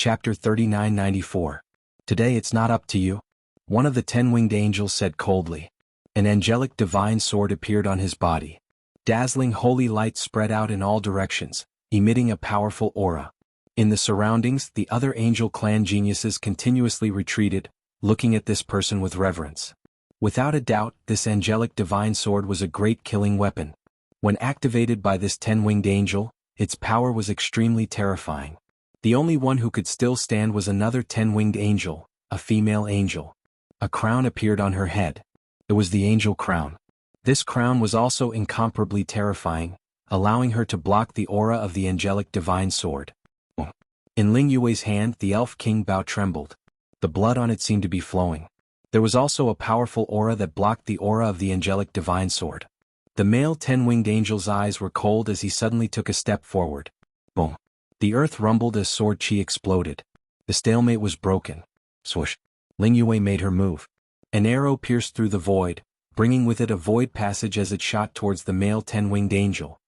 Chapter 3994. Today it's not up to you. One of the 10-winged angels said coldly. An angelic divine sword appeared on his body. Dazzling holy light spread out in all directions, emitting a powerful aura. In the surroundings, the other angel clan geniuses continuously retreated, looking at this person with reverence. Without a doubt, this angelic divine sword was a great killing weapon. When activated by this 10-winged angel, its power was extremely terrifying. The only one who could still stand was another 10-winged angel, a female angel. A crown appeared on her head. It was the angel crown. This crown was also incomparably terrifying, allowing her to block the aura of the angelic divine sword. In Ling Yue's hand, the elf king Bao trembled. The blood on it seemed to be flowing. There was also a powerful aura that blocked the aura of the angelic divine sword. The male 10-winged angel's eyes were cold as he suddenly took a step forward. Boom. The earth rumbled as sword chi exploded. The stalemate was broken. Swoosh. Ling Yue made her move. An arrow pierced through the void, bringing with it a void passage as it shot towards the male 10-winged angel.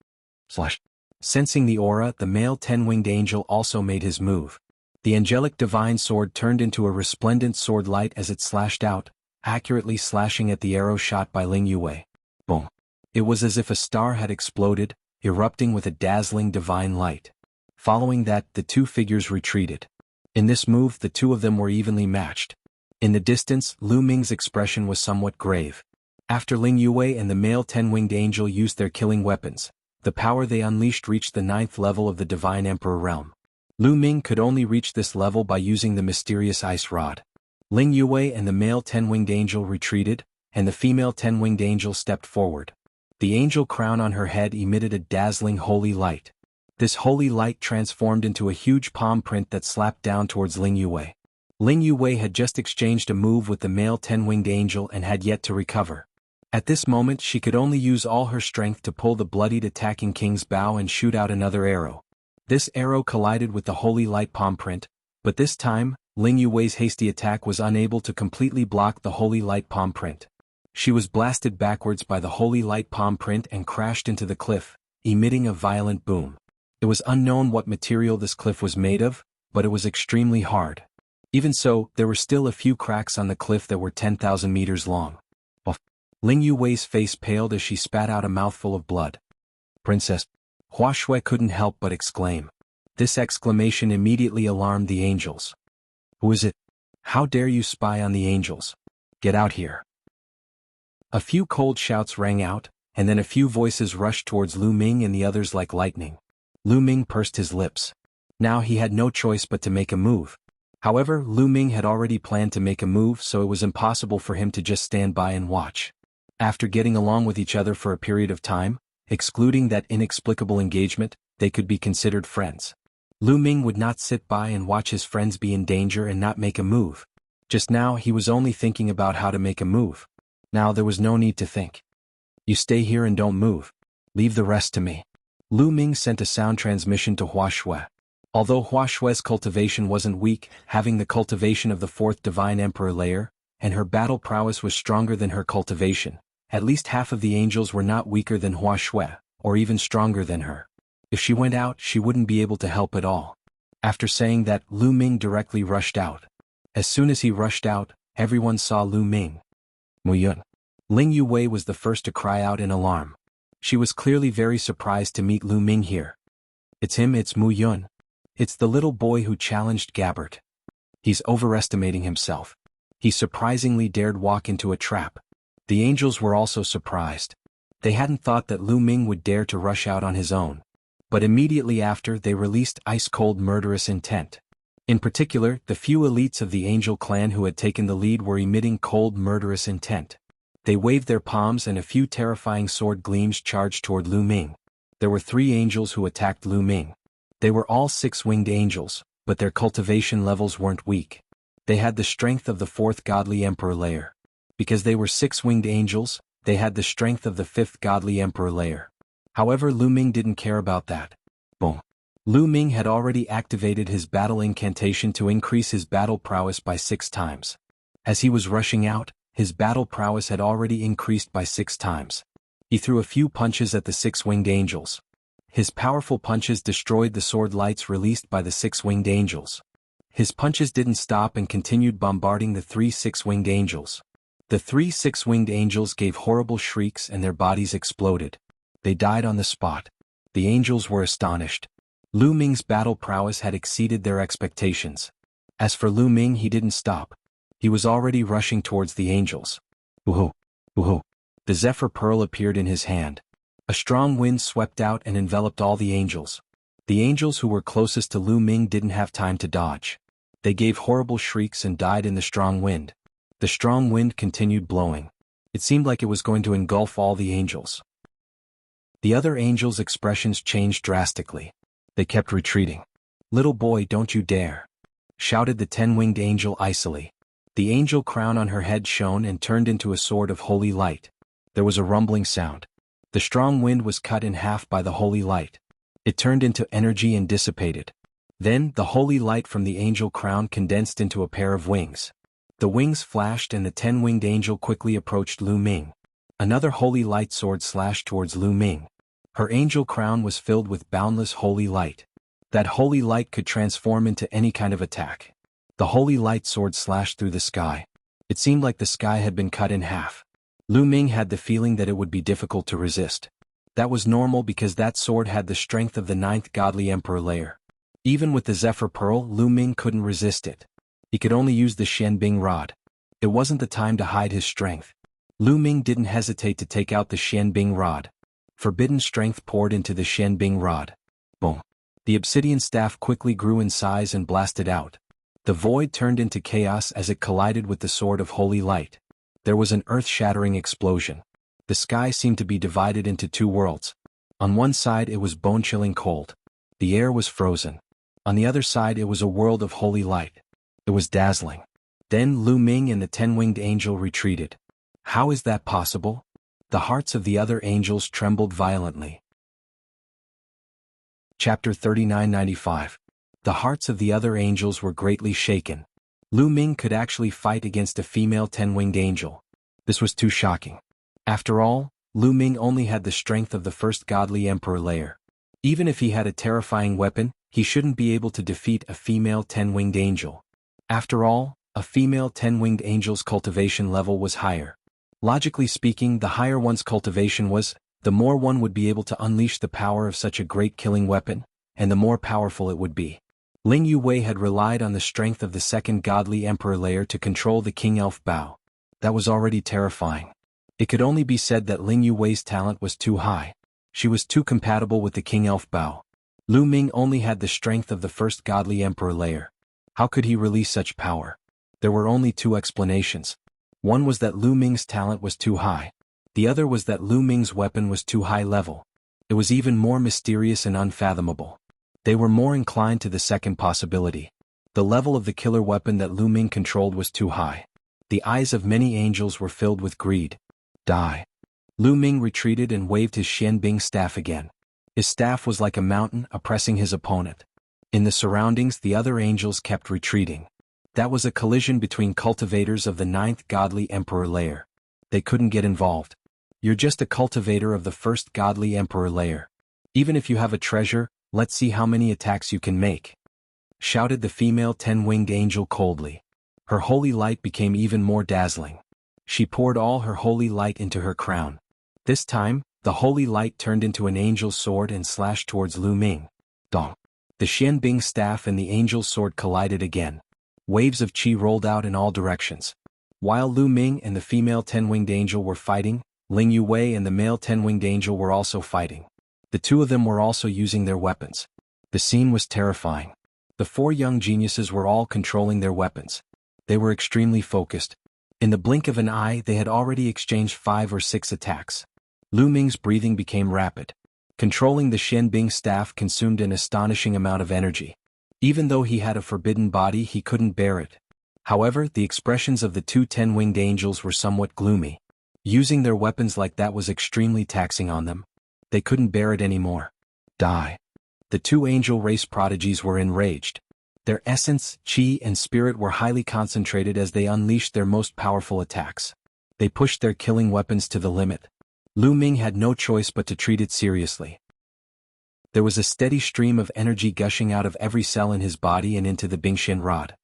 Slash. Sensing the aura, the male 10-winged angel also made his move. The angelic divine sword turned into a resplendent sword light as it slashed out, accurately slashing at the arrow shot by Ling Yue. Boom. It was as if a star had exploded, erupting with a dazzling divine light. Following that, the two figures retreated. In this move, the two of them were evenly matched. In the distance, Lu Ming's expression was somewhat grave. After Ling Yue and the male 10-winged angel used their killing weapons, the power they unleashed reached the 9th level of the Divine Emperor realm. Lu Ming could only reach this level by using the mysterious ice rod. Ling Yue and the male 10-winged angel retreated, and the female 10-winged angel stepped forward. The angel crown on her head emitted a dazzling holy light. This holy light transformed into a huge palm print that slapped down towards Ling Yue. Ling Yue had just exchanged a move with the male 10-winged angel and had yet to recover. At this moment she could only use all her strength to pull the bloodied attacking king's bow and shoot out another arrow. This arrow collided with the holy light palm print, but this time, Ling Yue's hasty attack was unable to completely block the holy light palm print. She was blasted backwards by the holy light palm print and crashed into the cliff, emitting a violent boom. It was unknown what material this cliff was made of, but it was extremely hard. Even so, there were still a few cracks on the cliff that were 10,000 meters long. Ling Yue's face paled as she spat out a mouthful of blood. Princess. Hua Shui couldn't help but exclaim. This exclamation immediately alarmed the angels. Who is it? How dare you spy on the angels? Get out here. A few cold shouts rang out, and then a few voices rushed towards Lu Ming and the others like lightning. Lu Ming pursed his lips. Now he had no choice but to make a move. However, Lu Ming had already planned to make a move, so it was impossible for him to just stand by and watch. After getting along with each other for a period of time, excluding that inexplicable engagement, they could be considered friends. Lu Ming would not sit by and watch his friends be in danger and not make a move. Just now he was only thinking about how to make a move. Now there was no need to think. You stay here and don't move. Leave the rest to me. Lu Ming sent a sound transmission to Hua Shui. Although Hua Shui's cultivation wasn't weak, having the cultivation of the 4th Divine Emperor layer, and her battle prowess was stronger than her cultivation, at least half of the angels were not weaker than Hua Shui, or even stronger than her. If she went out, she wouldn't be able to help at all. After saying that, Lu Ming directly rushed out. As soon as he rushed out, everyone saw Lu Ming. Mu Yun. Ling Yue was the first to cry out in alarm. She was clearly very surprised to meet Lu Ming here. It's him, it's Mu Yun. It's the little boy who challenged Gabbert. He's overestimating himself. He surprisingly dared walk into a trap. The angels were also surprised. They hadn't thought that Lu Ming would dare to rush out on his own. But immediately after, they released ice-cold murderous intent. In particular, the few elites of the angel clan who had taken the lead were emitting cold murderous intent. They waved their palms and a few terrifying sword gleams charged toward Lu Ming. There were 3 angels who attacked Lu Ming. They were all 6-winged angels, but their cultivation levels weren't weak. They had the strength of the 4th Godly Emperor layer. Because they were 6-winged angels, they had the strength of the 5th Godly Emperor layer. However, Lu Ming didn't care about that. Boom. Lu Ming had already activated his battle incantation to increase his battle prowess by 6 times. As he was rushing out, his battle prowess had already increased by 6 times. He threw a few punches at the 6-winged angels. His powerful punches destroyed the sword lights released by the 6-winged angels. His punches didn't stop and continued bombarding the 3 six-winged angels. The 3 six-winged angels gave horrible shrieks and their bodies exploded. They died on the spot. The angels were astonished. Lu Ming's battle prowess had exceeded their expectations. As for Lu Ming, he didn't stop. He was already rushing towards the angels. Woohoo! Woohoo! The Zephyr Pearl appeared in his hand. A strong wind swept out and enveloped all the angels. The angels who were closest to Lu Ming didn't have time to dodge. They gave horrible shrieks and died in the strong wind. The strong wind continued blowing. It seemed like it was going to engulf all the angels. The other angels' expressions changed drastically. They kept retreating. "Little boy, don't you dare!" shouted the 10-winged angel icily. The angel crown on her head shone and turned into a sword of holy light. There was a rumbling sound. The strong wind was cut in half by the holy light. It turned into energy and dissipated. Then, the holy light from the angel crown condensed into a pair of wings. The wings flashed and the 10-winged angel quickly approached Lu Ming. Another holy light sword slashed towards Lu Ming. Her angel crown was filled with boundless holy light. That holy light could transform into any kind of attack. The holy light sword slashed through the sky. It seemed like the sky had been cut in half. Lu Ming had the feeling that it would be difficult to resist. That was normal because that sword had the strength of the 9th godly emperor layer. Even with the Zephyr Pearl, Lu Ming couldn't resist it. He could only use the Xianbing rod. It wasn't the time to hide his strength. Lu Ming didn't hesitate to take out the Xianbing rod. Forbidden strength poured into the Xianbing rod. Boom. The obsidian staff quickly grew in size and blasted out. The void turned into chaos as it collided with the sword of holy light. There was an earth-shattering explosion. The sky seemed to be divided into 2 worlds. On one side it was bone-chilling cold. The air was frozen. On the other side it was a world of holy light. It was dazzling. Then Lu Ming and the 10-winged angel retreated. How is that possible? The hearts of the other angels trembled violently. Chapter 3995. The hearts of the other angels were greatly shaken. Lu Ming could actually fight against a female 10-winged angel. This was too shocking. After all, Lu Ming only had the strength of the 1st godly emperor layer. Even if he had a terrifying weapon, he shouldn't be able to defeat a female 10-winged angel. After all, a female 10-winged angel's cultivation level was higher. Logically speaking, the higher one's cultivation was, the more one would be able to unleash the power of such a great killing weapon, and the more powerful it would be. Ling Yuwei had relied on the strength of the 2nd godly emperor layer to control the King Elf Bao. That was already terrifying. It could only be said that Ling Yuwei's talent was too high. She was too compatible with the King Elf Bao. Lu Ming only had the strength of the 1st godly emperor layer. How could he release such power? There were only 2 explanations. One was that Lu Ming's talent was too high. The other was that Lu Ming's weapon was too high level. It was even more mysterious and unfathomable. They were more inclined to the second possibility. The level of the killer weapon that Lu Ming controlled was too high. The eyes of many angels were filled with greed. Die. Lu Ming retreated and waved his Xianbing staff again. His staff was like a mountain oppressing his opponent. In the surroundings, the other angels kept retreating. That was a collision between cultivators of the 9th godly emperor layer. They couldn't get involved. You're just a cultivator of the 1st godly emperor layer. Even if you have a treasure, let's see how many attacks you can make," shouted the female 10-winged angel coldly. Her holy light became even more dazzling. She poured all her holy light into her crown. This time, the holy light turned into an angel's sword and slashed towards Lu Ming. Dong. The Xianbing staff and the angel's sword collided again. Waves of qi rolled out in all directions. While Lu Ming and the female 10-winged angel were fighting, Ling Yuwei and the male 10-winged angel were also fighting. The 2 of them were also using their weapons. The scene was terrifying. The 4 young geniuses were all controlling their weapons. They were extremely focused. In the blink of an eye, they had already exchanged 5 or 6 attacks. Lu Ming's breathing became rapid. Controlling the Xianbing staff consumed an astonishing amount of energy. Even though he had a forbidden body, he couldn't bear it. However, the expressions of the 2 10-winged angels were somewhat gloomy. Using their weapons like that was extremely taxing on them. They couldn't bear it anymore. Die. The 2 angel race prodigies were enraged. Their essence, qi and spirit were highly concentrated as they unleashed their most powerful attacks. They pushed their killing weapons to the limit. Lu Ming had no choice but to treat it seriously. There was a steady stream of energy gushing out of every cell in his body and into the Bingxian rod.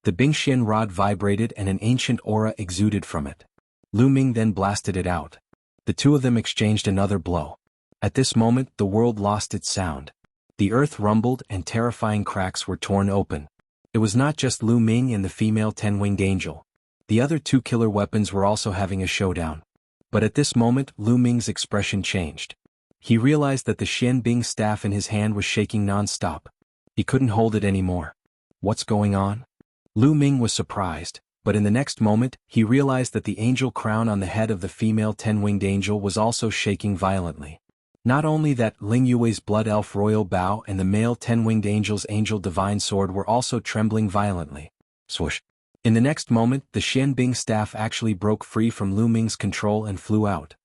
The Bingxian rod vibrated and an ancient aura exuded from it. Lu Ming then blasted it out. The two of them exchanged another blow. At this moment the world lost its sound. The earth rumbled and terrifying cracks were torn open. It was not just Lu Ming and the female 10-winged angel. The other two killer weapons were also having a showdown. But at this moment Lu Ming's expression changed. He realized that the Xianbing staff in his hand was shaking non-stop. He couldn't hold it anymore. What's going on? Lu Ming was surprised, but in the next moment he realized that the angel crown on the head of the female 10-winged angel was also shaking violently. Not only that, Ling Yue's blood elf royal bow and the male 10-winged angel's angel divine sword were also trembling violently. Swoosh! In the next moment the Xianbing staff actually broke free from Lu Ming's control and flew out.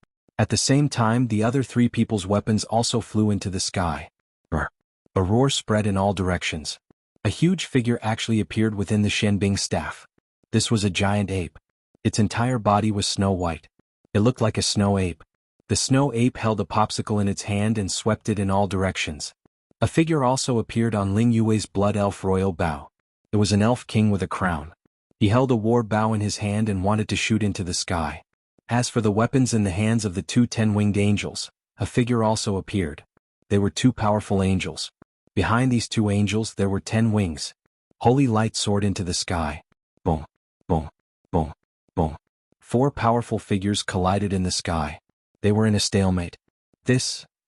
At the same time the other three people's weapons also flew into the sky. A roar spread in all directions. A huge figure actually appeared within the Xianbing staff. This was a giant ape. Its entire body was snow white. It looked like a snow ape. The snow ape held a popsicle in its hand and swept it in all directions. A figure also appeared on Ling Yue's blood elf royal bow. It was an elf king with a crown. He held a war bow in his hand and wanted to shoot into the sky. As for the weapons in the hands of the two 10-winged angels, a figure also appeared. They were two powerful angels. Behind these two angels there were 10 wings. Holy light soared into the sky. Boom, boom, boom, boom. 4 powerful figures collided in the sky. They were in a stalemate.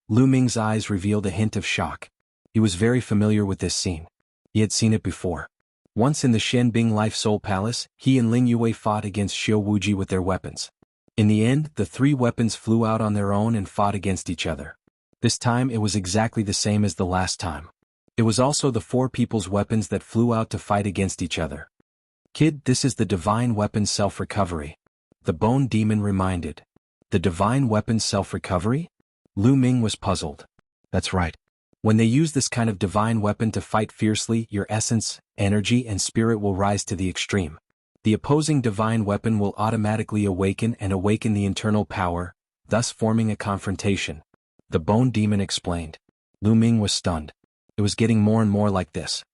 Lu Ming's eyes revealed a hint of shock. He was very familiar with this scene. He had seen it before. Once in the Xianbing Life Soul Palace, he and Ling Yue fought against Xiao Wuji with their weapons. In the end, the 3 weapons flew out on their own and fought against each other. This time it was exactly the same as the last time. It was also the 4 people's weapons that flew out to fight against each other. Kid, this is the divine weapon self-recovery. The bone demon reminded. The divine weapon self-recovery? Lu Ming was puzzled. That's right. When they use this kind of divine weapon to fight fiercely, your essence, energy and spirit will rise to the extreme. The opposing divine weapon will automatically awaken the internal power, thus forming a confrontation. The bone demon explained. Lu Ming was stunned. It was getting more and more like this.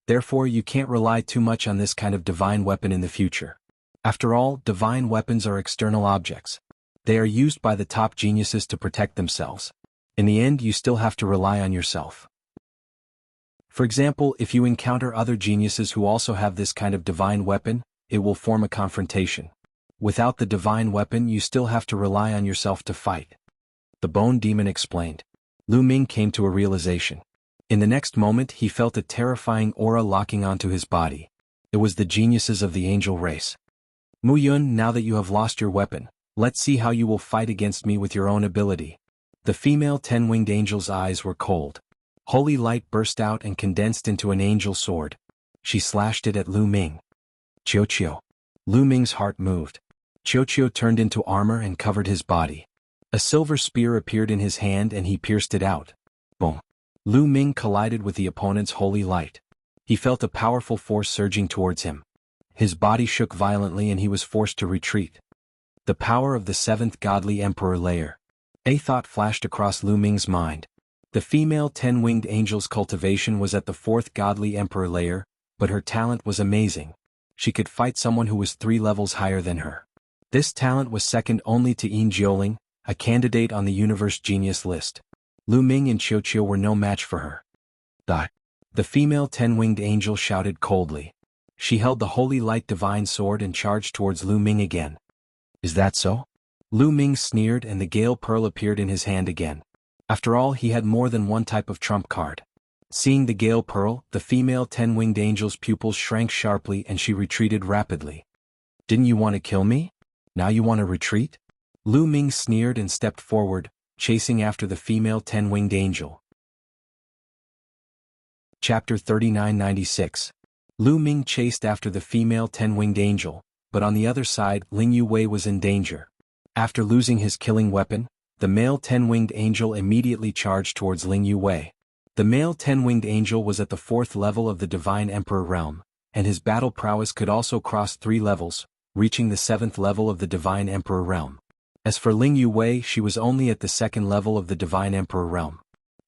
Therefore you can't rely too much on this kind of divine weapon in the future. After all, divine weapons are external objects. They are used by the top geniuses to protect themselves. In the end you still have to rely on yourself. For example, if you encounter other geniuses who also have this kind of divine weapon, it will form a confrontation. Without the divine weapon you still have to rely on yourself to fight. The bone demon explained. Lu Ming came to a realization. In the next moment he felt a terrifying aura locking onto his body. It was the geniuses of the angel race. Mu Yun, now that you have lost your weapon, let's see how you will fight against me with your own ability. The female 10-winged angel's eyes were cold. Holy light burst out and condensed into an angel sword. She slashed it at Lu Ming. Qiu. Lu Ming's heart moved. Qiu turned into armor and covered his body. A silver spear appeared in his hand and he pierced it out. Boom. Lu Ming collided with the opponent's holy light. He felt a powerful force surging towards him. His body shook violently and he was forced to retreat. The power of the 7th godly emperor layer. A thought flashed across Lu Ming's mind. The female 10-winged angel's cultivation was at the 4th godly emperor layer, but her talent was amazing. She could fight someone who was 3 levels higher than her. This talent was second only to Yin Jiuling, a candidate on the universe genius list. Lu Ming and Qiu were no match for her. Die. The female 10-winged angel shouted coldly. She held the holy light divine sword and charged towards Lu Ming again. Is that so? Lu Ming sneered and the Gale Pearl appeared in his hand again. After all, he had more than one type of trump card. Seeing the Gale Pearl, the female 10-winged angel's pupils shrank sharply and she retreated rapidly. Didn't you want to kill me? Now you want to retreat? Lu Ming sneered and stepped forward, chasing after the female 10-winged angel. Chapter 3996. Lu Ming chased after the female 10-winged angel, but on the other side Ling Yue was in danger. After losing his killing weapon, the male 10-winged angel immediately charged towards Ling Yue. The male 10-winged angel was at the 4th level of the Divine Emperor realm, and his battle prowess could also cross 3 levels, reaching the 7th level of the Divine Emperor realm. As for Ling Yue, she was only at the 2nd level of the Divine Emperor realm.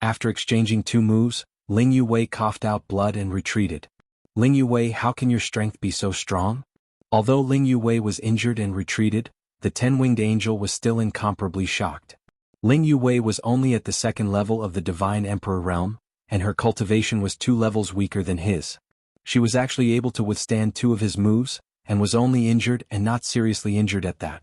After exchanging 2 moves, Ling Yue coughed out blood and retreated. Ling Yue, how can your strength be so strong? Although Ling Yue was injured and retreated, the 10-winged angel was still incomparably shocked. Ling Yue was only at the 2nd level of the Divine Emperor realm, and her cultivation was 2 levels weaker than his. She was actually able to withstand 2 of his moves, and was only injured and not seriously injured at that.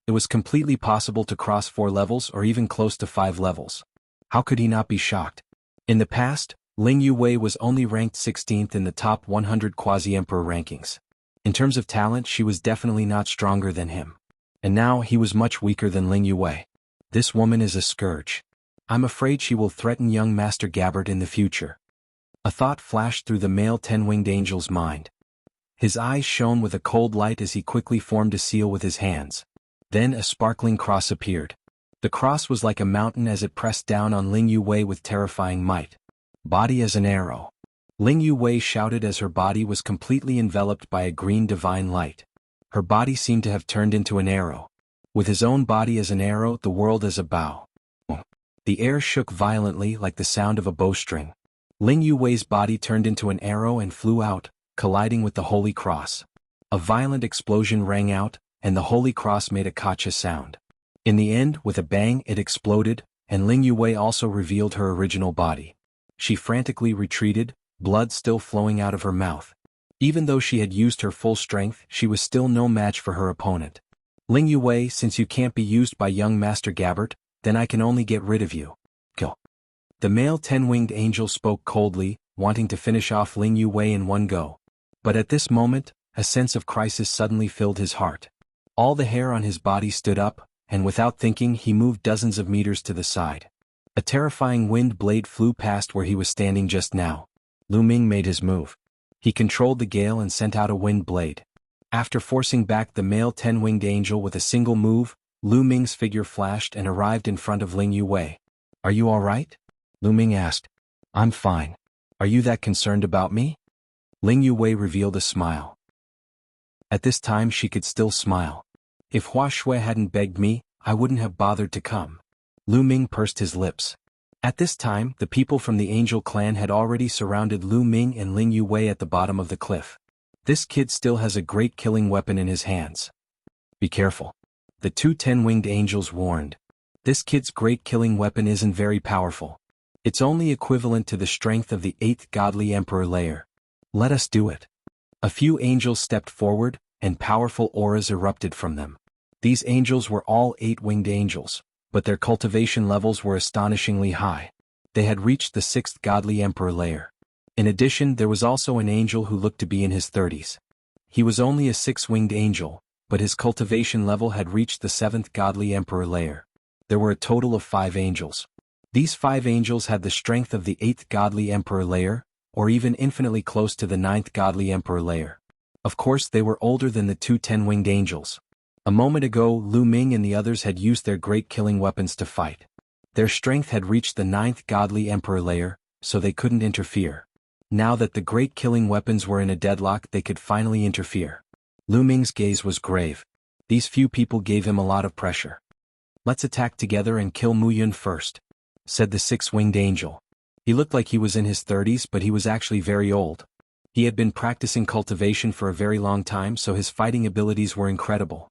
It was completely possible to cross 4 levels or even close to 5 levels. How could he not be shocked? In the past, Ling Yue was only ranked 16th in the top 100 quasi-emperor rankings. In terms of talent, she was definitely not stronger than him. And now he was much weaker than Ling Yue. This woman is a scourge. I'm afraid she will threaten young Master Gabbard in the future. A thought flashed through the male 10-winged angel's mind. His eyes shone with a cold light as he quickly formed a seal with his hands. Then a sparkling cross appeared. The cross was like a mountain as it pressed down on Ling Yue with terrifying might. Body as an arrow. Ling Yue shouted as her body was completely enveloped by a green divine light. Her body seemed to have turned into an arrow. With his own body as an arrow, the world as a bow. The air shook violently like the sound of a bowstring. Ling Yue's body turned into an arrow and flew out, colliding with the Holy Cross. A violent explosion rang out, and the Holy Cross made a kacha sound. In the end, with a bang, it exploded, and Ling Yue also revealed her original body. She frantically retreated, blood still flowing out of her mouth. Even though she had used her full strength, she was still no match for her opponent. Ling Yue, since you can't be used by young Master Gabbard, then I can only get rid of you. Kill. The male 10-winged angel spoke coldly, wanting to finish off Ling Yue in one go. But at this moment, a sense of crisis suddenly filled his heart. All the hair on his body stood up, and without thinking he moved dozens of meters to the side. A terrifying wind blade flew past where he was standing just now. Lu Ming made his move. He controlled the gale and sent out a wind blade. After forcing back the male 10-winged angel with a single move, Lu Ming's figure flashed and arrived in front of Ling Yue. Are you all right? Lu Ming asked. I'm fine. Are you that concerned about me? Ling Yue revealed a smile. At this time she could still smile. If Hua Shui hadn't begged me, I wouldn't have bothered to come. Lu Ming pursed his lips. At this time, the people from the Angel clan had already surrounded Lu Ming and Ling Yue at the bottom of the cliff. This kid still has a great killing weapon in his hands. Be careful. The 2 10-winged angels warned. This kid's great killing weapon isn't very powerful. It's only equivalent to the strength of the 8th godly emperor layer. Let us do it. A few angels stepped forward, and powerful auras erupted from them. These angels were all 8-winged angels, but their cultivation levels were astonishingly high. They had reached the 6th godly emperor layer. In addition, there was also an angel who looked to be in his 30s. He was only a 6-winged angel, but his cultivation level had reached the 7th godly emperor layer. There were a total of 5 angels. These 5 angels had the strength of the 8th godly emperor layer, or even infinitely close to the 9th godly emperor layer. Of course, they were older than the 2 10-winged angels. A moment ago, Lu Ming and the others had used their great killing weapons to fight. Their strength had reached the 9th godly emperor layer, so they couldn't interfere. Now that the great killing weapons were in a deadlock, they could finally interfere. Lu Ming's gaze was grave. These few people gave him a lot of pressure. Let's attack together and kill Mu Yun first, said the 6-winged angel. He looked like he was in his 30s, but he was actually very old. He had been practicing cultivation for a very long time, so his fighting abilities were incredible.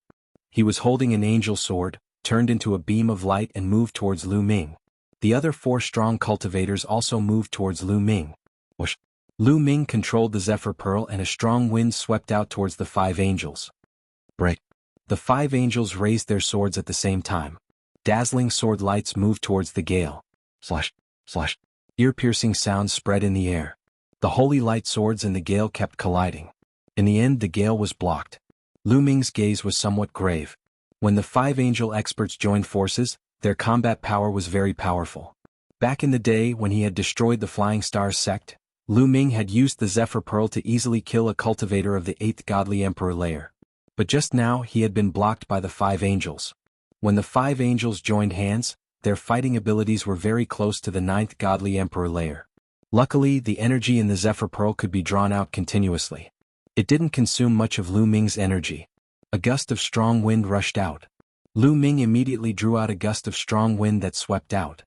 He was holding an angel sword, turned into a beam of light and moved towards Lu Ming. The other 4 strong cultivators also moved towards Lu Ming. Whoosh! Lu Ming controlled the Zephyr Pearl and a strong wind swept out towards the 5 angels. Break! The 5 angels raised their swords at the same time. Dazzling sword lights moved towards the gale. Slash! Slash! Ear-piercing sounds spread in the air. The holy light swords and the gale kept colliding. In the end, the gale was blocked. Lu Ming's gaze was somewhat grave. When the 5 angel experts joined forces, their combat power was very powerful. Back in the day when he had destroyed the Flying Stars sect, Lu Ming had used the Zephyr Pearl to easily kill a cultivator of the 8th godly emperor layer. But just now he had been blocked by the 5 angels. When the 5 angels joined hands, their fighting abilities were very close to the 9th godly emperor layer. Luckily, the energy in the Zephyr Pearl could be drawn out continuously. It didn't consume much of Lu Ming's energy. A gust of strong wind rushed out. Lu Ming immediately drew out a gust of strong wind that swept out.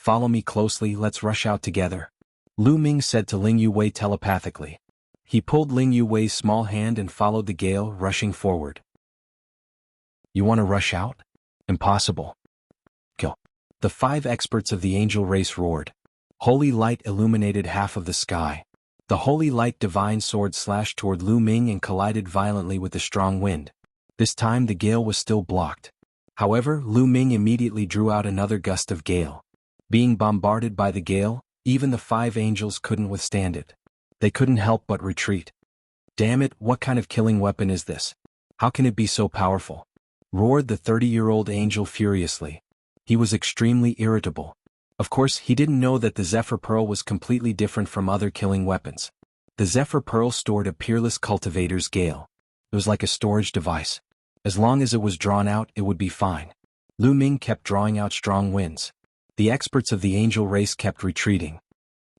Follow me closely, let's rush out together. Lu Ming said to Ling Yuwei telepathically. He pulled Ling Yuwei's small hand and followed the gale, rushing forward. You want to rush out? Impossible. Kill. The 5 experts of the angel race roared. Holy light illuminated half of the sky. The holy light divine sword slashed toward Lu Ming and collided violently with the strong wind. This time the gale was still blocked. However, Lu Ming immediately drew out another gust of gale. Being bombarded by the gale, even the 5 angels couldn't withstand it. They couldn't help but retreat. Damn it, what kind of killing weapon is this? How can it be so powerful? Roared the 30-year-old angel furiously. He was extremely irritable. Of course, he didn't know that the Zephyr Pearl was completely different from other killing weapons. The Zephyr Pearl stored a peerless cultivator's gale. It was like a storage device. As long as it was drawn out, it would be fine. Lu Ming kept drawing out strong winds. The experts of the angel race kept retreating.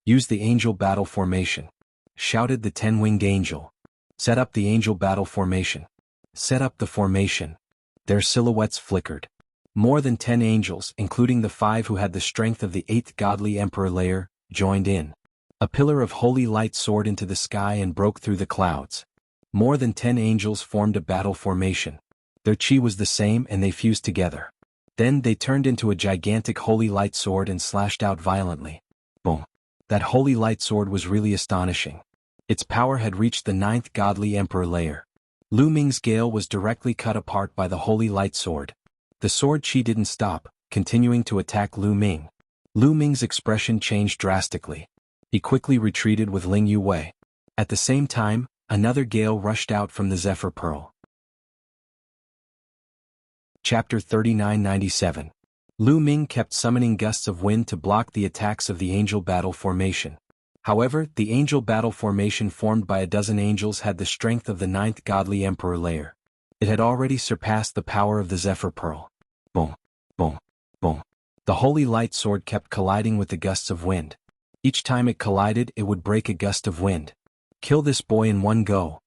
Use the angel battle formation, shouted the 10-winged angel. Set up the angel battle formation. Set up the formation. Their silhouettes flickered. More than 10 angels, including the 5 who had the strength of the 8th godly emperor layer, joined in. A pillar of holy light soared into the sky and broke through the clouds. More than 10 angels formed a battle formation. Their chi was the same and they fused together. Then they turned into a gigantic holy light sword and slashed out violently. Boom. That holy light sword was really astonishing. Its power had reached the 9th godly emperor layer. Lu Ming's gale was directly cut apart by the holy light sword. The sword chi didn't stop, continuing to attack Lu Ming. Lu Ming's expression changed drastically. He quickly retreated with Ling Yuwei. At the same time, another gale rushed out from the Zephyr Pearl. Chapter 3997. Lu Ming kept summoning gusts of wind to block the attacks of the angel battle formation. However, the angel battle formation formed by a dozen angels had the strength of the 9th godly emperor layer. It had already surpassed the power of the Zephyr Pearl. Boom, boom, boom. The holy light sword kept colliding with the gusts of wind. Each time it collided, it would break a gust of wind. Kill this boy in one go,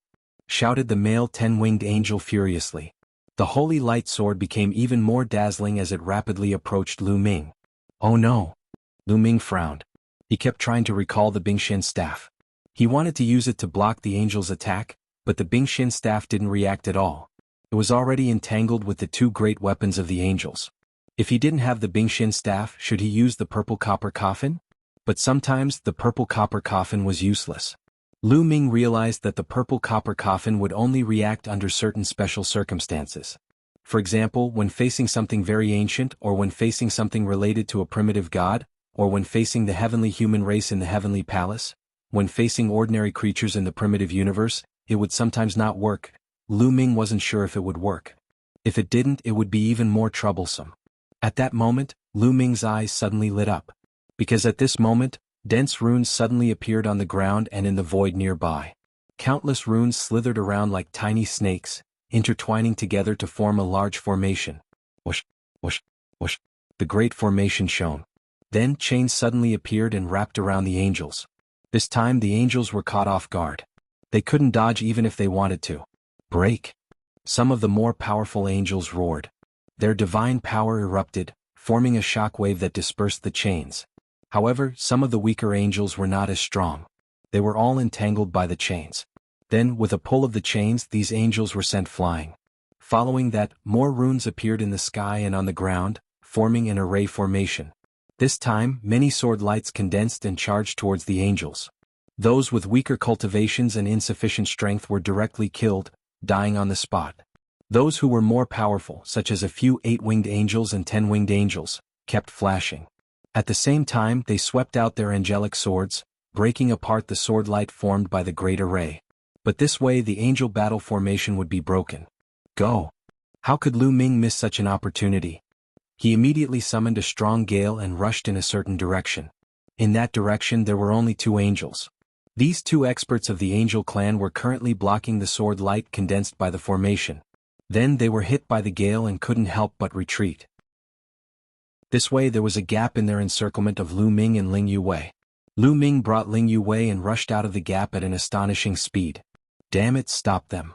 shouted the male 10-winged angel furiously. The holy light sword became even more dazzling as it rapidly approached Lu Ming. Oh no! Lu Ming frowned. He kept trying to recall the Bingxin staff. He wanted to use it to block the angel's attack, but the Bingxin staff didn't react at all. It was already entangled with the 2 great weapons of the angels. If he didn't have the Bingxin staff, should he use the purple copper coffin? But sometimes the purple copper coffin was useless. Lu Ming realized that the purple copper coffin would only react under certain special circumstances. For example, when facing something very ancient, or when facing something related to a primitive god, or when facing the heavenly human race in the heavenly palace, when facing ordinary creatures in the primitive universe, it would sometimes not work. Lu Ming wasn't sure if it would work. If it didn't, it would be even more troublesome. At that moment, Lu Ming's eyes suddenly lit up. Because at this moment, dense runes suddenly appeared on the ground and in the void nearby. Countless runes slithered around like tiny snakes, intertwining together to form a large formation. Whoosh, whoosh, whoosh. The great formation shone. Then chains suddenly appeared and wrapped around the angels. This time the angels were caught off guard. They couldn't dodge even if they wanted to. Break! Some of the more powerful angels roared. Their divine power erupted, forming a shockwave that dispersed the chains. However, some of the weaker angels were not as strong. They were all entangled by the chains. Then, with a pull of the chains, these angels were sent flying. Following that, more runes appeared in the sky and on the ground, forming an array formation. This time, many sword lights condensed and charged towards the angels. Those with weaker cultivations and insufficient strength were directly killed, dying on the spot. Those who were more powerful, such as a few 8-winged angels and 10-winged angels, kept flashing. At the same time, they swept out their angelic swords, breaking apart the sword light formed by the great array. But this way the angel battle formation would be broken. Go! How could Lu Ming miss such an opportunity? He immediately summoned a strong gale and rushed in a certain direction. In that direction there were only 2 angels. These 2 experts of the angel clan were currently blocking the sword light condensed by the formation. Then they were hit by the gale and couldn't help but retreat. This way there was a gap in their encirclement of Lu Ming and Ling Yuwei. Lu Ming brought Ling Yuwei and rushed out of the gap at an astonishing speed. Damn it, stop them.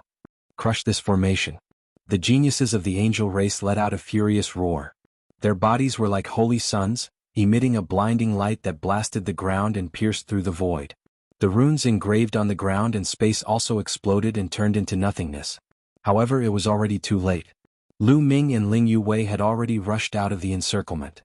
Crush this formation. The geniuses of the angel race let out a furious roar. Their bodies were like holy suns, emitting a blinding light that blasted the ground and pierced through the void. The runes engraved on the ground and space also exploded and turned into nothingness. However, it was already too late. Lu Ming and Ling Yuwei had already rushed out of the encirclement.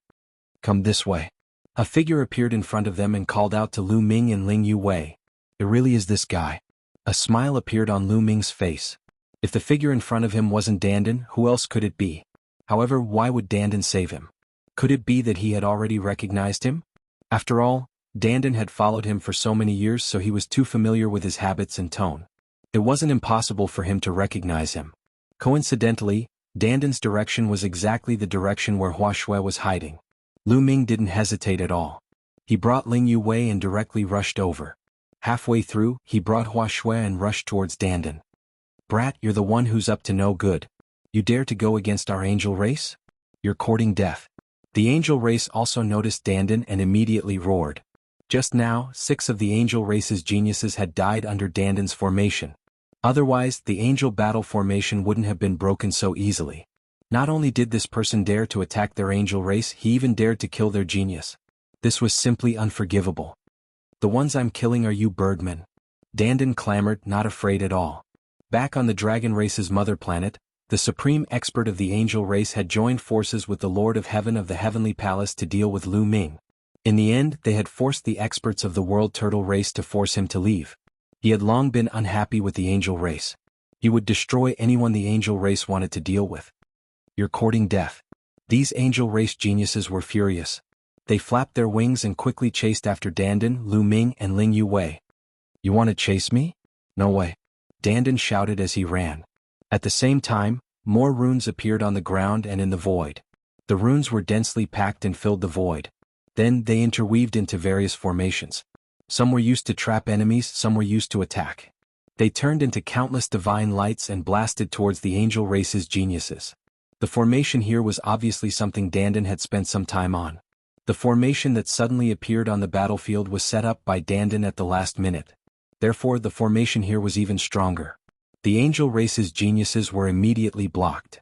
"Come this way." A figure appeared in front of them and called out to Lu Ming and Ling Yuwei. "It really is this guy." A smile appeared on Lu Ming's face. If the figure in front of him wasn't Dandan, who else could it be? However, why would Dandan save him? Could it be that he had already recognized him? After all, Dandan had followed him for so many years, so he was too familiar with his habits and tone. It wasn't impossible for him to recognize him. Coincidentally, Dandan's direction was exactly the direction where Hua Shui was hiding. Lu Ming didn't hesitate at all. He brought Ling Yuwei and directly rushed over. Halfway through, he brought Hua Shui and rushed towards Dandan. "Brat, you're the one who's up to no good. You dare to go against our angel race? You're courting death." The angel race also noticed Dandan and immediately roared. Just now, 6 of the angel race's geniuses had died under Dandan's formation. Otherwise, the angel battle formation wouldn't have been broken so easily. Not only did this person dare to attack their angel race, he even dared to kill their genius. This was simply unforgivable. "The ones I'm killing are you birdmen." Dandan clamored, not afraid at all. Back on the dragon race's mother planet, the supreme expert of the angel race had joined forces with the Lord of Heaven of the Heavenly Palace to deal with Lu Ming. In the end, they had forced the experts of the world turtle race to force him to leave. He had long been unhappy with the angel race. He would destroy anyone the angel race wanted to deal with. "You're courting death." These angel race geniuses were furious. They flapped their wings and quickly chased after Dandan, Lu Ming and Ling Yuwei. "You want to chase me? No way," Dandan shouted as he ran. At the same time, more runes appeared on the ground and in the void. The runes were densely packed and filled the void. Then they interweaved into various formations. Some were used to trap enemies, some were used to attack. They turned into countless divine lights and blasted towards the angel race's geniuses. The formation here was obviously something Dandan had spent some time on. The formation that suddenly appeared on the battlefield was set up by Dandan at the last minute. Therefore, the formation here was even stronger. The angel race's geniuses were immediately blocked.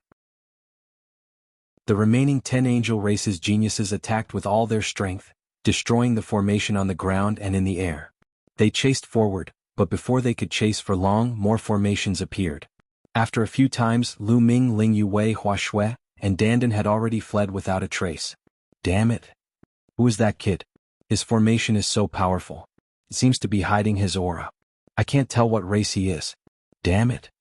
The remaining 10 angel race's geniuses attacked with all their strength, destroying the formation on the ground and in the air. They chased forward, but before they could chase for long, more formations appeared. After a few times, Lu Ming, Ling Yuwei, Hua Shui, and Dandan had already fled without a trace. "Damn it! Who is that kid? His formation is so powerful. It seems to be hiding his aura. I can't tell what race he is. Damn it!"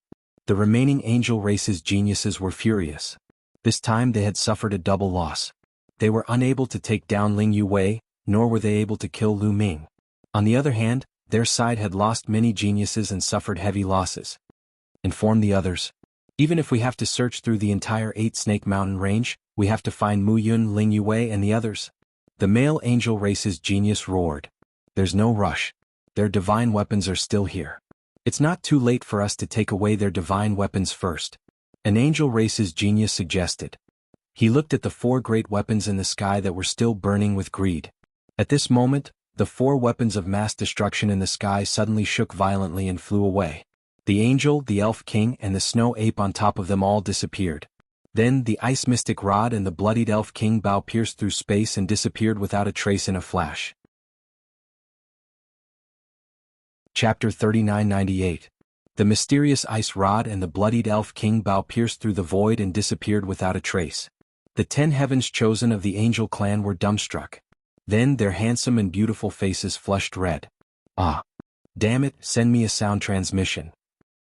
The remaining angel race's geniuses were furious. This time they had suffered a double loss. They were unable to take down Ling Yuwei, nor were they able to kill Lu Ming. On the other hand, their side had lost many geniuses and suffered heavy losses. "Inform the others. Even if we have to search through the entire 8 Snake Mountain range, we have to find Mu Yun, Ling Yuwei and the others." The male angel race's genius roared. "There's no rush. Their divine weapons are still here. It's not too late for us to take away their divine weapons first." An angel race's genius suggested. He looked at the 4 great weapons in the sky that were still burning with greed. At this moment, the 4 weapons of mass destruction in the sky suddenly shook violently and flew away. The angel, the elf king and the snow ape on top of them all disappeared. Then the ice mystic rod and the bloodied elf king bow pierced through space and disappeared without a trace in a flash. Chapter 3998. The mysterious ice rod and the bloodied elf king bow pierced through the void and disappeared without a trace. The 10 heavens chosen of the angel clan were dumbstruck. Then their handsome and beautiful faces flushed red. "Ah! Damn it, send me a sound transmission.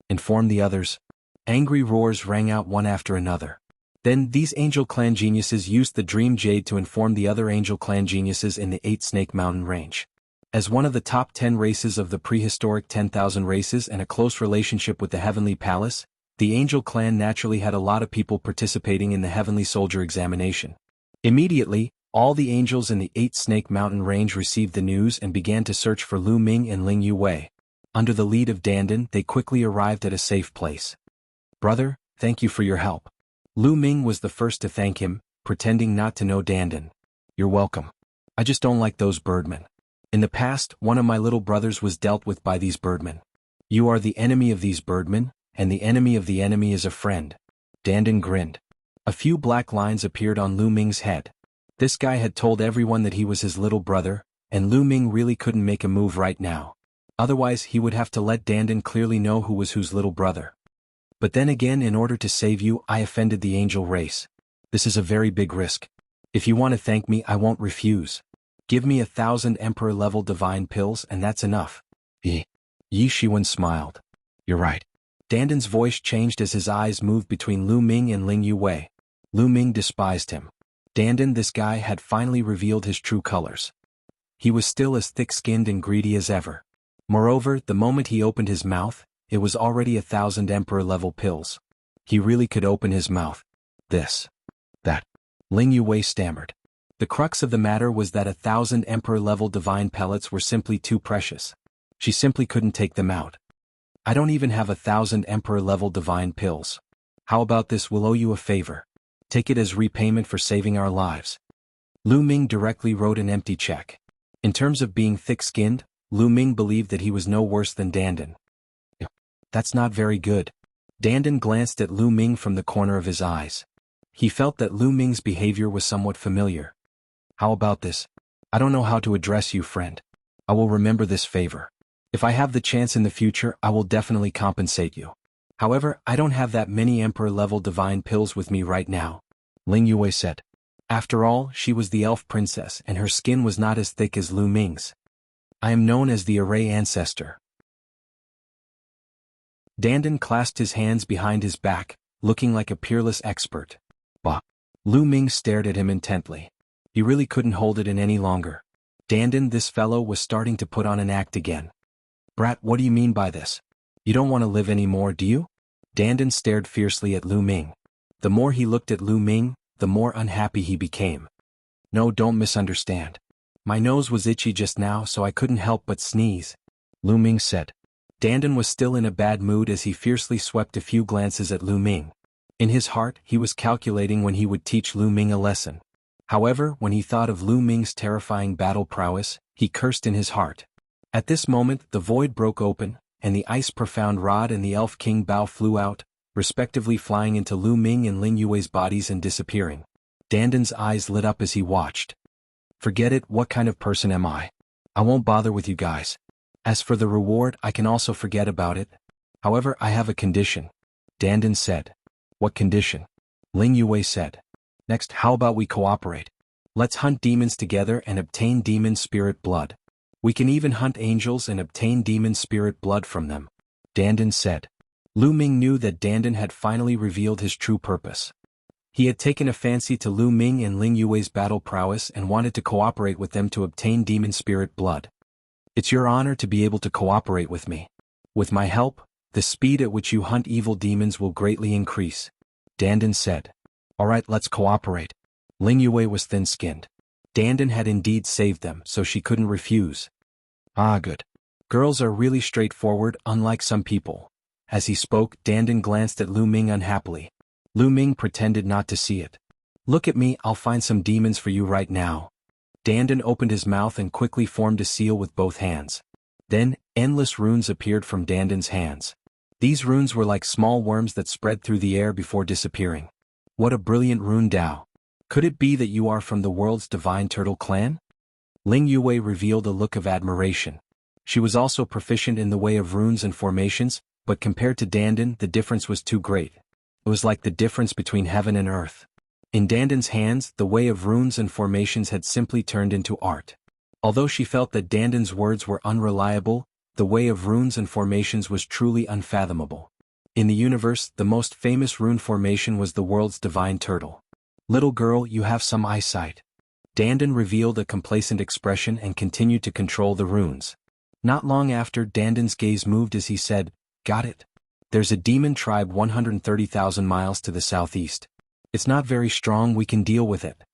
Inform the others." Angry roars rang out one after another. Then these angel clan geniuses used the dream jade to inform the other angel clan geniuses in the 8 Snake Mountain range. As one of the top 10 races of the prehistoric 10,000 races and a close relationship with the Heavenly Palace, the Angel Clan naturally had a lot of people participating in the Heavenly Soldier examination. Immediately, all the angels in the 8 Snake Mountain range received the news and began to search for Lu Ming and Ling Yuwei. Under the lead of Dandan, they quickly arrived at a safe place. "Brother, thank you for your help." Lu Ming was the first to thank him, pretending not to know Dandan. "You're welcome. I just don't like those birdmen. In the past, one of my little brothers was dealt with by these birdmen. You are the enemy of these birdmen, and the enemy of the enemy is a friend." Dandan grinned. A few black lines appeared on Lu Ming's head. This guy had told everyone that he was his little brother, and Lu Ming really couldn't make a move right now. Otherwise he would have to let Dandan clearly know who was whose little brother. But then again, in order to save you, I offended the angel race. This is a very big risk. If you want to thank me, I won't refuse. Give me 1,000 Emperor-level divine pills and that's enough. Yi Shiwen smiled. You're right. Dandan's voice changed as his eyes moved between Lu Ming and Ling Yue. Lu Ming despised him. Dandan, this guy, had finally revealed his true colors. He was still as thick-skinned and greedy as ever. Moreover, the moment he opened his mouth, it was already 1,000 Emperor-level pills. He really could open his mouth. This. That. Ling Yue stammered. The crux of the matter was that 1,000 Emperor-level divine pellets were simply too precious. She simply couldn't take them out. I don't even have 1,000 Emperor-level divine pills. How about this? We'll owe you a favor. Take it as repayment for saving our lives. Lu Ming directly wrote an empty check. In terms of being thick-skinned, Lu Ming believed that he was no worse than Dandan. That's not very good. Dandan glanced at Lu Ming from the corner of his eyes. He felt that Lu Ming's behavior was somewhat familiar. How about this? I don't know how to address you, friend. I will remember this favor. If I have the chance in the future, I will definitely compensate you. However, I don't have that many Emperor-level divine pills with me right now, Ling Yue said. After all, she was the elf princess and her skin was not as thick as Lu Ming's. I am known as the Array Ancestor. Dandan clasped his hands behind his back, looking like a peerless expert. Bah! Lu Ming stared at him intently. He really couldn't hold it in any longer. Dandan, this fellow was starting to put on an act again. Brat, what do you mean by this? You don't want to live anymore, do you? Dandan stared fiercely at Lu Ming. The more he looked at Lu Ming, the more unhappy he became. No, don't misunderstand. My nose was itchy just now, so I couldn't help but sneeze, Lu Ming said. Dandan was still in a bad mood as he fiercely swept a few glances at Lu Ming. In his heart, he was calculating when he would teach Lu Ming a lesson. However, when he thought of Lu Ming's terrifying battle prowess, he cursed in his heart. At this moment, the void broke open, and the ice-profound rod and the elf king Bao flew out, respectively flying into Lu Ming and Ling Yue's bodies and disappearing. Dandan's eyes lit up as he watched. Forget it, what kind of person am I? I won't bother with you guys. As for the reward, I can also forget about it. However, I have a condition. Dandan said. What condition? Ling Yue said. Next, how about we cooperate? Let's hunt demons together and obtain demon spirit blood. We can even hunt angels and obtain demon spirit blood from them. Dandan said. Lu Ming knew that Dandan had finally revealed his true purpose. He had taken a fancy to Lu Ming and Ling Yue's battle prowess and wanted to cooperate with them to obtain demon spirit blood. It's your honor to be able to cooperate with me. With my help, the speed at which you hunt evil demons will greatly increase. Dandan said. Alright, let's cooperate. Ling Yue was thin-skinned. Dandan had indeed saved them, so she couldn't refuse. Ah, good. Girls are really straightforward, unlike some people. As he spoke, Dandan glanced at Lu Ming unhappily. Lu Ming pretended not to see it. Look at me, I'll find some demons for you right now. Dandan opened his mouth and quickly formed a seal with both hands. Then, endless runes appeared from Dandan's hands. These runes were like small worms that spread through the air before disappearing. What a brilliant rune Dao. Could it be that you are from the world's divine turtle clan? Ling Yue revealed a look of admiration. She was also proficient in the way of runes and formations, but compared to Dandan, the difference was too great. It was like the difference between heaven and earth. In Dandan's hands, the way of runes and formations had simply turned into art. Although she felt that Dandan's words were unreliable, the way of runes and formations was truly unfathomable. In the universe, the most famous rune formation was the world's divine turtle. Little girl, you have some eyesight. Dandan revealed a complacent expression and continued to control the runes. Not long after, Dandan's gaze moved as he said, Got it. There's a demon tribe 130,000 miles to the southeast. It's not very strong, we can deal with it.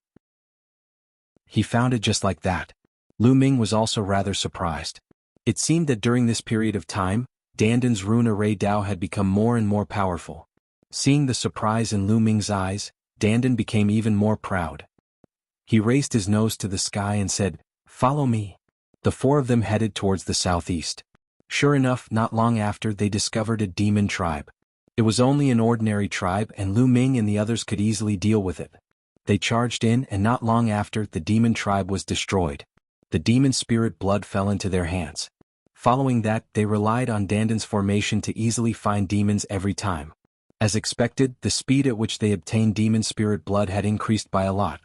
He found it just like that. Lu Ming was also rather surprised. It seemed that during this period of time, Dandan's rune array Dao had become more and more powerful. Seeing the surprise in Lu Ming's eyes, Dandan became even more proud. He raised his nose to the sky and said, Follow me. The four of them headed towards the southeast. Sure enough, not long after, they discovered a demon tribe. It was only an ordinary tribe and Lu Ming and the others could easily deal with it. They charged in, and not long after, the demon tribe was destroyed. The demon spirit blood fell into their hands. Following that, they relied on Dandan's formation to easily find demons every time. As expected, the speed at which they obtained demon spirit blood had increased by a lot.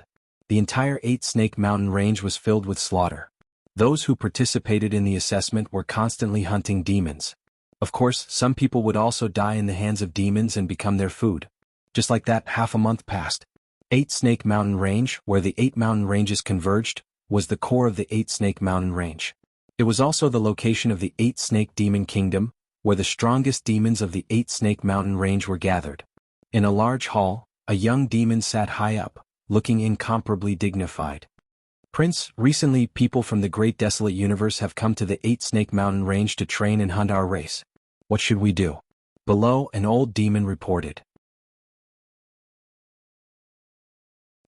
The entire 8-Snake Mountain range was filled with slaughter. Those who participated in the assessment were constantly hunting demons. Of course, some people would also die in the hands of demons and become their food. Just like that, half a month passed. 8-Snake Mountain Range, where the 8 mountain ranges converged, was the core of the 8-Snake Mountain Range. It was also the location of the 8-Snake Demon Kingdom, where the strongest demons of the 8-Snake Mountain Range were gathered. In a large hall, a young demon sat high up, looking incomparably dignified. Prince, recently people from the Great Desolate Universe have come to the 8-Snake Mountain Range to train and hunt our race. What should we do? Below, an old demon reported.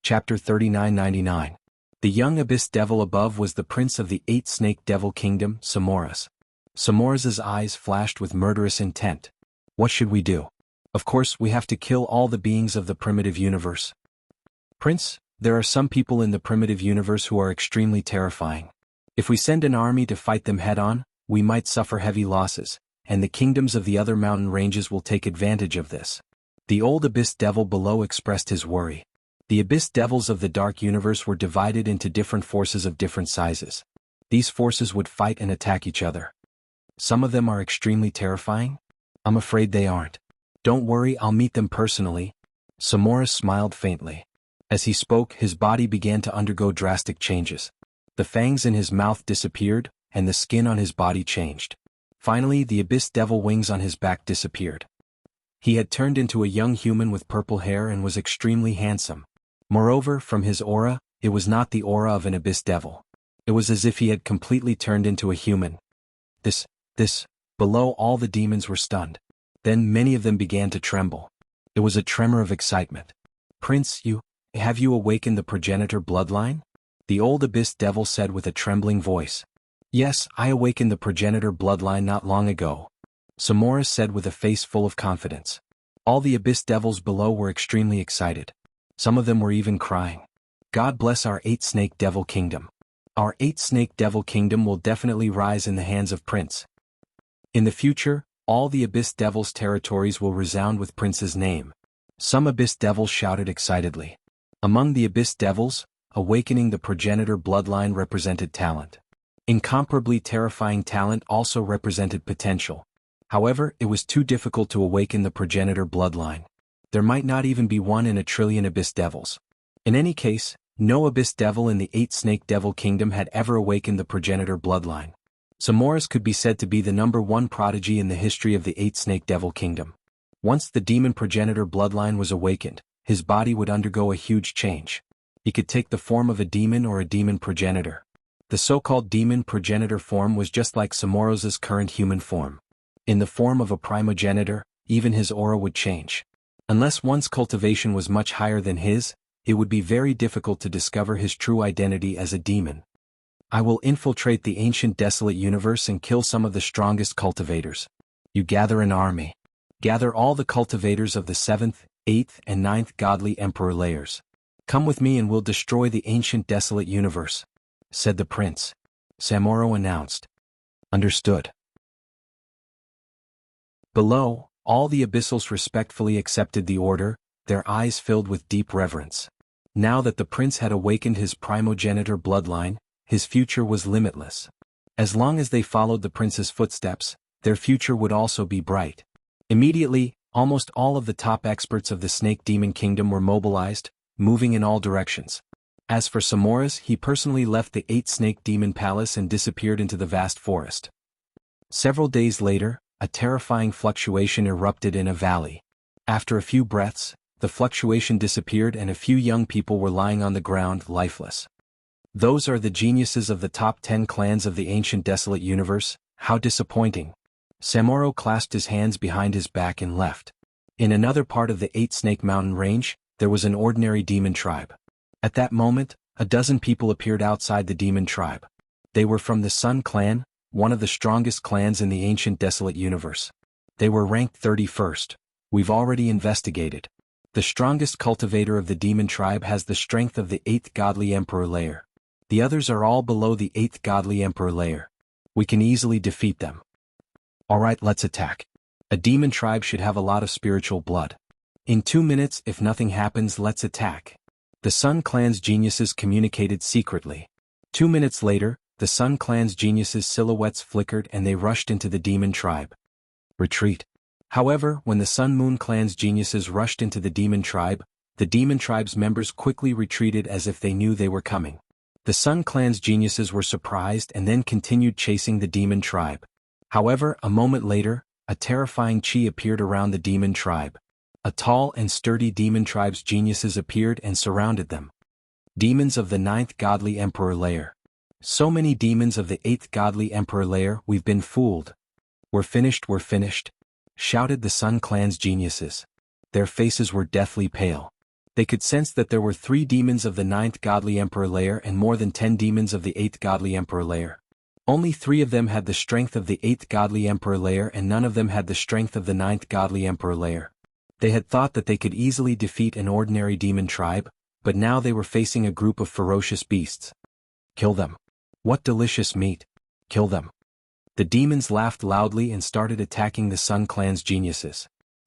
Chapter 3999. The young abyss devil above was the prince of the 8-Snake Devil Kingdom, Samoras. Samoras's eyes flashed with murderous intent. What should we do? Of course, we have to kill all the beings of the primitive universe. Prince, there are some people in the primitive universe who are extremely terrifying. If we send an army to fight them head-on, we might suffer heavy losses, and the kingdoms of the other mountain ranges will take advantage of this. The old abyss devil below expressed his worry. The abyss devils of the dark universe were divided into different forces of different sizes. These forces would fight and attack each other. Some of them are extremely terrifying? I'm afraid they aren't. Don't worry, I'll meet them personally. Samoras smiled faintly. As he spoke, his body began to undergo drastic changes. The fangs in his mouth disappeared, and the skin on his body changed. Finally, the abyss devil wings on his back disappeared. He had turned into a young human with purple hair and was extremely handsome. Moreover, from his aura, it was not the aura of an abyss devil. It was as if he had completely turned into a human. Below, all the demons were stunned. Then many of them began to tremble. It was a tremor of excitement. Prince, have you awakened the progenitor bloodline? The old abyss devil said with a trembling voice. Yes, I awakened the progenitor bloodline not long ago. Samoras said with a face full of confidence. All the abyss devils below were extremely excited. Some of them were even crying. God bless our 8-Snake Devil Kingdom. Our 8-Snake Devil Kingdom will definitely rise in the hands of Prince. In the future, all the Abyss Devils' territories will resound with Prince's name. Some Abyss Devils shouted excitedly. Among the Abyss Devils, awakening the progenitor bloodline represented talent. Incomparably terrifying talent also represented potential. However, it was too difficult to awaken the progenitor bloodline. There might not even be 1 in a trillion Abyss Devils. In any case, no Abyss Devil in the 8-Snake Devil Kingdom had ever awakened the progenitor bloodline. Samoras could be said to be the #1 prodigy in the history of the 8-Snake Devil Kingdom. Once the demon progenitor bloodline was awakened, his body would undergo a huge change. He could take the form of a demon or a demon progenitor. The so-called demon progenitor form was just like Samoras's current human form. In the form of a primogenitor, even his aura would change. Unless one's cultivation was much higher than his, it would be very difficult to discover his true identity as a demon. I will infiltrate the ancient desolate universe and kill some of the strongest cultivators. You gather an army. Gather all the cultivators of the 7th, 8th, and 9th godly emperor layers. Come with me and we'll destroy the ancient desolate universe, said the prince. Samoro announced. Understood. Below, all the abyssals respectfully accepted the order, their eyes filled with deep reverence. Now that the prince had awakened his primogenitor bloodline, his future was limitless. As long as they followed the prince's footsteps, their future would also be bright. Immediately, almost all of the top experts of the Snake Demon Kingdom were mobilized, moving in all directions. As for Samoras, he personally left the 8-Snake Demon Palace and disappeared into the vast forest. Several days later, a terrifying fluctuation erupted in a valley. After a few breaths, the fluctuation disappeared and a few young people were lying on the ground, lifeless. Those are the geniuses of the top 10 clans of the ancient desolate universe. How disappointing. Samoro clasped his hands behind his back and left. In another part of the 8-Snake Mountain Range, there was an ordinary demon tribe. At that moment, a dozen people appeared outside the demon tribe. They were from the Sun Clan, one of the strongest clans in the ancient desolate universe. They were ranked 31st. We've already investigated. The strongest cultivator of the demon tribe has the strength of the 8th godly emperor layer. The others are all below the 8th godly emperor layer. We can easily defeat them. Alright, let's attack. A demon tribe should have a lot of spiritual blood. In 2 minutes, if nothing happens, let's attack. The Sun Clan's geniuses communicated secretly. 2 minutes later, the Sun Clan's geniuses' silhouettes flickered and they rushed into the demon tribe. Retreat. However, when the Sun Moon Clan's geniuses rushed into the demon tribe's members quickly retreated as if they knew they were coming. The Sun Clan's geniuses were surprised and then continued chasing the demon tribe. However, a moment later, a terrifying chi appeared around the demon tribe. A tall and sturdy demon tribe's geniuses appeared and surrounded them. Demons of the 9th godly emperor layer. So many demons of the 8th godly emperor layer, we've been fooled. We're finished, shouted the Sun Clan's geniuses. Their faces were deathly pale. They could sense that there were 3 demons of the 9th godly emperor layer and more than 10 demons of the 8th godly emperor layer. Only 3 of them had the strength of the 8th godly emperor layer and none of them had the strength of the 9th godly emperor layer. They had thought that they could easily defeat an ordinary demon tribe, but now they were facing a group of ferocious beasts. Kill them. What delicious meat. Kill them. The demons laughed loudly and started attacking the Sun Clan's geniuses.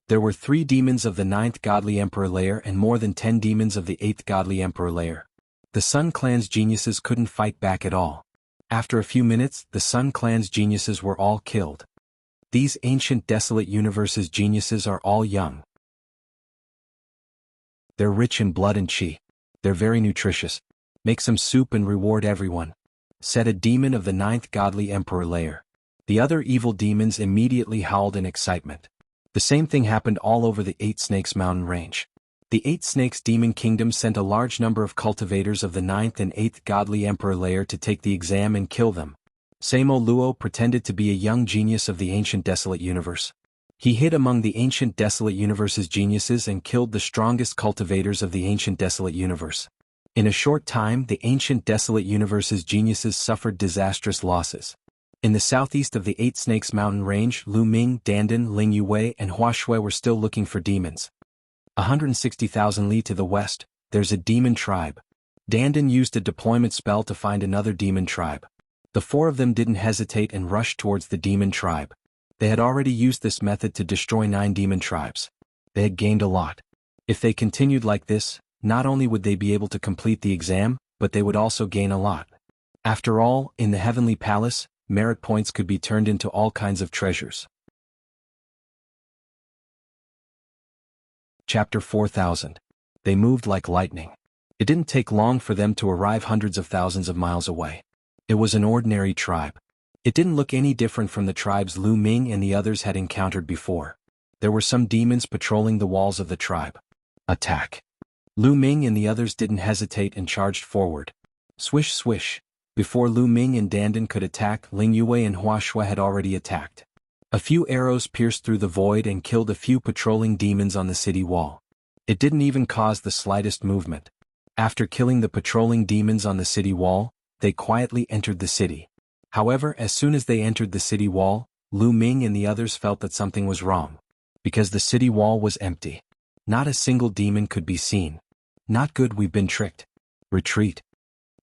There were 3 demons of the 9th godly emperor layer and more than 10 demons of the 8th godly emperor layer. The Sun Clan's geniuses couldn't fight back at all. After a few minutes, the Sun Clan's geniuses were all killed. These ancient desolate universes' geniuses are all young. They're rich in blood and chi. They're very nutritious. Make some soup and reward everyone, said a demon of the 9th godly emperor layer. The other evil demons immediately howled in excitement. The same thing happened all over the 8 Snakes mountain range. The 8 Snakes demon kingdom sent a large number of cultivators of the 9th and 8th godly emperor layer to take the exam and kill them. Samo Luo pretended to be a young genius of the ancient desolate universe. He hid among the ancient desolate universe's geniuses and killed the strongest cultivators of the ancient desolate universe. In a short time, the ancient desolate universe's geniuses suffered disastrous losses. In the southeast of the 8 Snakes mountain range, Lu Ming, Dandan, Ling Yue and Hua Shui were still looking for demons. 160,000 li to the west, there's a demon tribe. Dandan used a deployment spell to find another demon tribe. The 4 of them didn't hesitate and rushed towards the demon tribe. They had already used this method to destroy 9 demon tribes. They had gained a lot. If they continued like this, not only would they be able to complete the exam, but they would also gain a lot. After all, in the Heavenly Palace, merit points could be turned into all kinds of treasures. Chapter 4000. They moved like lightning. It didn't take long for them to arrive hundreds of thousands of miles away. It was an ordinary tribe. It didn't look any different from the tribes Lu Ming and the others had encountered before. There were some demons patrolling the walls of the tribe. Attack. Lu Ming and the others didn't hesitate and charged forward. Swish swish. Before Lu Ming and Dandan could attack, Ling Yue and Hua Shui had already attacked. A few arrows pierced through the void and killed a few patrolling demons on the city wall. It didn't even cause the slightest movement. After killing the patrolling demons on the city wall, they quietly entered the city. However, as soon as they entered the city wall, Lu Ming and the others felt that something was wrong. Because the city wall was empty. Not a single demon could be seen. Not good, we've been tricked. Retreat.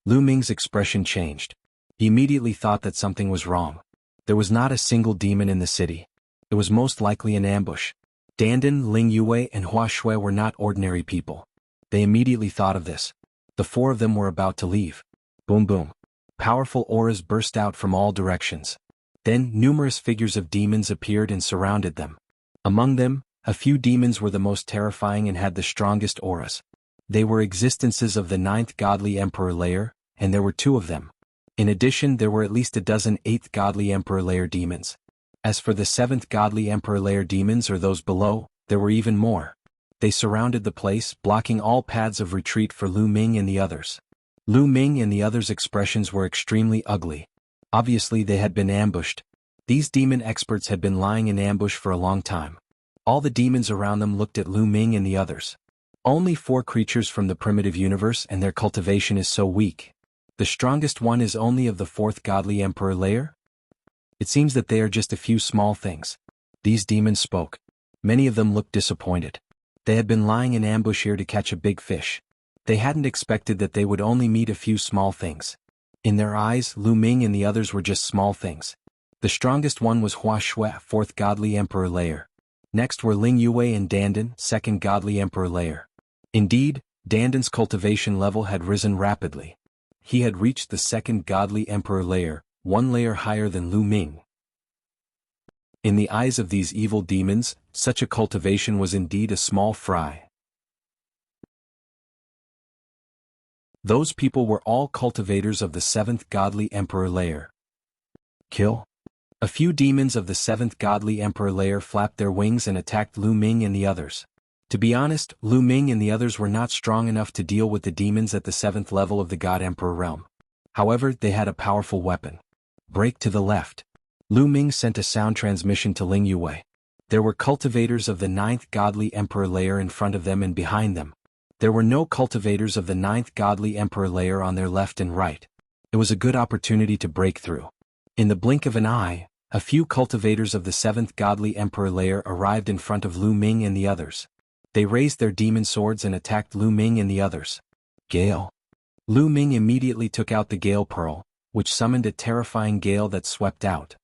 Lu Ming's expression changed. He immediately thought that something was wrong. There was not a single demon in the city. It was most likely an ambush. Dandan, Ling Yue and Hua Shui were not ordinary people. They immediately thought of this. The 4 of them were about to leave. Boom boom. Powerful auras burst out from all directions. Then, numerous figures of demons appeared and surrounded them. Among them, a few demons were the most terrifying and had the strongest auras. They were existences of the 9th godly emperor layer, and there were 2 of them. In addition, there were at least a dozen 8th godly emperor layer demons. As for the 7th godly emperor layer demons or those below, there were even more. They surrounded the place, blocking all paths of retreat for Lu Ming and the others. Lu Ming and the others' expressions were extremely ugly. Obviously they had been ambushed. These demon experts had been lying in ambush for a long time. All the demons around them looked at Lu Ming and the others. Only 4 creatures from the primitive universe and their cultivation is so weak. The strongest one is only of the 4th godly emperor layer? It seems that they are just a few small things. These demons spoke. Many of them looked disappointed. They had been lying in ambush here to catch a big fish. They hadn't expected that they would only meet a few small things. In their eyes, Lu Ming and the others were just small things. The strongest one was Hua Shui, 4th Godly Emperor layer. Next were Ling Yue and Dandan, 2nd Godly Emperor layer. Indeed, Dandan's cultivation level had risen rapidly. He had reached the 2nd Godly Emperor layer, 1 layer higher than Lu Ming. In the eyes of these evil demons, such a cultivation was indeed a small fry. Those people were all cultivators of the 7th Godly Emperor layer. Kill. A few demons of the 7th Godly Emperor layer flapped their wings and attacked Lu Ming and the others. To be honest, Lu Ming and the others were not strong enough to deal with the demons at the 7th level of the God Emperor realm. However, they had a powerful weapon. Break to the left. Lu Ming sent a sound transmission to Ling Yue. There were cultivators of the 9th Godly Emperor layer in front of them and behind them. There were no cultivators of the 9th Godly Emperor layer on their left and right. It was a good opportunity to break through. In the blink of an eye, a few cultivators of the 7th Godly Emperor layer arrived in front of Lu Ming and the others. They raised their demon swords and attacked Lu Ming and the others. Gale. Lu Ming immediately took out the Gale Pearl, which summoned a terrifying gale that swept out.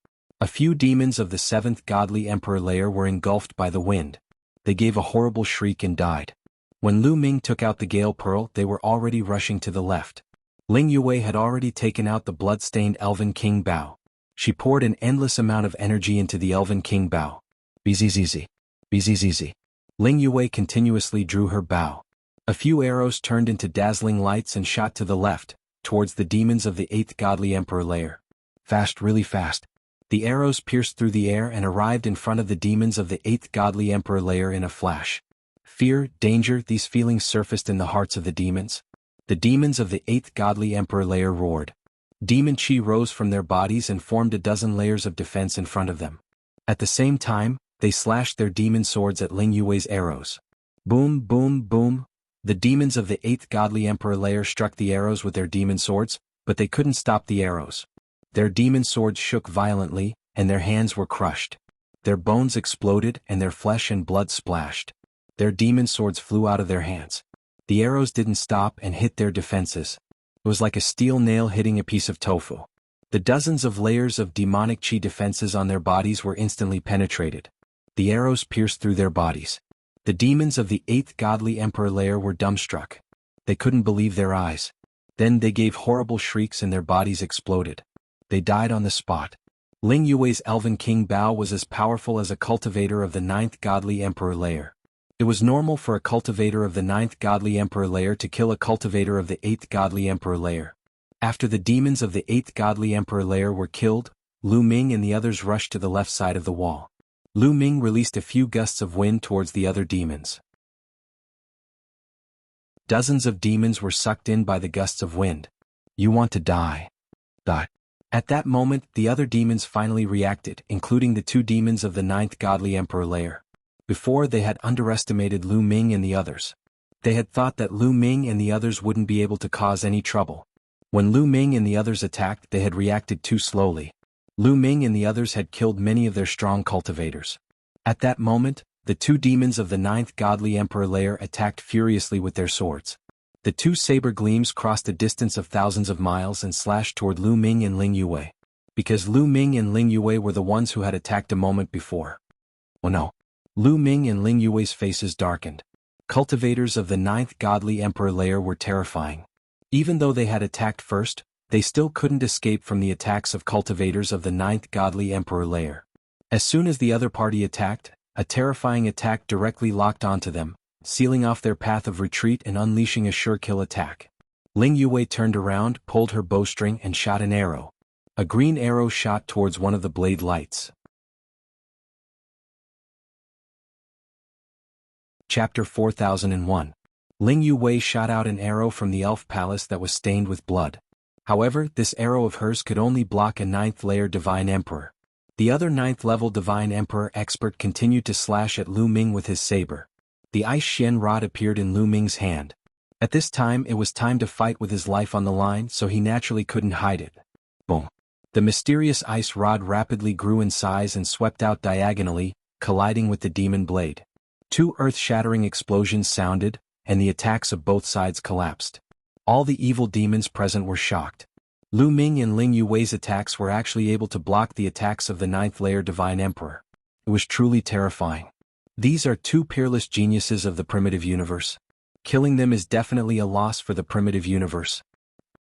A few demons of the 7th Godly Emperor layer were engulfed by the wind. They gave a horrible shriek and died. When Lu Ming took out the Gale Pearl, they were already rushing to the left. Ling Yue had already taken out the blood-stained Elven King Bao. She poured an endless amount of energy into the Elven King Bao. Bzzz. Bzzz. Ling Yue continuously drew her bow. A few arrows turned into dazzling lights and shot to the left, towards the demons of the 8th Godly Emperor layer. Fast, really fast. The arrows pierced through the air and arrived in front of the demons of the 8th Godly Emperor layer in a flash. Fear, danger, these feelings surfaced in the hearts of the demons. The demons of the 8th Godly Emperor layer roared. Demon chi rose from their bodies and formed a dozen layers of defense in front of them. At the same time, they slashed their demon swords at Ling Yue's arrows. Boom, boom, boom. The demons of the 8th Godly Emperor layer struck the arrows with their demon swords, but they couldn't stop the arrows. Their demon swords shook violently, and their hands were crushed. Their bones exploded and their flesh and blood splashed. Their demon swords flew out of their hands. The arrows didn't stop and hit their defenses. It was like a steel nail hitting a piece of tofu. The dozens of layers of demonic chi defenses on their bodies were instantly penetrated. The arrows pierced through their bodies. The demons of the 8th Godly Emperor layer were dumbstruck. They couldn't believe their eyes. Then they gave horrible shrieks and their bodies exploded. They died on the spot. Ling Yue's Elven King Bao was as powerful as a cultivator of the 9th Godly Emperor layer. It was normal for a cultivator of the 9th Godly Emperor layer to kill a cultivator of the 8th Godly Emperor layer. After the demons of the 8th Godly Emperor layer were killed, Lu Ming and the others rushed to the left side of the wall. Lu Ming released a few gusts of wind towards the other demons. Dozens of demons were sucked in by the gusts of wind. You want to die. Die. At that moment, the other demons finally reacted, including the 2 demons of the 9th Godly Emperor layer. Before, they had underestimated Lu Ming and the others. They had thought that Lu Ming and the others wouldn't be able to cause any trouble. When Lu Ming and the others attacked, they had reacted too slowly. Lu Ming and the others had killed many of their strong cultivators. At that moment, the 2 demons of the 9th Godly Emperor layer attacked furiously with their swords. The 2 saber gleams crossed a distance of thousands of miles and slashed toward Lu Ming and Ling Yue. Because Lu Ming and Ling Yue were the ones who had attacked a moment before. Oh no. Lu Ming and Ling Yue's faces darkened. Cultivators of the 9th Godly Emperor layer were terrifying. Even though they had attacked first, they still couldn't escape from the attacks of cultivators of the 9th Godly Emperor layer. As soon as the other party attacked, a terrifying attack directly locked onto them, sealing off their path of retreat and unleashing a sure-kill attack. Ling Yue turned around, pulled her bowstring and shot an arrow. A green arrow shot towards one of the blade lights. Chapter 4001. Ling Yue shot out an arrow from the elf palace that was stained with blood. However, this arrow of hers could only block a 9th layer Divine Emperor. The other 9th level Divine Emperor expert continued to slash at Lu Ming with his saber. The ice Xian rod appeared in Lu Ming's hand. At this time it was time to fight with his life on the line, so he naturally couldn't hide it. Boom. The mysterious ice rod rapidly grew in size and swept out diagonally, colliding with the demon blade. Two earth-shattering explosions sounded, and the attacks of both sides collapsed. All the evil demons present were shocked. Lu Ming and Ling Yuwei's attacks were actually able to block the attacks of the ninth-layer Divine Emperor. It was truly terrifying. These are two peerless geniuses of the primitive universe. Killing them is definitely a loss for the primitive universe.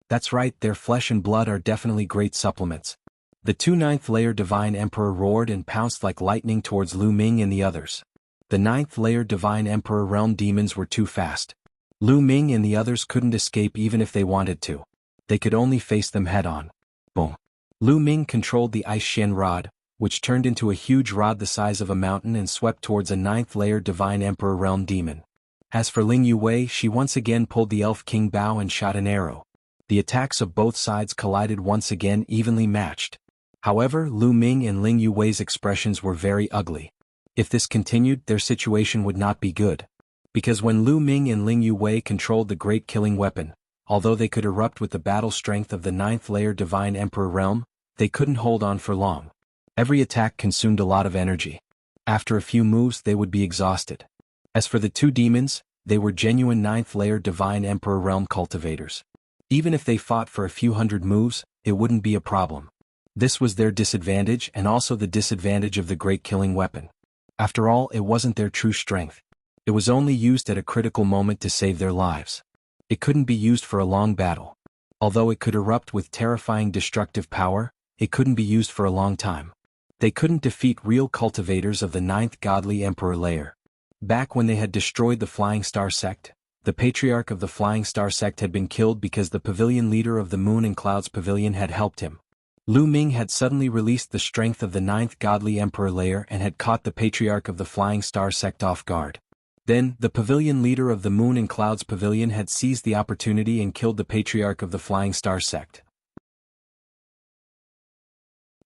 That's right, their flesh and blood are definitely great supplements. The two ninth-layer Divine Emperor roared and pounced like lightning towards Lu Ming and the others. The ninth-layer Divine Emperor realm demons were too fast. Lu Ming and the others couldn't escape even if they wanted to. They could only face them head-on. Boom. Lu Ming controlled the Ice Shen Rod, which turned into a huge rod the size of a mountain and swept towards a ninth-layer Divine Emperor realm demon. As for Ling Yuwei, she once again pulled the Elf King bow and shot an arrow. The attacks of both sides collided once again, evenly matched. However, Lu Ming and Ling Yuwei's expressions were very ugly. If this continued, their situation would not be good. Because when Lu Ming and Ling Yuwei controlled the great killing weapon, although they could erupt with the battle strength of the ninth-layer Divine Emperor realm, they couldn't hold on for long. Every attack consumed a lot of energy. After a few moves they would be exhausted. As for the two demons, they were genuine ninth-layer Divine Emperor realm cultivators. Even if they fought for a few hundred moves, it wouldn't be a problem. This was their disadvantage and also the disadvantage of the great killing weapon. After all, it wasn't their true strength. It was only used at a critical moment to save their lives. It couldn't be used for a long battle. Although it could erupt with terrifying destructive power, it couldn't be used for a long time. They couldn't defeat real cultivators of the ninth godly emperor layer. Back when they had destroyed the Flying Star sect, the patriarch of the Flying Star sect had been killed because the pavilion leader of the Moon and Clouds pavilion had helped him. Lu Ming had suddenly released the strength of the ninth godly emperor layer and had caught the patriarch of the Flying Star sect off guard. Then, the pavilion leader of the Moon and Clouds pavilion had seized the opportunity and killed the patriarch of the Flying Star sect.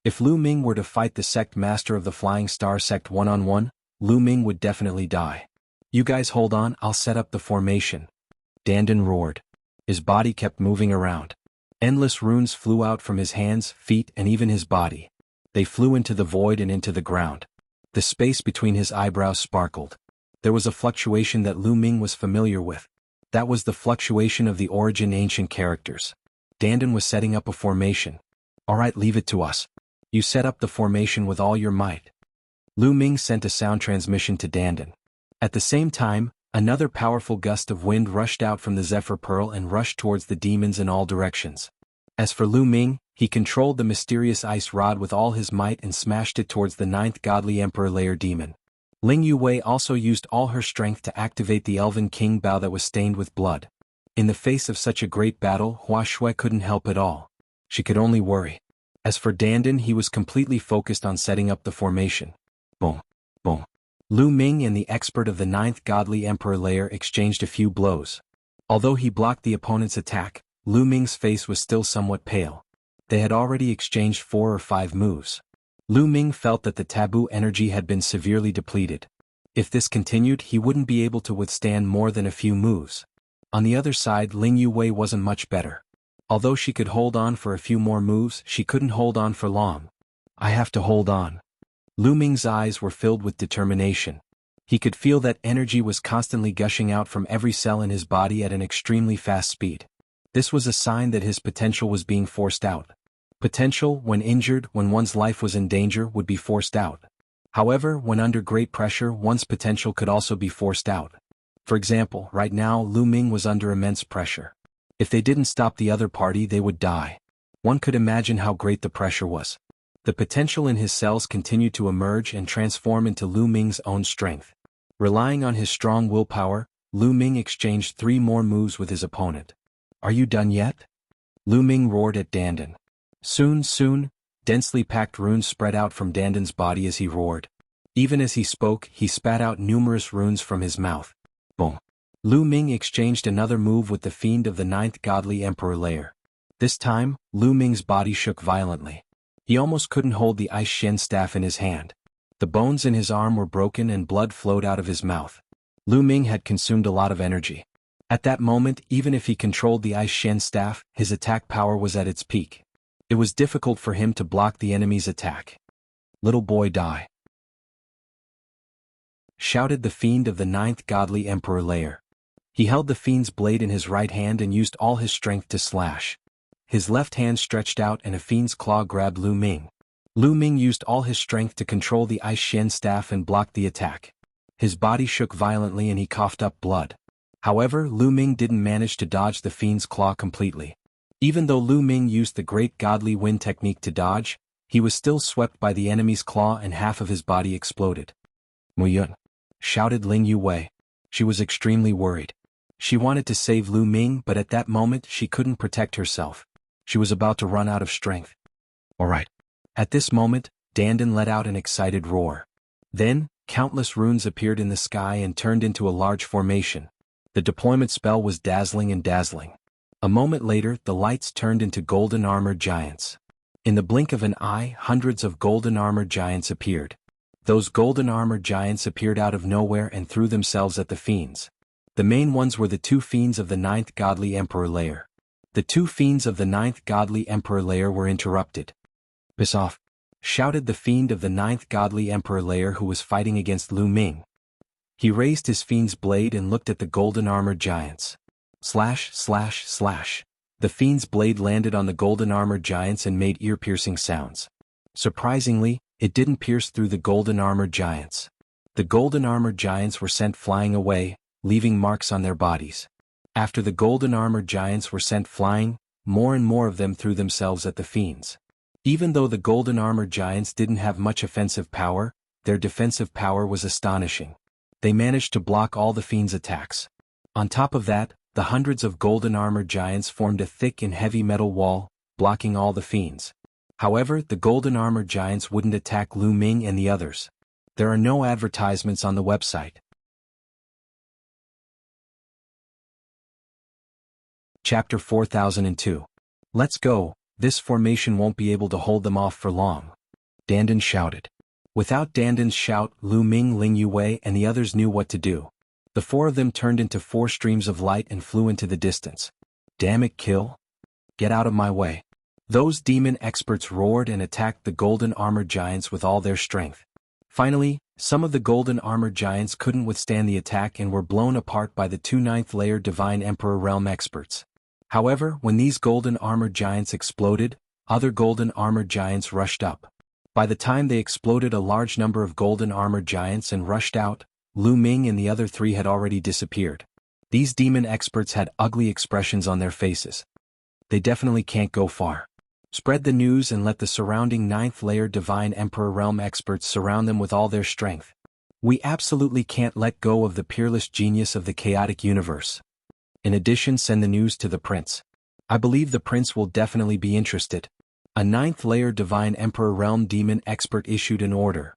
If Lu Ming were to fight the sect master of the Flying Star sect one-on-one, Lu Ming would definitely die. You guys hold on, I'll set up the formation. Dandan roared. His body kept moving around. Endless runes flew out from his hands, feet, and even his body. They flew into the void and into the ground. The space between his eyebrows sparkled. There was a fluctuation that Lu Ming was familiar with. That was the fluctuation of the origin ancient characters. Dandan was setting up a formation. Alright, leave it to us. You set up the formation with all your might. Lu Ming sent a sound transmission to Dandan. At the same time, another powerful gust of wind rushed out from the Zephyr Pearl and rushed towards the demons in all directions. As for Lu Ming, he controlled the mysterious ice rod with all his might and smashed it towards the ninth godly emperor layer demon. Ling Yuwei also used all her strength to activate the Elven King bow that was stained with blood. In the face of such a great battle, Hua Shui couldn't help at all. She could only worry. As for Dandan, he was completely focused on setting up the formation. Boom. Boom. Lu Ming and the expert of the ninth godly emperor layer exchanged a few blows. Although he blocked the opponent's attack, Lu Ming's face was still somewhat pale. They had already exchanged 4 or 5 moves. Lu Ming felt that the taboo energy had been severely depleted. If this continued, he wouldn't be able to withstand more than a few moves. On the other side, Ling Yuwei wasn't much better. Although she could hold on for a few more moves, she couldn't hold on for long. I have to hold on. Lu Ming's eyes were filled with determination. He could feel that energy was constantly gushing out from every cell in his body at an extremely fast speed. This was a sign that his potential was being forced out. Potential, when injured, when one's life was in danger, would be forced out. However, when under great pressure, one's potential could also be forced out. For example, right now Lu Ming was under immense pressure. If they didn't stop the other party, they would die. One could imagine how great the pressure was. The potential in his cells continued to emerge and transform into Lu Ming's own strength. Relying on his strong willpower, Lu Ming exchanged 3 more moves with his opponent. Are you done yet? Lu Ming roared at Dandan. Soon, densely packed runes spread out from Dandan's body as he roared. Even as he spoke, he spat out numerous runes from his mouth. Boom. Lu Ming exchanged another move with the fiend of the ninth godly emperor layer. This time, Lu Ming's body shook violently. He almost couldn't hold the Ice Shen staff in his hand. The bones in his arm were broken and blood flowed out of his mouth. Lu Ming had consumed a lot of energy. At that moment, even if he controlled the Ice Shen staff, his attack power was at its peak. It was difficult for him to block the enemy's attack. Little boy die. shouted the fiend of the 9th godly emperor layer. He held the fiend's blade in his right hand and used all his strength to slash. His left hand stretched out and a fiend's claw grabbed Lu Ming. Lu Ming used all his strength to control the Ice Shen staff and block the attack. His body shook violently and he coughed up blood. However, Lu Ming didn't manage to dodge the fiend's claw completely. Even though Lu Ming used the Great Godly Wind technique to dodge, he was still swept by the enemy's claw and half of his body exploded. "Muyun!" shouted Ling Yuwei. She was extremely worried. She wanted to save Lu Ming, but at that moment she couldn't protect herself. She was about to run out of strength. "All right." At this moment, Dandan let out an excited roar. Then, countless runes appeared in the sky and turned into a large formation. The deployment spell was dazzling and dazzling. A moment later, the lights turned into golden armored giants. In the blink of an eye, hundreds of golden armored giants appeared. Those golden armored giants appeared out of nowhere and threw themselves at the fiends. The main ones were the 2 fiends of the 9th godly emperor layer. The 2 fiends of the 9th godly emperor layer were interrupted. "Piss off!" shouted the fiend of the 9th godly emperor layer who was fighting against Lu Ming. He raised his fiend's blade and looked at the golden armored giants. Slash, slash, slash. The fiend's blade landed on the golden armored giants and made ear-piercing sounds. Surprisingly, it didn't pierce through the golden armored giants. The golden armored giants were sent flying away, leaving marks on their bodies. After the golden armored giants were sent flying, more and more of them threw themselves at the fiends. Even though the golden armored giants didn't have much offensive power, their defensive power was astonishing. They managed to block all the fiends' attacks. On top of that, the hundreds of golden armored giants formed a thick and heavy metal wall, blocking all the fiends. However, the golden armored giants wouldn't attack Lu Ming and the others. There are no advertisements on the website. Chapter 4002. Let's go, this formation won't be able to hold them off for long. Dandan shouted. Without Dandan's shout, Lu Ming, Ling Yuwei and the others knew what to do. The 4 of them turned into 4 streams of light and flew into the distance. "Damn it, kill! Get out of my way!" Those demon experts roared and attacked the golden armored giants with all their strength. Finally, some of the golden armored giants couldn't withstand the attack and were blown apart by the 2 9th layer Divine Emperor Realm experts. However, when these golden armored giants exploded, other golden armored giants rushed up. By the time they exploded, a large number of golden armored giants and rushed out, Lu Ming and the other 3 had already disappeared. These demon experts had ugly expressions on their faces. They definitely can't go far. Spread the news and let the surrounding 9th layer Divine Emperor Realm experts surround them with all their strength. We absolutely can't let go of the peerless genius of the chaotic universe. In addition, send the news to the prince. I believe the prince will definitely be interested. A 9th layer Divine Emperor Realm demon expert issued an order.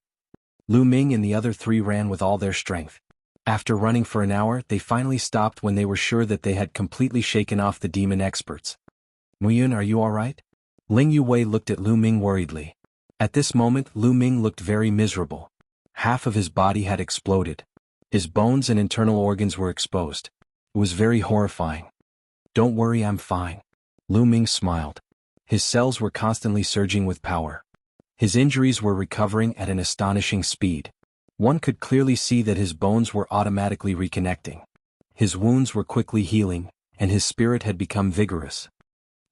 Lu Ming and the other 3 ran with all their strength. After running for an hour, they finally stopped when they were sure that they had completely shaken off the demon experts. "Muyun, are you alright?" Ling Yuwei looked at Lu Ming worriedly. At this moment, Lu Ming looked very miserable. Half of his body had exploded. His bones and internal organs were exposed. It was very horrifying. "Don't worry, I'm fine." Lu Ming smiled. His cells were constantly surging with power. His injuries were recovering at an astonishing speed. One could clearly see that his bones were automatically reconnecting. His wounds were quickly healing, and his spirit had become vigorous.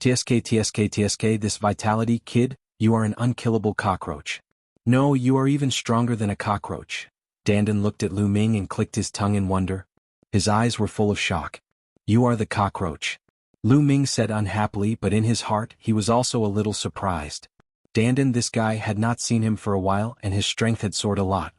TSK, this vitality, kid, you are an unkillable cockroach. No, you are even stronger than a cockroach. Dandan looked at Lu Ming and clicked his tongue in wonder. His eyes were full of shock. "You are the cockroach." Lu Ming said unhappily, but in his heart he was also a little surprised. Dandan, this guy, had not seen him for a while and his strength had soared a lot.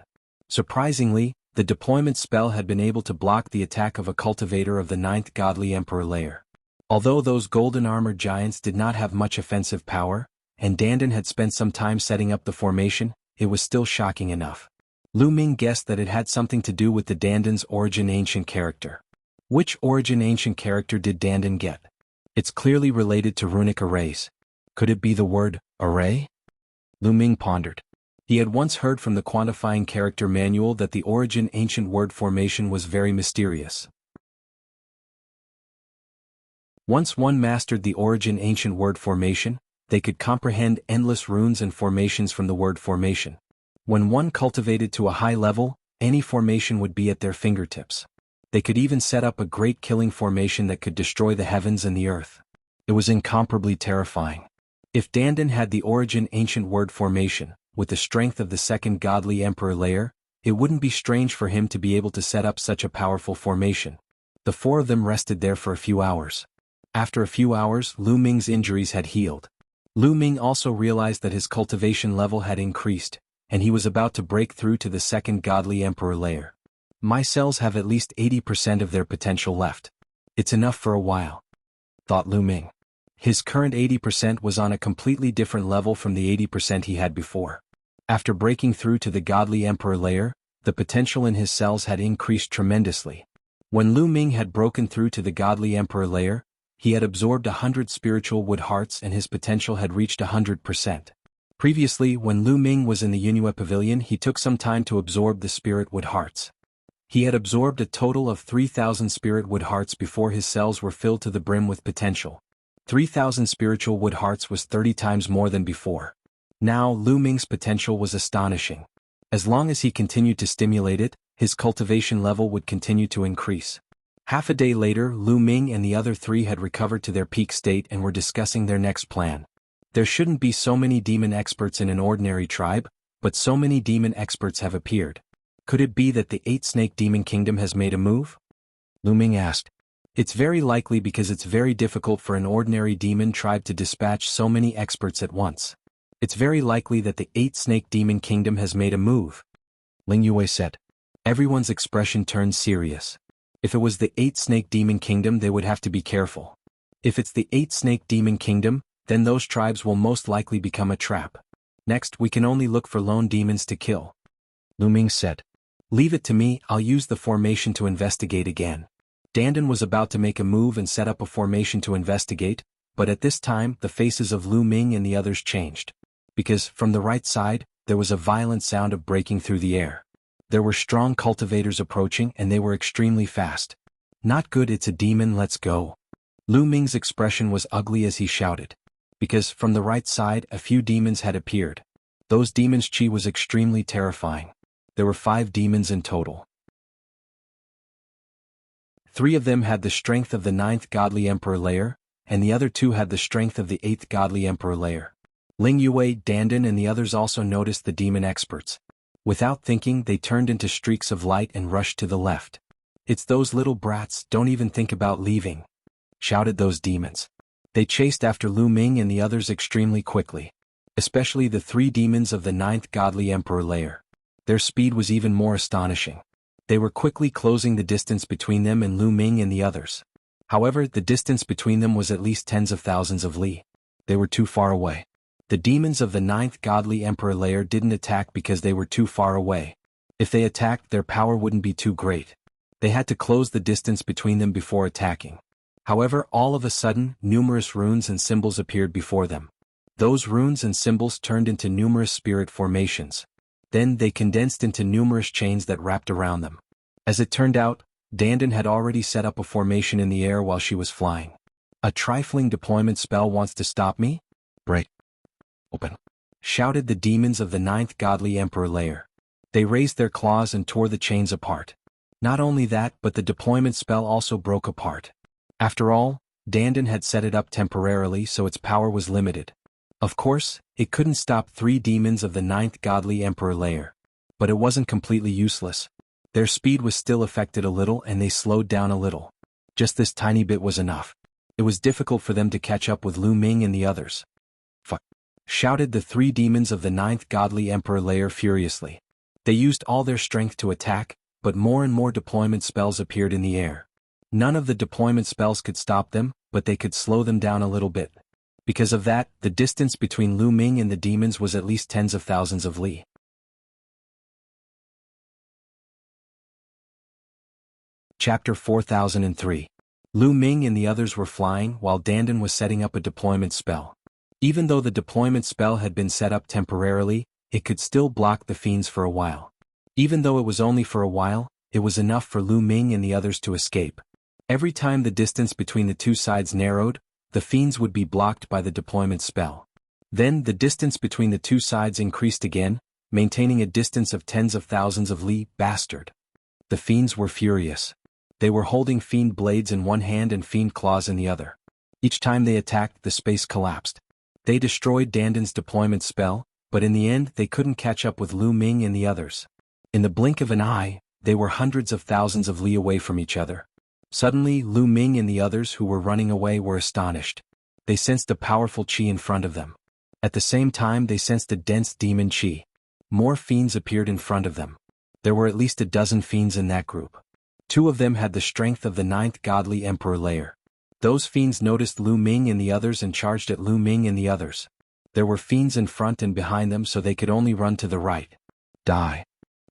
Surprisingly, the deployment spell had been able to block the attack of a cultivator of the 9th godly emperor layer. Although those golden armored giants did not have much offensive power, and Dandan had spent some time setting up the formation, it was still shocking enough. Lu Ming guessed that it had something to do with the Dandan's origin ancient character. Which origin ancient character did Dandan get? It's clearly related to runic arrays. Could it be the word, array? Lu Ming pondered. He had once heard from the quantifying character manual that the origin ancient word formation was very mysterious. Once one mastered the origin ancient word formation, they could comprehend endless runes and formations from the word formation. When one cultivated to a high level, any formation would be at their fingertips. They could even set up a great killing formation that could destroy the heavens and the earth. It was incomparably terrifying. If Dandan had the origin ancient word formation, with the strength of the second godly emperor layer, it wouldn't be strange for him to be able to set up such a powerful formation. The four of them rested there for a few hours. After a few hours, Lu Ming's injuries had healed. Lu Ming also realized that his cultivation level had increased, and he was about to break through to the second godly emperor layer. My cells have at least 80% of their potential left. It's enough for a while, thought Lu Ming. His current 80% was on a completely different level from the 80% he had before. After breaking through to the godly emperor layer, the potential in his cells had increased tremendously. When Lu Ming had broken through to the godly emperor layer, he had absorbed 100 spiritual wood hearts and his potential had reached 100%. Previously, when Lu Ming was in the Yunhua Pavilion, he took some time to absorb the spirit wood hearts. He had absorbed a total of 3,000 spirit wood hearts before his cells were filled to the brim with potential. 3,000 spiritual wood hearts was 30 times more than before. Now Lu Ming's potential was astonishing. As long as he continued to stimulate it, his cultivation level would continue to increase. Half a day later, Lu Ming and the other three had recovered to their peak state and were discussing their next plan. There shouldn't be so many demon experts in an ordinary tribe, but so many demon experts have appeared. Could it be that the 8-snake demon kingdom has made a move? Lu Ming asked. It's very likely because it's very difficult for an ordinary demon tribe to dispatch so many experts at once. It's very likely that the 8-snake demon kingdom has made a move, Ling Yue said. Everyone's expression turned serious. If it was the 8-snake demon kingdom, they would have to be careful. If it's the 8-snake demon kingdom, then those tribes will most likely become a trap. Next, we can only look for lone demons to kill, Lu Ming said. Leave it to me, I'll use the formation to investigate again. Dandan was about to make a move and set up a formation to investigate, but at this time the faces of Lu Ming and the others changed. Because, from the right side, there was a violent sound of breaking through the air. There were strong cultivators approaching and they were extremely fast. Not good, it's a demon, let's go. Lu Ming's expression was ugly as he shouted. Because, from the right side, a few demons had appeared. Those demons' chi was extremely terrifying. There were 5 demons in total. 3 of them had the strength of the 9th godly emperor layer, and the other 2 had the strength of the 8th godly emperor layer. Ling Yue, Dandan and the others also noticed the demon experts. Without thinking, they turned into streaks of light and rushed to the left. It's those little brats, don't even think about leaving, shouted those demons. They chased after Lu Ming and the others extremely quickly. Especially the 3 demons of the 9th godly emperor layer. Their speed was even more astonishing. They were quickly closing the distance between them and Lu Ming and the others. However, the distance between them was at least tens of thousands of li. They were too far away. The demons of the 9th godly emperor layer didn't attack because they were too far away. If they attacked, their power wouldn't be too great. They had to close the distance between them before attacking. However, all of a sudden, numerous runes and symbols appeared before them. Those runes and symbols turned into numerous spirit formations. Then they condensed into numerous chains that wrapped around them. As it turned out, Dandan had already set up a formation in the air while she was flying. A trifling deployment spell wants to stop me? Break. Open. Shouted the demons of the 9th godly emperor layer. They raised their claws and tore the chains apart. Not only that, but the deployment spell also broke apart. After all, Dandan had set it up temporarily, so its power was limited. Of course, it couldn't stop 3 demons of the 9th godly emperor layer. But it wasn't completely useless. Their speed was still affected a little and they slowed down a little. Just this tiny bit was enough. It was difficult for them to catch up with Lu Ming and the others. Fuck! Shouted the 3 demons of the 9th godly emperor layer furiously. They used all their strength to attack, but more and more deployment spells appeared in the air. None of the deployment spells could stop them, but they could slow them down a little bit. Because of that, the distance between Lu Ming and the demons was at least tens of thousands of li. Chapter 4003. Lu Ming and the others were flying while Dandan was setting up a deployment spell. Even though the deployment spell had been set up temporarily, it could still block the fiends for a while. Even though it was only for a while, it was enough for Lu Ming and the others to escape. Every time the distance between the 2 sides narrowed, the fiends would be blocked by the deployment spell. Then the distance between the 2 sides increased again, maintaining a distance of tens of thousands of li. Bastard. The fiends were furious. They were holding fiend blades in one hand and fiend claws in the other. Each time they attacked, the space collapsed. They destroyed Dandan's deployment spell, but in the end they couldn't catch up with Lu Ming and the others. In the blink of an eye, they were hundreds of thousands of li away from each other. Suddenly, Lu Ming and the others who were running away were astonished. They sensed a powerful qi in front of them. At the same time they sensed a dense demon qi. More fiends appeared in front of them. There were at least a dozen fiends in that group. 2 of them had the strength of the 9th godly emperor layer. Those fiends noticed Lu Ming and the others and charged at Lu Ming and the others. There were fiends in front and behind them, so they could only run to the right. Die.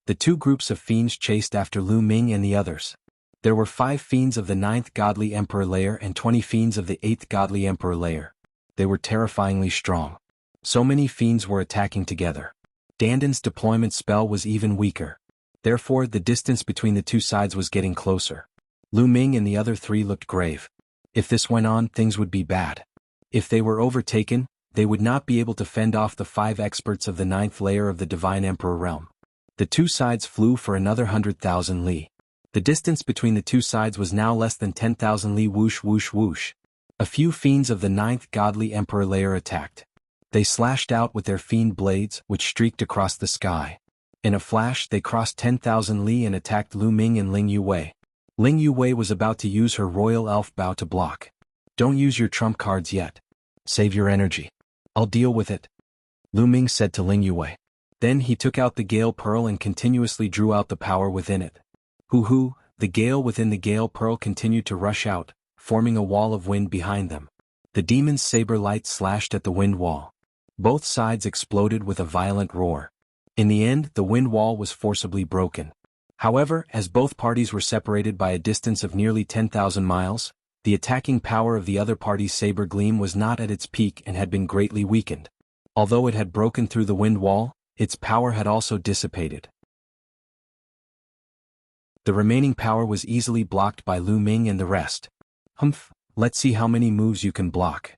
The 2 groups of fiends chased after Lu Ming and the others. There were 5 fiends of the 9th godly emperor layer and 20 fiends of the 8th godly emperor layer. They were terrifyingly strong. So many fiends were attacking together. Dandan's deployment spell was even weaker. Therefore, the distance between the 2 sides was getting closer. Lu Ming and the other 3 looked grave. If this went on, things would be bad. If they were overtaken, they would not be able to fend off the 5 experts of the 9th layer of the Divine Emperor realm. The 2 sides flew for another 100,000 li. The distance between the 2 sides was now less than 10,000 li. Whoosh whoosh whoosh. A few fiends of the 9th godly emperor layer attacked. They slashed out with their fiend blades, which streaked across the sky. In a flash they crossed 10,000 li and attacked Lu Ming and Ling Yuwei. Ling Yuwei was about to use her royal elf bow to block. Don't use your trump cards yet. Save your energy. I'll deal with it, Lu Ming said to Ling Yuwei. Then he took out the Gale Pearl and continuously drew out the power within it. Hoo-hoo, the gale within the Gale Pearl continued to rush out, forming a wall of wind behind them. The demon's saber light slashed at the wind wall. Both sides exploded with a violent roar. In the end, the wind wall was forcibly broken. However, as both parties were separated by a distance of nearly 10,000 miles, the attacking power of the other party's saber gleam was not at its peak and had been greatly weakened. Although it had broken through the wind wall, its power had also dissipated. The remaining power was easily blocked by Lu Ming and the rest. Humph, let's see how many moves you can block.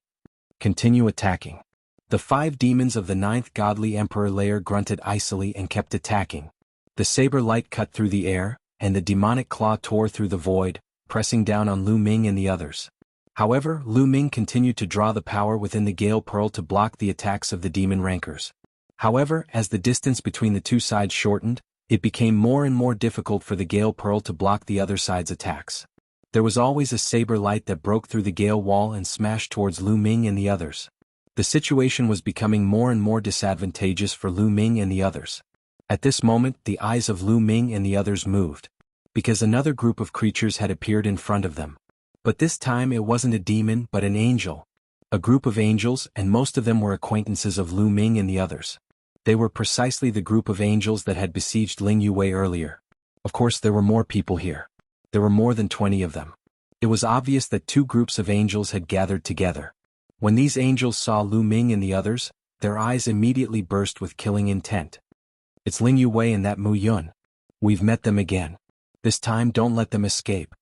Continue attacking. The 5 demons of the 9th godly emperor layer grunted icily and kept attacking. The saber light cut through the air, and the demonic claw tore through the void, pressing down on Lu Ming and the others. However, Lu Ming continued to draw the power within the Gale Pearl to block the attacks of the demon rankers. However, as the distance between the 2 sides shortened, it became more and more difficult for the Gale Pearl to block the other side's attacks. There was always a saber light that broke through the Gale wall and smashed towards Lu Ming and the others. The situation was becoming more and more disadvantageous for Lu Ming and the others. At this moment, the eyes of Lu Ming and the others moved, because another group of creatures had appeared in front of them. But this time it wasn't a demon but an angel. A group of angels, and most of them were acquaintances of Lu Ming and the others. They were precisely the group of angels that had besieged Ling Yuwei earlier. Of course, there were more people here. There were more than 20 of them. It was obvious that 2 groups of angels had gathered together. When these angels saw Lu Ming and the others, their eyes immediately burst with killing intent. It's Ling Yuwei and that Mu Yun. We've met them again. This time don't let them escape.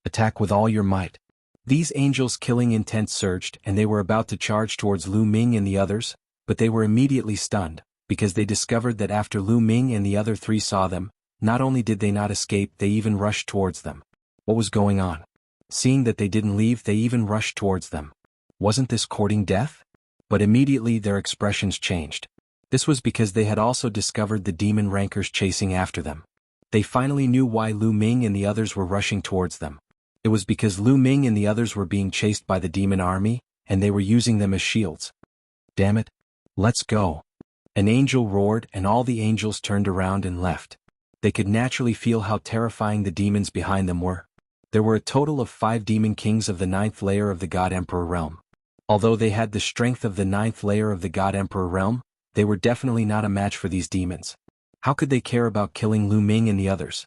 Attack with all your might. These angels' killing intent surged and they were about to charge towards Lu Ming and the others, but they were immediately stunned, because they discovered that after Lu Ming and the other 3 saw them, not only did they not escape, they even rushed towards them. What was going on? Seeing that they didn't leave, they even rushed towards them. Wasn't this courting death? But immediately their expressions changed. This was because they had also discovered the demon rankers chasing after them. They finally knew why Lu Ming and the others were rushing towards them. It was because Lu Ming and the others were being chased by the demon army, and they were using them as shields. Damn it. Let's go. An angel roared and all the angels turned around and left. They could naturally feel how terrifying the demons behind them were. There were a total of 5 demon kings of the 9th layer of the God Emperor realm. Although they had the strength of the 9th layer of the God Emperor realm, they were definitely not a match for these demons. How could they care about killing Lu Ming and the others?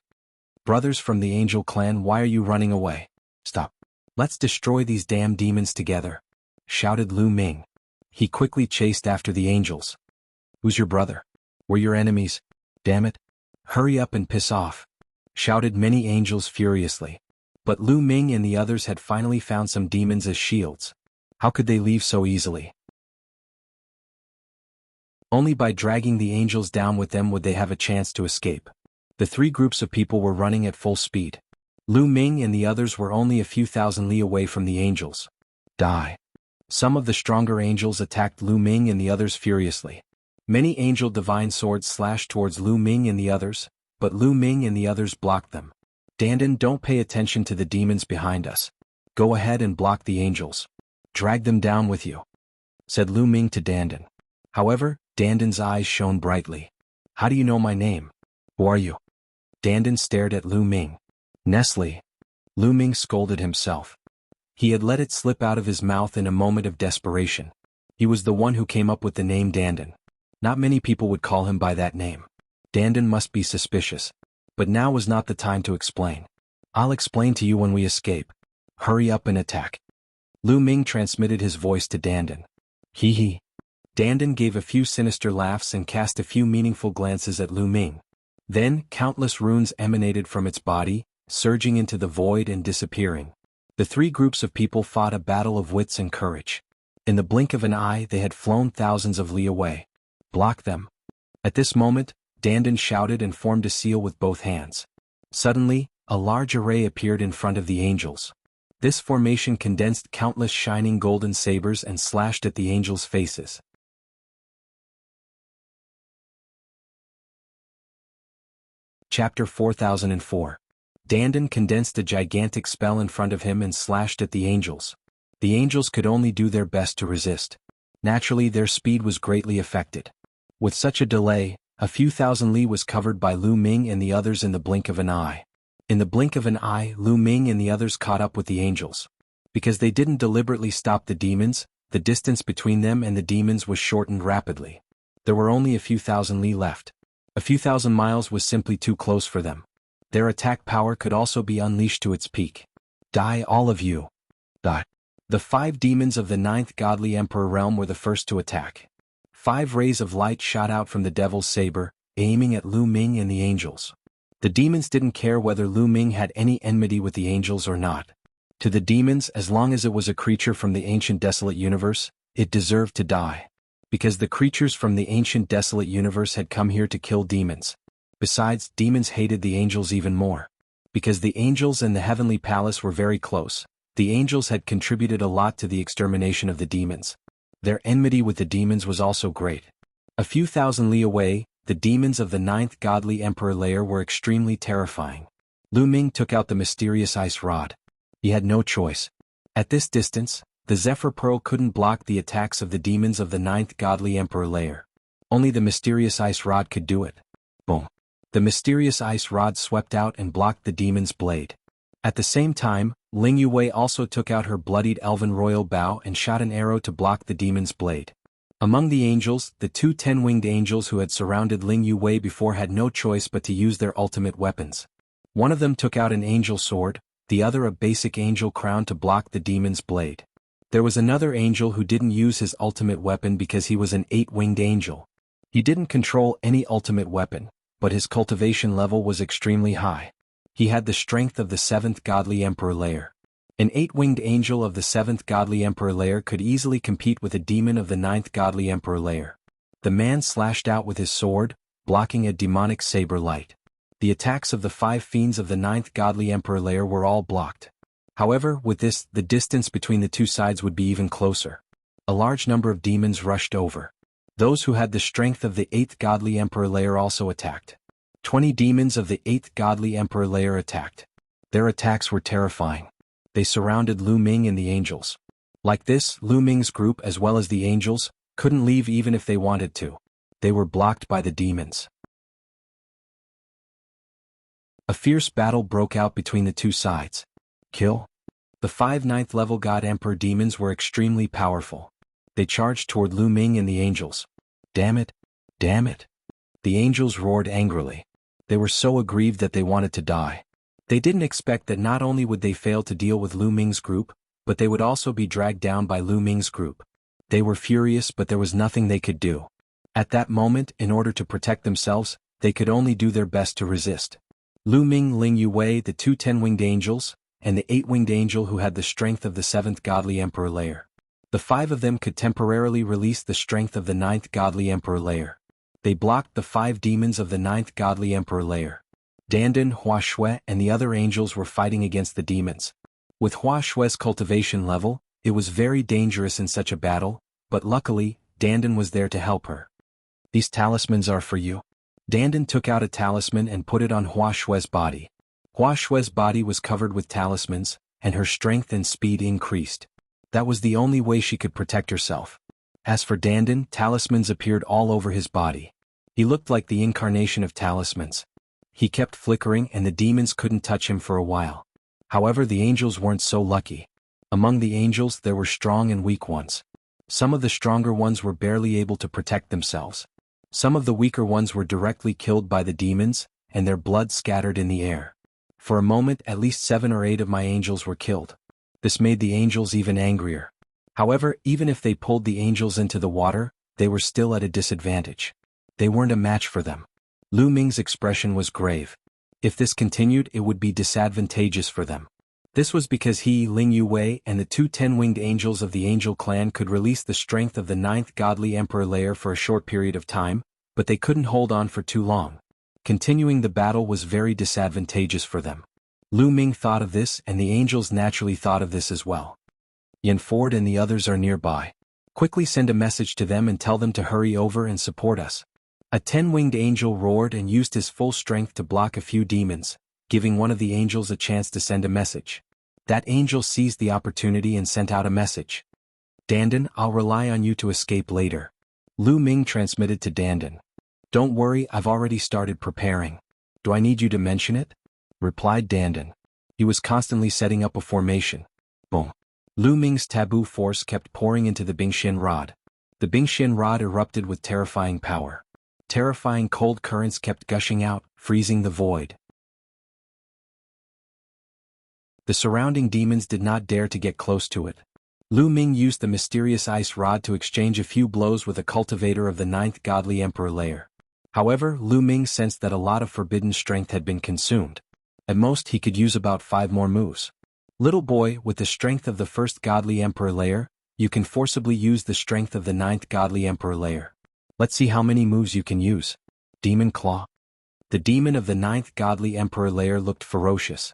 Brothers from the angel clan, why are you running away? Stop. Let's destroy these damn demons together, shouted Lu Ming. He quickly chased after the angels. Who's your brother? We're your enemies. Damn it. Hurry up and piss off, shouted many angels furiously. But Lu Ming and the others had finally found some demons as shields. How could they leave so easily? Only by dragging the angels down with them would they have a chance to escape. The three groups of people were running at full speed. Lu Ming and the others were only a few thousand li away from the angels. Die. Some of the stronger angels attacked Lu Ming and the others furiously. Many angel divine swords slashed towards Lu Ming and the others, but Lu Ming and the others blocked them. Dandan, don't pay attention to the demons behind us. Go ahead and block the angels. Drag them down with you, said Lu Ming to Dandan. However, Dandan's eyes shone brightly. How do you know my name? Who are you? Dandan stared at Lu Ming. Nestle. Lu Ming scolded himself. He had let it slip out of his mouth in a moment of desperation. He was the one who came up with the name Dandan. Not many people would call him by that name. Dandan must be suspicious. But now was not the time to explain. I'll explain to you when we escape. Hurry up and attack. Lu Ming transmitted his voice to Dandan. Hee hee. Dandan gave a few sinister laughs and cast a few meaningful glances at Lu Ming. Then, countless runes emanated from its body, surging into the void and disappearing. The three groups of people fought a battle of wits and courage. In the blink of an eye they had flown thousands of li away. Block them. At this moment, Dandan shouted and formed a seal with both hands. Suddenly, a large array appeared in front of the angels. This formation condensed countless shining golden sabers and slashed at the angels' faces. Chapter 4004. Dandan condensed a gigantic spell in front of him and slashed at the angels. The angels could only do their best to resist. Naturally, their speed was greatly affected. With such a delay, a few thousand li was covered by Lu Ming and the others in the blink of an eye. In the blink of an eye, Lu Ming and the others caught up with the angels. Because they didn't deliberately stop the demons, the distance between them and the demons was shortened rapidly. There were only a few thousand li left. A few thousand miles was simply too close for them. Their attack power could also be unleashed to its peak. Die, all of you. The 5 demons of the 9th godly emperor realm were the first to attack. 5 rays of light shot out from the devil's saber, aiming at Lu Ming and the angels. The demons didn't care whether Lu Ming had any enmity with the angels or not. To the demons, as long as it was a creature from the ancient desolate universe, it deserved to die. Because the creatures from the ancient desolate universe had come here to kill demons. Besides, demons hated the angels even more. Because the angels and the heavenly palace were very close, the angels had contributed a lot to the extermination of the demons. Their enmity with the demons was also great. A few thousand li away, the demons of the 9th godly emperor layer were extremely terrifying. Lu Ming took out the mysterious ice rod. He had no choice. At this distance, the Zephyr Pearl couldn't block the attacks of the demons of the 9th godly emperor layer. Only the mysterious ice rod could do it. Boom. The mysterious ice rod swept out and blocked the demon's blade. At the same time, Ling Yue also took out her bloodied elven royal bow and shot an arrow to block the demon's blade. Among the angels, the 2 10-winged angels who had surrounded Ling Yue before had no choice but to use their ultimate weapons. One of them took out an angel sword, the other a basic angel crown to block the demon's blade. There was another angel who didn't use his ultimate weapon because he was an 8-winged angel. He didn't control any ultimate weapon, but his cultivation level was extremely high. He had the strength of the 7th godly emperor layer. An 8-winged angel of the 7th godly emperor layer could easily compete with a demon of the 9th godly emperor layer. The man slashed out with his sword, blocking a demonic saber light. The attacks of the 5 fiends of the 9th godly emperor layer were all blocked. However, with this, the distance between the two sides would be even closer. A large number of demons rushed over. Those who had the strength of the 8th godly emperor layer also attacked. 20 demons of the 8th godly emperor layer attacked. Their attacks were terrifying. They surrounded Lu Ming and the angels. Like this, Lu Ming's group as well as the angels couldn't leave even if they wanted to. They were blocked by the demons. A fierce battle broke out between the two sides. Kill. The 5 9th level God Emperor demons were extremely powerful. They charged toward Lu Ming and the angels. Damn it! Damn it! The angels roared angrily. They were so aggrieved that they wanted to die. They didn't expect that not only would they fail to deal with Lu Ming's group, but they would also be dragged down by Lu Ming's group. They were furious, but there was nothing they could do. At that moment, in order to protect themselves, they could only do their best to resist. Lu Ming, Ling Yue, the 2 10-winged angels, and the 8-winged angel who had the strength of the 7th godly emperor layer. The 5 of them could temporarily release the strength of the 9th Godly Emperor layer. They blocked the 5 demons of the 9th Godly Emperor layer. Dandan, Hua Shui, and the other angels were fighting against the demons. With Hua Shui's cultivation level, it was very dangerous in such a battle, but luckily, Dandan was there to help her. These talismans are for you. Dandan took out a talisman and put it on Hua Shui's body. Hua Shui's body was covered with talismans, and her strength and speed increased. That was the only way she could protect herself. As for Dandan, talismans appeared all over his body. He looked like the incarnation of talismans. He kept flickering and the demons couldn't touch him for a while. However, the angels weren't so lucky. Among the angels there were strong and weak ones. Some of the stronger ones were barely able to protect themselves. Some of the weaker ones were directly killed by the demons, and their blood scattered in the air. For a moment at least 7 or 8 of my angels were killed. This made the angels even angrier. However, even if they pulled the angels into the water, they were still at a disadvantage. They weren't a match for them. Lu Ming's expression was grave. If this continued, it would be disadvantageous for them. This was because he, Ling Yuwei, and the 2 10-winged angels of the angel clan could release the strength of the 9th Godly Emperor layer for a short period of time, but they couldn't hold on for too long. Continuing the battle was very disadvantageous for them. Lu Ming thought of this and the angels naturally thought of this as well. Yan Ford and the others are nearby. Quickly send a message to them and tell them to hurry over and support us. A 10-winged angel roared and used his full strength to block a few demons, giving one of the angels a chance to send a message. That angel seized the opportunity and sent out a message. Dandan, I'll rely on you to escape later. Lu Ming transmitted to Dandan. Don't worry, I've already started preparing. Do I need you to mention it? Replied Dandan. He was constantly setting up a formation. Boom. Lu Ming's taboo force kept pouring into the Bingxian rod. The Bingxian rod erupted with terrifying power. Terrifying cold currents kept gushing out, freezing the void. The surrounding demons did not dare to get close to it. Lu Ming used the mysterious ice rod to exchange a few blows with a cultivator of the 9th Godly Emperor layer. However, Lu Ming sensed that a lot of forbidden strength had been consumed. At most he could use about 5 more moves. Little boy, with the strength of the 1st Godly Emperor layer, you can forcibly use the strength of the 9th Godly Emperor layer. Let's see how many moves you can use. Demon Claw. The demon of the 9th Godly Emperor layer looked ferocious.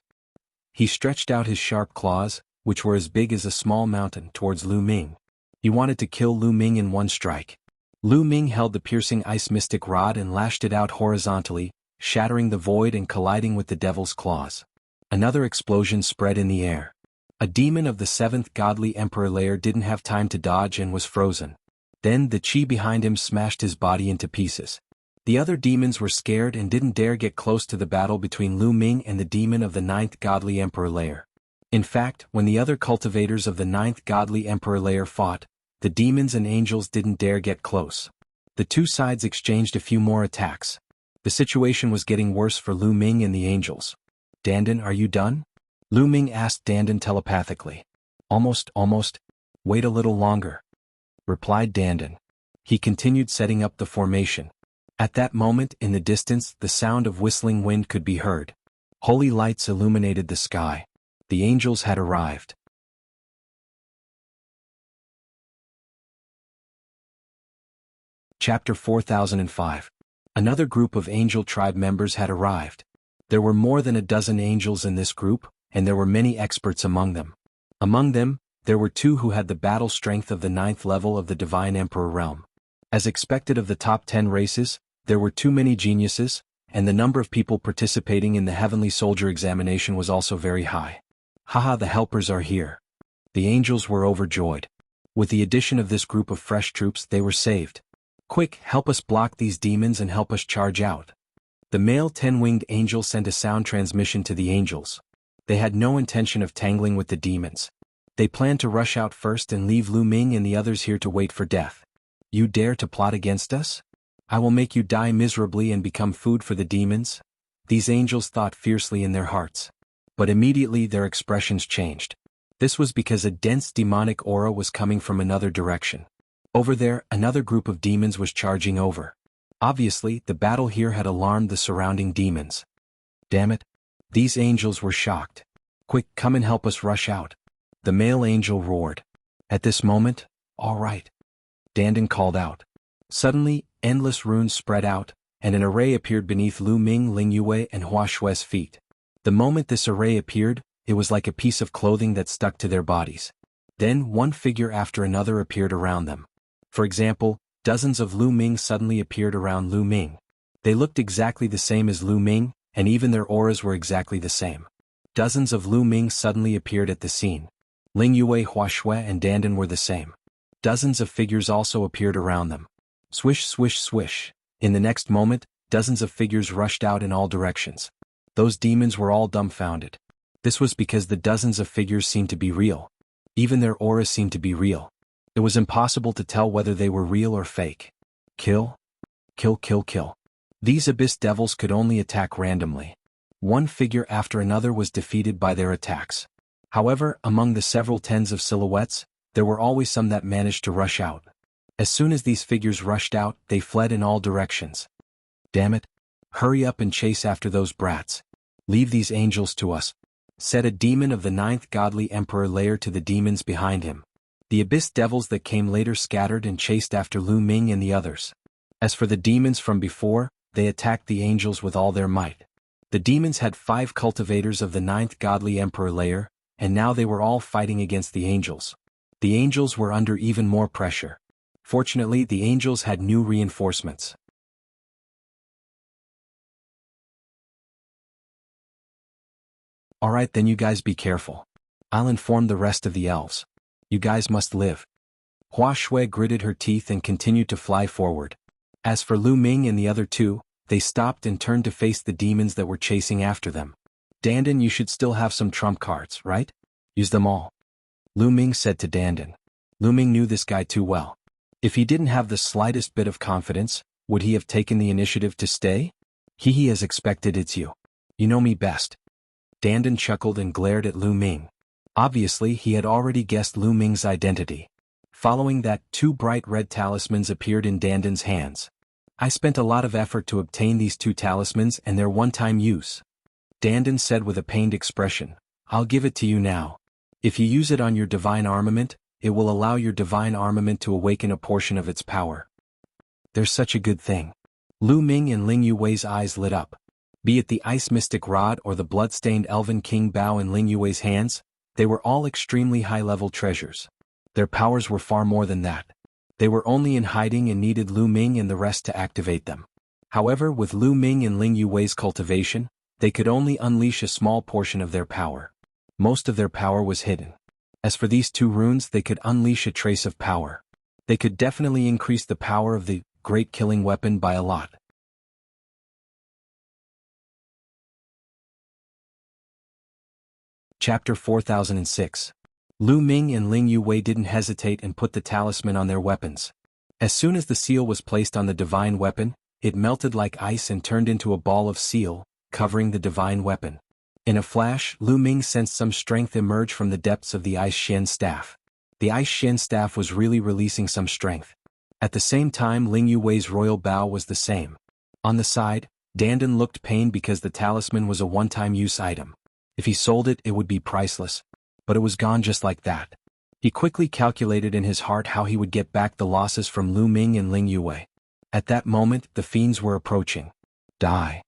He stretched out his sharp claws, which were as big as a small mountain, towards Lu Ming. He wanted to kill Lu Ming in one strike. Lu Ming held the piercing ice mystic rod and lashed it out horizontally, shattering the void and colliding with the devil's claws. Another explosion spread in the air. A demon of the 7th Godly Emperor layer didn't have time to dodge and was frozen. Then the chi behind him smashed his body into pieces. The other demons were scared and didn't dare get close to the battle between Lu Ming and the demon of the 9th Godly Emperor layer. In fact, when the other cultivators of the 9th Godly Emperor layer fought, the demons and angels didn't dare get close. The 2 sides exchanged a few more attacks. The situation was getting worse for Lu Ming and the angels. Dandan, are you done? Lu Ming asked Dandan telepathically. Almost. Wait a little longer. Replied Dandan. He continued setting up the formation. At that moment, in the distance, the sound of whistling wind could be heard. Holy lights illuminated the sky. The angels had arrived. Chapter 4005. Another group of angel tribe members had arrived. There were more than a dozen angels in this group, and there were many experts among them. Among them, there were 2 who had the battle strength of the 9th level of the Divine Emperor realm. As expected of the top 10 races, there were too many geniuses, and the number of people participating in the Heavenly Soldier examination was also very high. Haha, the helpers are here. The angels were overjoyed. With the addition of this group of fresh troops, they were saved. Quick, help us block these demons and help us charge out. The male 10-winged angel sent a sound transmission to the angels. They had no intention of tangling with the demons. They planned to rush out first and leave Lu Ming and the others here to wait for death. You dare to plot against us? I will make you die miserably and become food for the demons. These angels thought fiercely in their hearts. But immediately their expressions changed. This was because a dense demonic aura was coming from another direction. Over there, another group of demons was charging over. Obviously, the battle here had alarmed the surrounding demons. Damn it. These angels were shocked. Quick, come and help us rush out. The male angel roared. At this moment, all right, Dandan called out. Suddenly, endless runes spread out, and an array appeared beneath Lu Ming, Ling Yue, and Hua Shui's feet. The moment this array appeared, it was like a piece of clothing that stuck to their bodies. Then one figure after another appeared around them. For example, dozens of Lu Ming suddenly appeared around Lu Ming. They looked exactly the same as Lu Ming, and even their auras were exactly the same. Dozens of Lu Ming suddenly appeared at the scene. Ling Yue, Hua Shui, and Dandan were the same. Dozens of figures also appeared around them. Swish, swish, swish. In the next moment, dozens of figures rushed out in all directions. Those demons were all dumbfounded. This was because the dozens of figures seemed to be real. Even their auras seemed to be real. It was impossible to tell whether they were real or fake. Kill. Kill, kill, kill. These abyss devils could only attack randomly. One figure after another was defeated by their attacks. However, among the several tens of silhouettes, there were always some that managed to rush out. As soon as these figures rushed out, they fled in all directions. Damn it! Hurry up and chase after those brats. Leave these angels to us, said a demon of the 9th godly emperor layer to the demons behind him. The abyss devils that came later scattered and chased after Lu Ming and the others. As for the demons from before, they attacked the angels with all their might. The demons had 5 cultivators of the 9th godly emperor layer, and now they were all fighting against the angels. The angels were under even more pressure. Fortunately, the angels had new reinforcements. Alright then, you guys be careful. I'll inform the rest of the elves. You guys must live. Hua Shui gritted her teeth and continued to fly forward. As for Lu Ming and the other two, they stopped and turned to face the demons that were chasing after them. Dandan, you should still have some trump cards, right? Use them all. Lu Ming said to Dandan. Lu Ming knew this guy too well. If he didn't have the slightest bit of confidence, would he have taken the initiative to stay? He has expected it's you. You know me best. Dandan chuckled and glared at Lu Ming. Obviously, he had already guessed Lu Ming's identity. Following that, 2 bright red talismans appeared in Dandan's hands. I spent a lot of effort to obtain these 2 talismans and their one-time use. Dandan said with a pained expression. I'll give it to you now. If you use it on your divine armament, it will allow your divine armament to awaken a portion of its power. There's such a good thing. Lu Ming and Ling Yue's eyes lit up. Be it the Ice Mystic Rod or the blood-stained Elven King Bao in Ling Yue's hands, they were all extremely high-level treasures. Their powers were far more than that. They were only in hiding and needed Lu Ming and the rest to activate them. However, with Lu Ming and Ling Yue's cultivation, they could only unleash a small portion of their power. Most of their power was hidden. As for these 2 runes, they could unleash a trace of power. They could definitely increase the power of the great killing weapon by a lot. Chapter 4006. Lu Ming and Ling Yue didn't hesitate and put the talisman on their weapons. As soon as the seal was placed on the divine weapon, it melted like ice and turned into a ball of seal, covering the divine weapon. In a flash, Lu Ming sensed some strength emerge from the depths of the Ice Shen staff. The Ice Shen staff was really releasing some strength. At the same time, Ling Yue's royal bow was the same. On the side, Dandan looked pained because the talisman was a one-time use item. If he sold it, it would be priceless. But it was gone just like that. He quickly calculated in his heart how he would get back the losses from Lu Ming and Ling Yue. At that moment, the fiends were approaching. Die.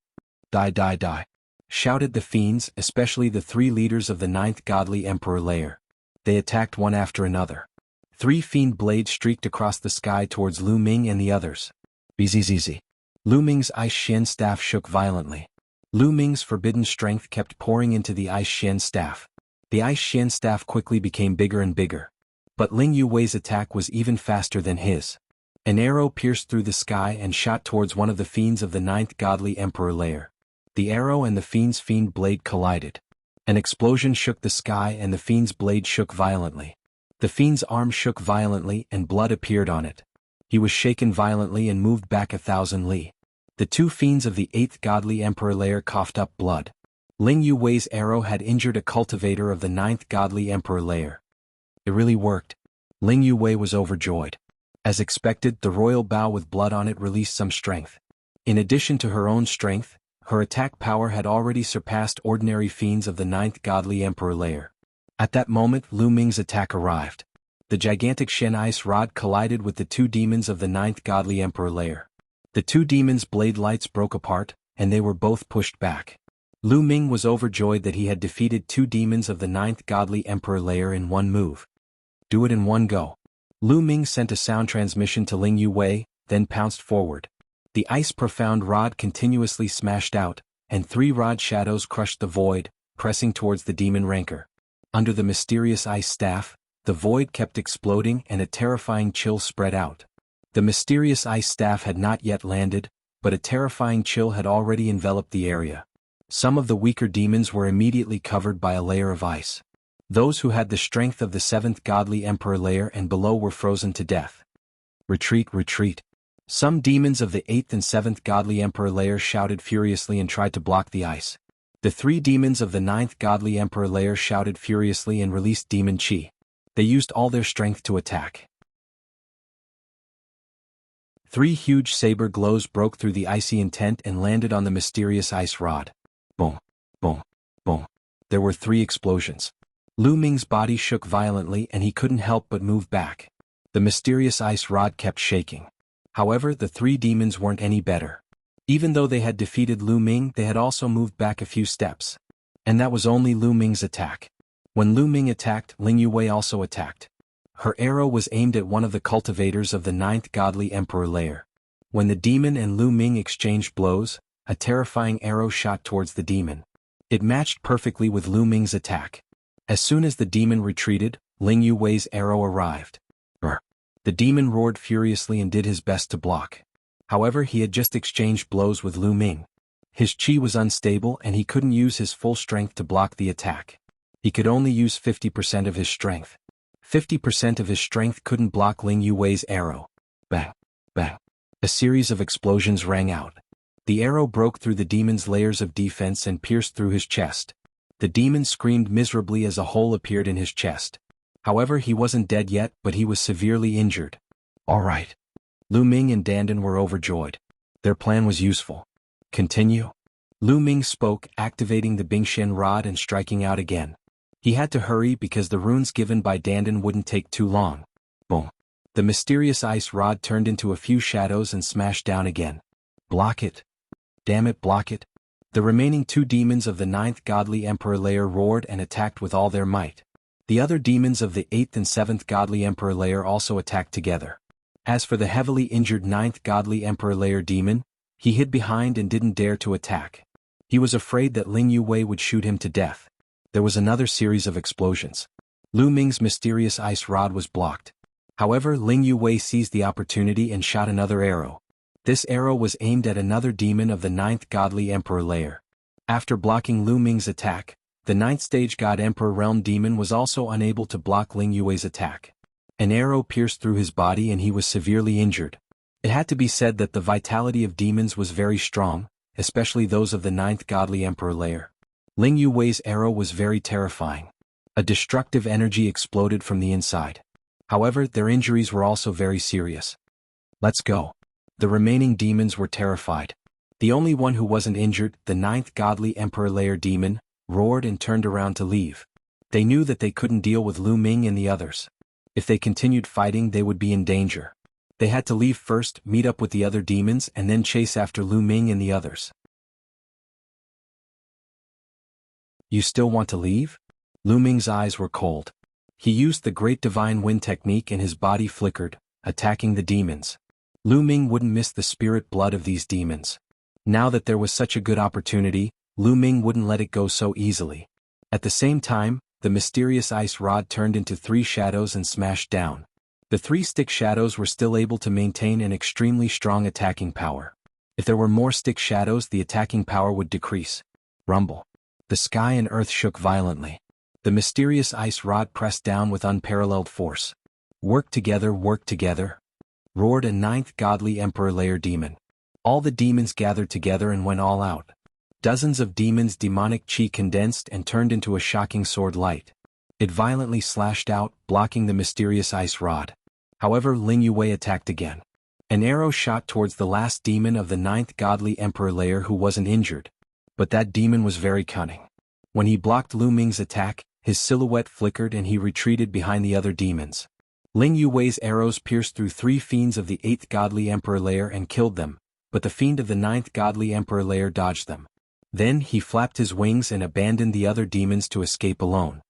Die, die, die, shouted the fiends, especially the 3 leaders of the 9th godly emperor layer. They attacked one after another. 3 fiend blades streaked across the sky towards Lu Ming and the others. Bzzz. Lu Ming's Ice Shen staff shook violently. Lu Ming's forbidden strength kept pouring into the Ice Shen staff. The Ice Shen staff quickly became bigger and bigger. But Ling Yue's attack was even faster than his. An arrow pierced through the sky and shot towards one of the fiends of the 9th godly emperor layer. The arrow and the fiend's fiend blade collided. An explosion shook the sky and the fiend's blade shook violently. The fiend's arm shook violently and blood appeared on it. He was shaken violently and moved back 1,000 li. The 2 fiends of the 8th godly emperor layer coughed up blood. Ling Yue's arrow had injured a cultivator of the 9th godly emperor layer. It really worked. Ling Yue was overjoyed. As expected, the royal bow with blood on it released some strength. In addition to her own strength, her attack power had already surpassed ordinary fiends of the 9th godly emperor layer. At that moment, Lu Ming's attack arrived. The gigantic Shen ice rod collided with the two demons of the ninth godly emperor layer. The two demons' blade lights broke apart, and they were both pushed back. Lu Ming was overjoyed that he had defeated two demons of the ninth godly emperor layer in one move. Do it in one go. Lu Ming sent a sound transmission to Ling Yuwei, then pounced forward. The ice profound rod continuously smashed out, and three rod shadows crushed the void, pressing towards the demon rancor. Under the mysterious ice staff, the void kept exploding and a terrifying chill spread out. The mysterious ice staff had not yet landed, but a terrifying chill had already enveloped the area. Some of the weaker demons were immediately covered by a layer of ice. Those who had the strength of the seventh godly emperor layer and below were frozen to death. Retreat, retreat. Some demons of the eighth and seventh godly emperor layer shouted furiously and tried to block the ice. The three demons of the ninth godly emperor layer shouted furiously and released demon chi. They used all their strength to attack. Three huge saber glows broke through the icy intent and landed on the mysterious ice rod. Boom, boom, boom. There were three explosions. Lu Ming's body shook violently and he couldn't help but move back. The mysterious ice rod kept shaking. However, the three demons weren't any better. Even though they had defeated Lu Ming, they had also moved back a few steps. And that was only Lu Ming's attack. When Lu Ming attacked, Ling Yuwei also attacked. Her arrow was aimed at one of the cultivators of the ninth godly emperor layer. When the demon and Lu Ming exchanged blows, a terrifying arrow shot towards the demon. It matched perfectly with Lu Ming's attack. As soon as the demon retreated, Ling Yuwei's arrow arrived. Brr. The demon roared furiously and did his best to block. However, he had just exchanged blows with Lu Ming. His chi was unstable and he couldn't use his full strength to block the attack. He could only use 50% of his strength. 50% of his strength couldn't block Ling Yuwei's arrow. Bang, bang. A series of explosions rang out. The arrow broke through the demon's layers of defense and pierced through his chest. The demon screamed miserably as a hole appeared in his chest. However, he wasn't dead yet, but he was severely injured. All right. Lu Ming and Dandan were overjoyed. Their plan was useful. Continue. Lu Ming spoke, activating the Bingshen rod and striking out again. He had to hurry because the runes given by Dandan wouldn't take too long. Boom. The mysterious ice rod turned into a few shadows and smashed down again. Block it. Damn it, block it. The remaining two demons of the ninth godly emperor layer roared and attacked with all their might. The other demons of the eighth and seventh godly emperor layer also attacked together. As for the heavily injured ninth godly emperor layer demon, he hid behind and didn't dare to attack. He was afraid that Ling Yuwei would shoot him to death. There was another series of explosions. Lu Ming's mysterious ice rod was blocked. However, Ling Yuwei seized the opportunity and shot another arrow. This arrow was aimed at another demon of the ninth godly emperor layer. After blocking Lu Ming's attack, the ninth stage god emperor realm demon was also unable to block Ling Yuwei's attack. An arrow pierced through his body and he was severely injured. It had to be said that the vitality of demons was very strong, especially those of the ninth godly emperor layer. Ling Yuwei's arrow was very terrifying. A destructive energy exploded from the inside. However, their injuries were also very serious. Let's go. The remaining demons were terrified. The only one who wasn't injured, the ninth godly emperor layer demon, roared and turned around to leave. They knew that they couldn't deal with Lu Ming and the others. If they continued fighting, they would be in danger. They had to leave first, meet up with the other demons and then chase after Lu Ming and the others. You still want to leave? Lu Ming's eyes were cold. He used the Great Divine Wind technique and his body flickered, attacking the demons. Lu Ming wouldn't miss the spirit blood of these demons. Now that there was such a good opportunity, Lu Ming wouldn't let it go so easily. At the same time, the mysterious ice rod turned into three shadows and smashed down. The three stick shadows were still able to maintain an extremely strong attacking power. If there were more stick shadows, the attacking power would decrease. Rumble. The sky and earth shook violently. The mysterious ice rod pressed down with unparalleled force. Work together, roared a ninth godly emperor layer demon. All the demons gathered together and went all out. Dozens of demons' demonic chi condensed and turned into a shocking sword light. It violently slashed out, blocking the mysterious ice rod. However, Ling Yuwei attacked again. An arrow shot towards the last demon of the ninth godly emperor layer who wasn't injured. But that demon was very cunning. When he blocked Lu Ming's attack, his silhouette flickered and he retreated behind the other demons. Ling Yuwei's arrows pierced through 3 fiends of the 8th godly emperor layer and killed them, but the fiend of the 9th godly emperor layer dodged them. Then he flapped his wings and abandoned the other demons to escape alone.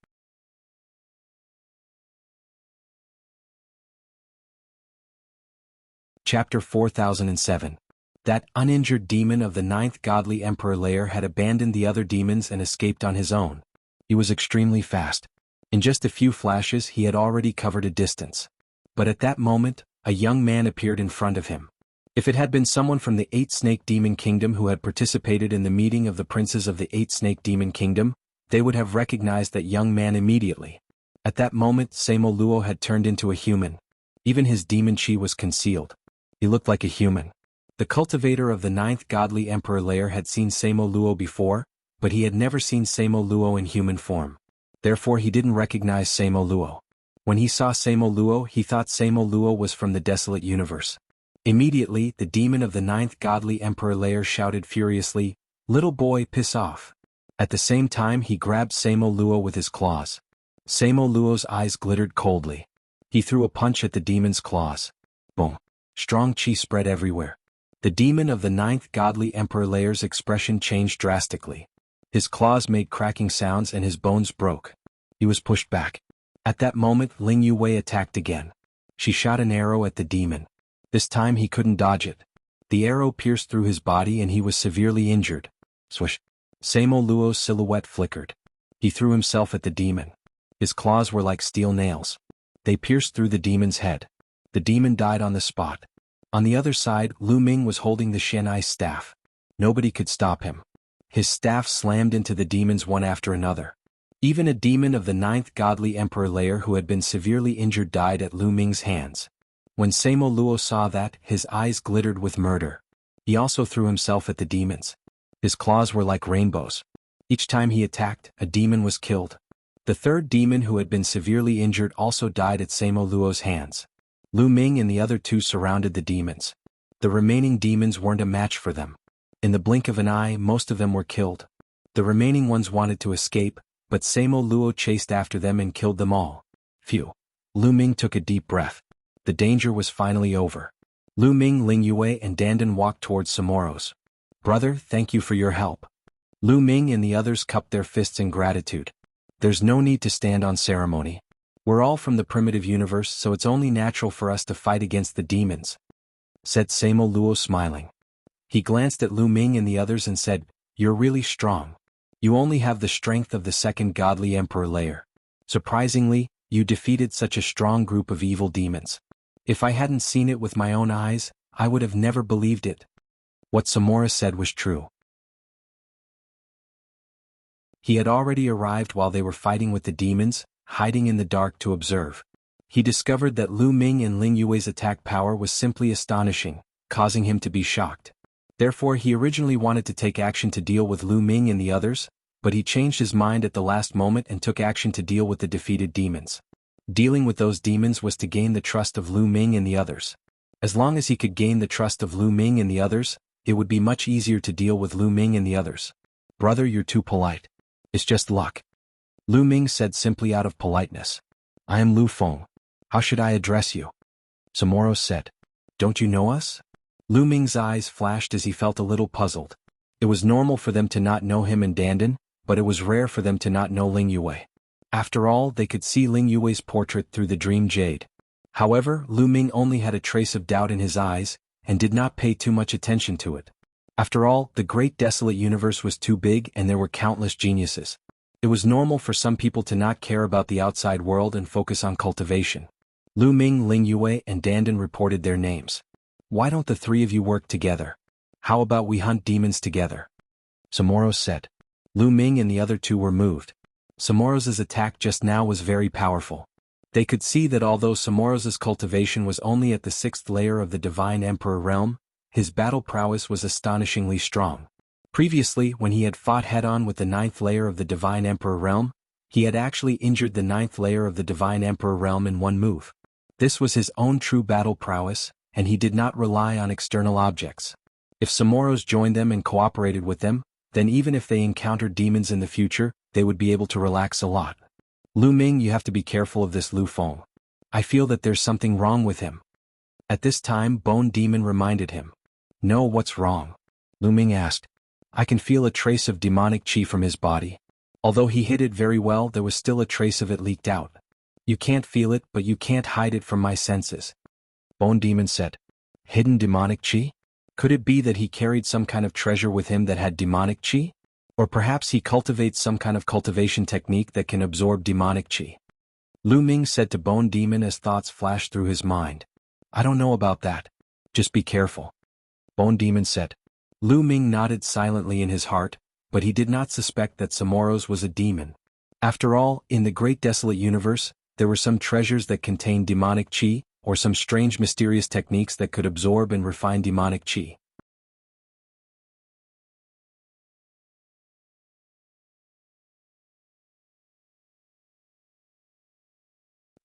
Chapter 4007. That uninjured demon of the 9th godly emperor layer had abandoned the other demons and escaped on his own. He was extremely fast. In just a few flashes he had already covered a distance. But at that moment, a young man appeared in front of him. If it had been someone from the 8 Snake Demon Kingdom who had participated in the meeting of the princes of the 8 Snake Demon Kingdom, they would have recognized that young man immediately. At that moment Samo Luo had turned into a human. Even his demon chi was concealed. He looked like a human. The cultivator of the 9th godly emperor layer had seen Samo Luo before, but he had never seen Samo Luo in human form. Therefore he didn't recognize Samo Luo. When he saw Samo Luo he thought Samo Luo was from the desolate universe. Immediately the demon of the 9th godly emperor layer shouted furiously, "Little boy, piss off." At the same time he grabbed Samo Luo with his claws. Samo Luo's eyes glittered coldly. He threw a punch at the demon's claws. Boom. Strong chi spread everywhere. The demon of the 9th godly emperor layer's expression changed drastically. His claws made cracking sounds and his bones broke. He was pushed back. At that moment Ling Yuwei attacked again. She shot an arrow at the demon. This time he couldn't dodge it. The arrow pierced through his body and he was severely injured. Swish. Samo Luo's silhouette flickered. He threw himself at the demon. His claws were like steel nails. They pierced through the demon's head. The demon died on the spot. On the other side, Lu Ming was holding the Shenai staff. Nobody could stop him. His staff slammed into the demons one after another. Even a demon of the 9th godly emperor layer who had been severely injured died at Lu Ming's hands. When Samo Luo saw that, his eyes glittered with murder. He also threw himself at the demons. His claws were like rainbows. Each time he attacked, a demon was killed. The 3rd demon who had been severely injured also died at Samo Luo's hands. Lu Ming and the other 2 surrounded the demons. The remaining demons weren't a match for them. In the blink of an eye most of them were killed. The remaining ones wanted to escape, but Samo Luo chased after them and killed them all. Phew. Lu Ming took a deep breath. The danger was finally over. Lu Ming, Ling Yue and Dandan walked towards Samoros. "Brother, thank you for your help." Lu Ming and the others cupped their fists in gratitude. "There's no need to stand on ceremony. We're all from the primitive universe, so it's only natural for us to fight against the demons," said Samo Luo smiling. He glanced at Lu Ming and the others and said, "You're really strong. You only have the strength of the 2nd godly emperor layer. Surprisingly, you defeated such a strong group of evil demons. If I hadn't seen it with my own eyes, I would have never believed it." What Samora said was true. He had already arrived while they were fighting with the demons, hiding in the dark to observe. He discovered that Lu Ming and Ling Yue's attack power was simply astonishing, causing him to be shocked. Therefore he originally wanted to take action to deal with Lu Ming and the others, but he changed his mind at the last moment and took action to deal with the defeated demons. Dealing with those demons was to gain the trust of Lu Ming and the others. As long as he could gain the trust of Lu Ming and the others, it would be much easier to deal with Lu Ming and the others. "Brother, you're too polite. It's just luck," Lu Ming said simply out of politeness. "I am Lu Feng. How should I address you?" Samoros said. "Don't you know us?" Lu Ming's eyes flashed as he felt a little puzzled. It was normal for them to not know him and Dandan, but it was rare for them to not know Ling Yue. After all, they could see Ling Yue's portrait through the dream jade. However, Lu Ming only had a trace of doubt in his eyes, and did not pay too much attention to it. After all, the great desolate universe was too big and there were countless geniuses. It was normal for some people to not care about the outside world and focus on cultivation. Lu Ming, Ling Yue and Dandan reported their names. "Why don't the 3 of you work together? How about we hunt demons together?" Samoros said. Lu Ming and the other 2 were moved. Samoros's attack just now was very powerful. They could see that although Samoros's cultivation was only at the 6th layer of the Divine Emperor realm, his battle prowess was astonishingly strong. Previously, when he had fought head-on with the 9th layer of the Divine Emperor realm, he had actually injured the 9th layer of the Divine Emperor realm in one move. This was his own true battle prowess, and he did not rely on external objects. If Samoros joined them and cooperated with them, then even if they encountered demons in the future, they would be able to relax a lot. "Lu Ming, you have to be careful of this Lu Feng. I feel that there's something wrong with him. At this time Bone Demon reminded him. No, what's wrong? Lu Ming asked. I can feel a trace of demonic chi from his body. Although he hid it very well, there was still a trace of it leaked out. You can't feel it, but you can't hide it from my senses. Bone Demon said. Hidden demonic chi? Could it be that he carried some kind of treasure with him that had demonic chi? Or perhaps he cultivates some kind of cultivation technique that can absorb demonic chi? Lu Ming said to Bone Demon as thoughts flashed through his mind. I don't know about that. Just be careful. Bone Demon said. Lu Ming nodded silently in his heart, but he did not suspect that Samoros was a demon. After all, in the great desolate universe, there were some treasures that contained demonic chi, or some strange mysterious techniques that could absorb and refine demonic chi.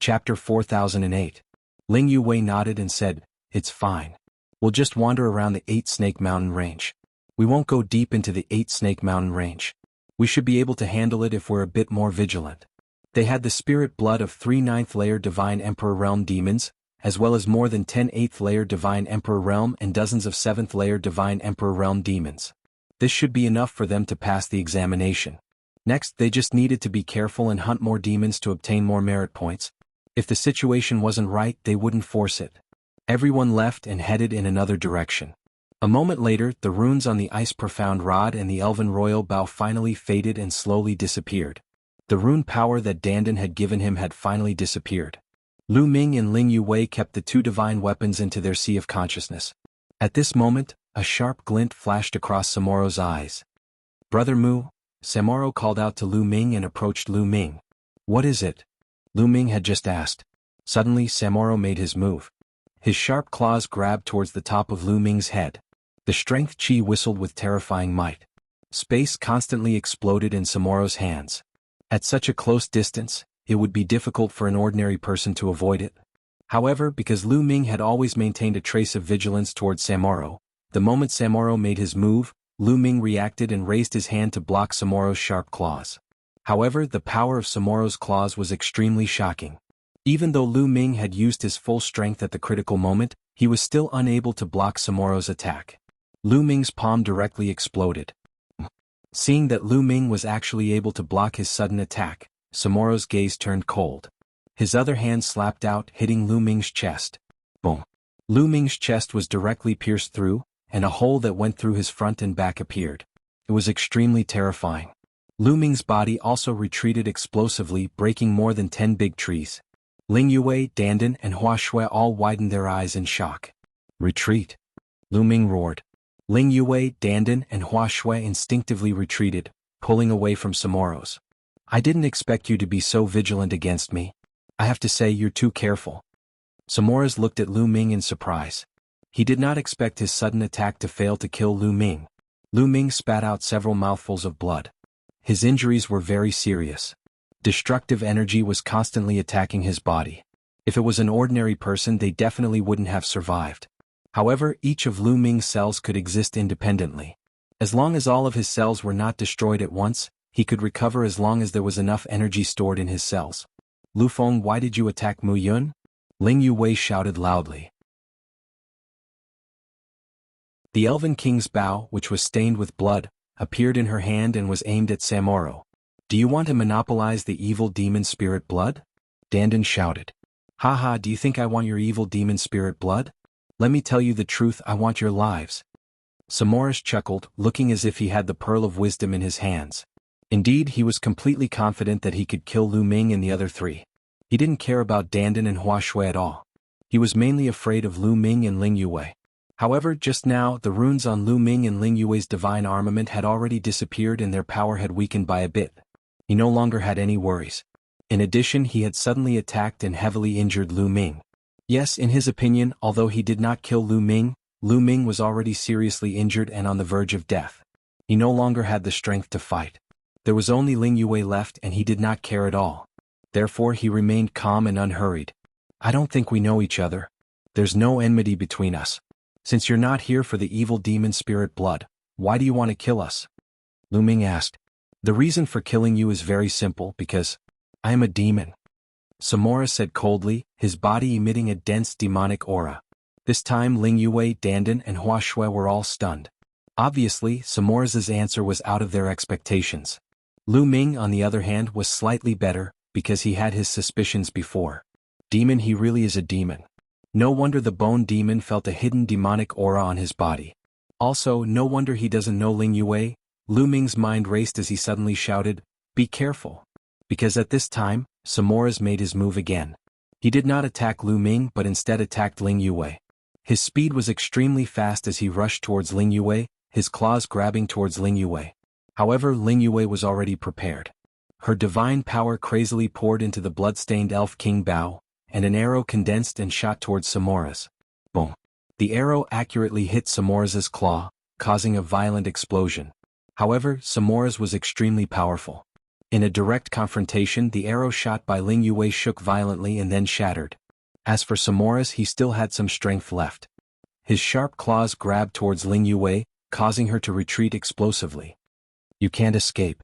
Chapter 4008. Ling Yuwei nodded and said, It's fine. We'll just wander around the 8-Snake Mountain Range. We won't go deep into the 8-Snake Mountain Range. We should be able to handle it if we're a bit more vigilant. They had the spirit blood of 3 9th-layer Divine Emperor Realm demons, as well as more than 10 8th-layer Divine Emperor Realm and dozens of 7th-layer Divine Emperor Realm demons. This should be enough for them to pass the examination. Next, they just needed to be careful and hunt more demons to obtain more merit points. If the situation wasn't right, they wouldn't force it. Everyone left and headed in another direction. A moment later, the runes on the Ice Profound Rod and the Elven Royal Bow finally faded and slowly disappeared. The rune power that Dandan had given him had finally disappeared. Lu Ming and Ling Yuwei kept the 2 divine weapons into their sea of consciousness. At this moment, a sharp glint flashed across Samoro's eyes. Brother Mu, Samoro called out to Lu Ming and approached Lu Ming. What is it? Lu Ming had just asked. Suddenly Samoro made his move. His sharp claws grabbed towards the top of Lu Ming's head. The strength chi whistled with terrifying might. Space constantly exploded in Samoro's hands. At such a close distance, it would be difficult for an ordinary person to avoid it. However, because Lu Ming had always maintained a trace of vigilance towards Samoro, the moment Samoro made his move, Lu Ming reacted and raised his hand to block Samoro's sharp claws. However, the power of Samoro's claws was extremely shocking. Even though Lu Ming had used his full strength at the critical moment, he was still unable to block Samoro's attack. Lu Ming's palm directly exploded. Seeing that Lu Ming was actually able to block his sudden attack, Samoro's gaze turned cold. His other hand slapped out, hitting Lu Ming's chest. Boom! Lu Ming's chest was directly pierced through, and a hole that went through his front and back appeared. It was extremely terrifying. Lu Ming's body also retreated explosively, breaking more than 10 big trees. Ling Yuwei, Dandan, and Hua Shui all widened their eyes in shock. Retreat! Lu Ming roared. Ling Yuwei, Dandan, and Hua Shui instinctively retreated, pulling away from Samoros. I didn't expect you to be so vigilant against me. I have to say you're too careful. Samoros looked at Lu Ming in surprise. He did not expect his sudden attack to fail to kill Lu Ming. Lu Ming spat out several mouthfuls of blood. His injuries were very serious. Destructive energy was constantly attacking his body. If it was an ordinary person, they definitely wouldn't have survived. However, each of Lu Ming's cells could exist independently. As long as all of his cells were not destroyed at once, he could recover as long as there was enough energy stored in his cells. Lu Feng, why did you attack Mu Yun? Ling Yuwei shouted loudly. The Elven King's bow, which was stained with blood, appeared in her hand and was aimed at Samoro. Do you want to monopolize the evil demon spirit blood? Dandan shouted. Haha, do you think I want your evil demon spirit blood? Let me tell you the truth, I want your lives. Samoros chuckled, looking as if he had the pearl of wisdom in his hands. Indeed, he was completely confident that he could kill Lu Ming and the other 3. He didn't care about Dandan and Hua Shui at all. He was mainly afraid of Lu Ming and Ling Yuwei. However, just now, the runes on Lu Ming and Ling Yuwei's divine armament had already disappeared and their power had weakened by a bit. He no longer had any worries. In addition, he had suddenly attacked and heavily injured Lu Ming. Yes, in his opinion, although he did not kill Lu Ming was already seriously injured and on the verge of death. He no longer had the strength to fight. There was only Ling Yuwei left and he did not care at all. Therefore he remained calm and unhurried. I don't think we know each other. There's no enmity between us. Since you're not here for the evil demon spirit blood, why do you want to kill us? Lu Ming asked. The reason for killing you is very simple, because I am a demon. Samora said coldly, his body emitting a dense demonic aura. This time Ling Yue, Dandan and Hua Shui were all stunned. Obviously, Samora's answer was out of their expectations. Lu Ming, on the other hand, was slightly better, because he had his suspicions before. Demon, he really is a demon. No wonder the bone demon felt a hidden demonic aura on his body. Also, no wonder he doesn't know Ling Yue. Lu Ming's mind raced as he suddenly shouted, "Be careful." Because at this time, Samora's made his move again. He did not attack Lu Ming but instead attacked Ling Yue. His speed was extremely fast as he rushed towards Ling Yue, his claws grabbing towards Ling Yue. However, Ling Yue was already prepared. Her divine power crazily poured into the blood-stained elf King Bao, and an arrow condensed and shot towards Samora's. Boom! The arrow accurately hit Samora's claw, causing a violent explosion. However, Samora's was extremely powerful. In a direct confrontation, the arrow shot by Ling Yue shook violently and then shattered. As for Samora's, he still had some strength left. His sharp claws grabbed towards Ling Yue, causing her to retreat explosively. "You can't escape."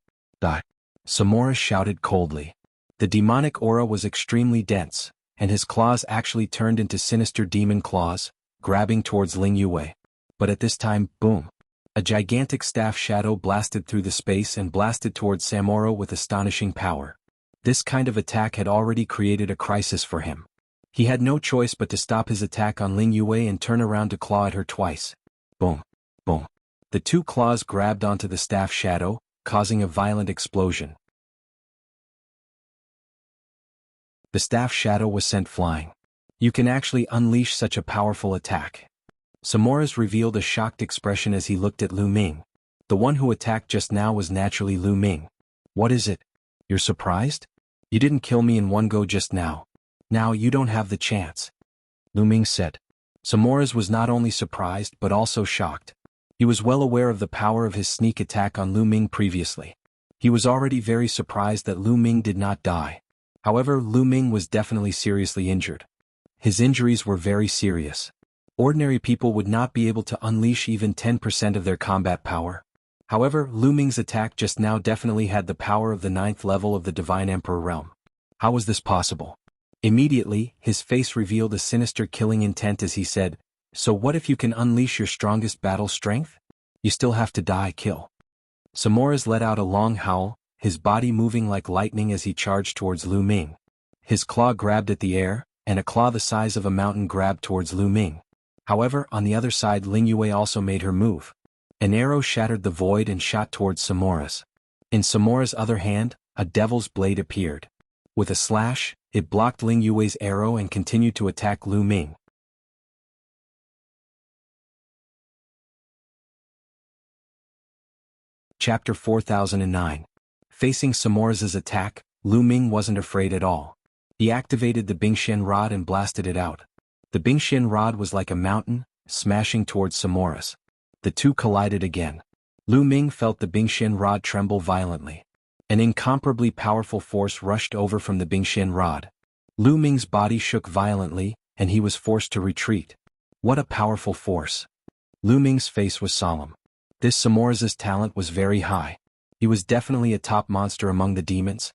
Samora shouted coldly. The demonic aura was extremely dense, and his claws actually turned into sinister demon claws, grabbing towards Ling Yue. But at this time, boom! A gigantic staff shadow blasted through the space and blasted towards Samora with astonishing power. This kind of attack had already created a crisis for him. He had no choice but to stop his attack on Ling Yue and turn around to claw at her twice. Boom! Boom! The two claws grabbed onto the staff shadow, causing a violent explosion. The staff shadow was sent flying. You can actually unleash such a powerful attack. Samora's revealed a shocked expression as he looked at Lu Ming. The one who attacked just now was naturally Lu Ming. "What is it? You're surprised? You didn't kill me in one go just now. Now you don't have the chance," Lu Ming said. Samora's was not only surprised but also shocked. He was well aware of the power of his sneak attack on Lu Ming previously. He was already very surprised that Lu Ming did not die. However, Lu Ming was definitely seriously injured. His injuries were very serious. Ordinary people would not be able to unleash even 10% of their combat power. However, Lu Ming's attack just now definitely had the power of the 9th level of the Divine Emperor realm. How was this possible? Immediately, his face revealed a sinister killing intent as he said, "So what if you can unleash your strongest battle strength? You still have to die, kill." Samora's let out a long howl, his body moving like lightning as he charged towards Lu Ming. His claw grabbed at the air, and a claw the size of a mountain grabbed towards Lu Ming. However, on the other side Ling Yue also made her move. An arrow shattered the void and shot towards Samora's. In Samora's other hand, a devil's blade appeared. With a slash, it blocked Ling Yue's arrow and continued to attack Lu Ming. Chapter 4009. Facing Samora's attack, Lu Ming wasn't afraid at all. He activated the Bingxian rod and blasted it out. The Bingxian rod was like a mountain, smashing towards Samora's. The two collided again. Lu Ming felt the Bingxian rod tremble violently. An incomparably powerful force rushed over from the Bingxian rod. Lu Ming's body shook violently, and he was forced to retreat. What a powerful force! Lu Ming's face was solemn. This Samora's talent was very high. He was definitely a top monster among the demons.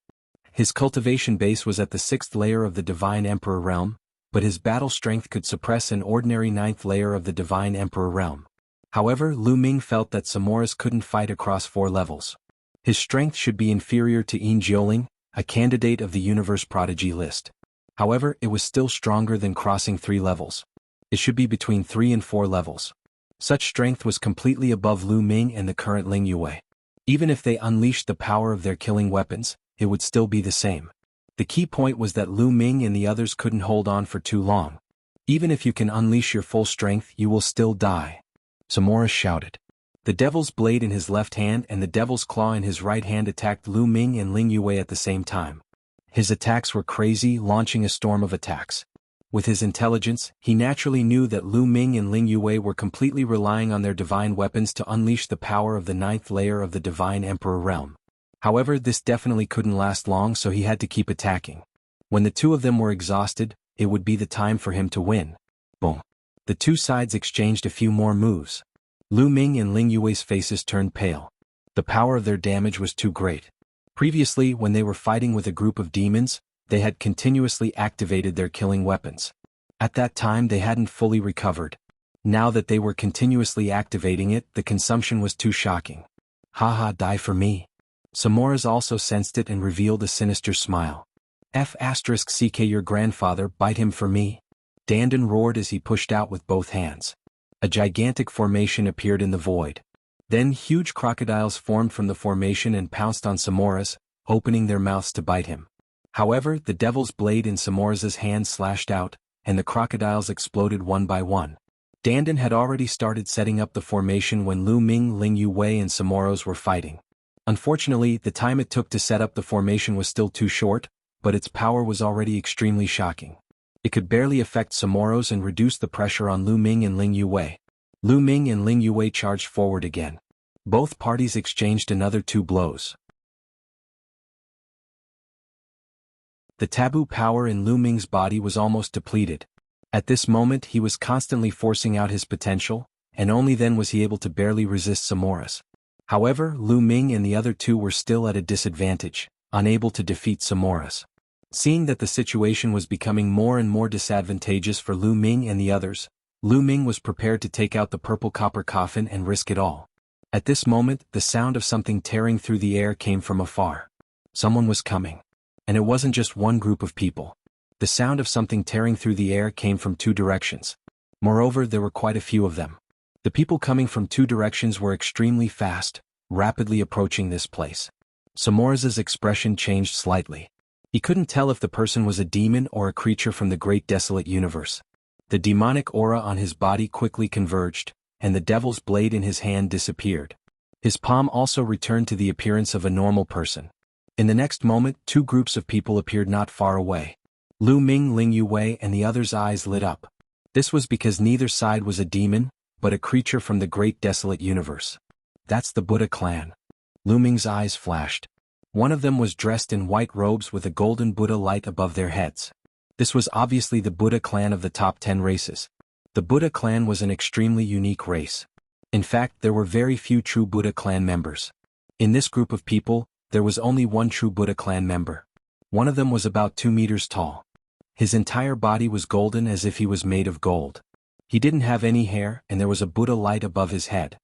His cultivation base was at the 6th layer of the Divine Emperor realm, but his battle strength could suppress an ordinary 9th layer of the Divine Emperor realm. However, Lu Ming felt that Samora's couldn't fight across 4 levels. His strength should be inferior to Yin Jiuling, a candidate of the Universe Prodigy list. However, it was still stronger than crossing 3 levels. It should be between 3 and 4 levels. Such strength was completely above Lu Ming and the current Ling Yue. Even if they unleashed the power of their killing weapons, it would still be the same. The key point was that Lu Ming and the others couldn't hold on for too long. Even if you can unleash your full strength, you will still die, Samora shouted. The devil's blade in his left hand and the devil's claw in his right hand attacked Lu Ming and Ling Yue at the same time. His attacks were crazy, launching a storm of attacks. With his intelligence, he naturally knew that Lu Ming and Ling Yue were completely relying on their divine weapons to unleash the power of the 9th layer of the Divine Emperor realm. However, this definitely couldn't last long, so he had to keep attacking. When the two of them were exhausted, it would be the time for him to win. Boom. The two sides exchanged a few more moves. Lu Ming and Ling Yue's faces turned pale. The power of their damage was too great. Previously, when they were fighting with a group of demons, they had continuously activated their killing weapons. At that time they hadn't fully recovered. Now that they were continuously activating it, the consumption was too shocking. Haha, die for me. Samoras also sensed it and revealed a sinister smile. F***ck your grandfather, bite him for me. Dandan roared as he pushed out with both hands. A gigantic formation appeared in the void. Then huge crocodiles formed from the formation and pounced on Samoras, opening their mouths to bite him. However, the devil's blade in Samoras' hand slashed out, and the crocodiles exploded one by one. Dandan had already started setting up the formation when Lu Ming, Ling Yue and Samoras were fighting. Unfortunately, the time it took to set up the formation was still too short, but its power was already extremely shocking. It could barely affect Samoras and reduce the pressure on Lu Ming and Ling Yue. Lu Ming and Ling Yue charged forward again. Both parties exchanged another 2 blows. The taboo power in Lu Ming's body was almost depleted. At this moment he was constantly forcing out his potential, and only then was he able to barely resist Samoras. However, Lu Ming and the other 2 were still at a disadvantage, unable to defeat Samoras. Seeing that the situation was becoming more and more disadvantageous for Lu Ming and the others, Lu Ming was prepared to take out the purple copper coffin and risk it all. At this moment, the sound of something tearing through the air came from afar. Someone was coming. And it wasn't just one group of people. The sound of something tearing through the air came from 2 directions. Moreover, there were quite a few of them. The people coming from 2 directions were extremely fast, rapidly approaching this place. Samoras' expression changed slightly. He couldn't tell if the person was a demon or a creature from the great desolate universe. The demonic aura on his body quickly converged, and the devil's blade in his hand disappeared. His palm also returned to the appearance of a normal person. In the next moment, 2 groups of people appeared not far away. Lu Ming, Ling Yue and the others' eyes lit up. This was because neither side was a demon, but a creature from the great desolate universe. That's the Buddha clan. Lu Ming's eyes flashed. One of them was dressed in white robes with a golden Buddha light above their heads. This was obviously the Buddha clan of the top 10 races. The Buddha clan was an extremely unique race. In fact, there were very few true Buddha clan members. In this group of people, there was only one true Buddha clan member. One of them was about 2 meters tall. His entire body was golden as if he was made of gold. He didn't have any hair and there was a Buddha light above his head.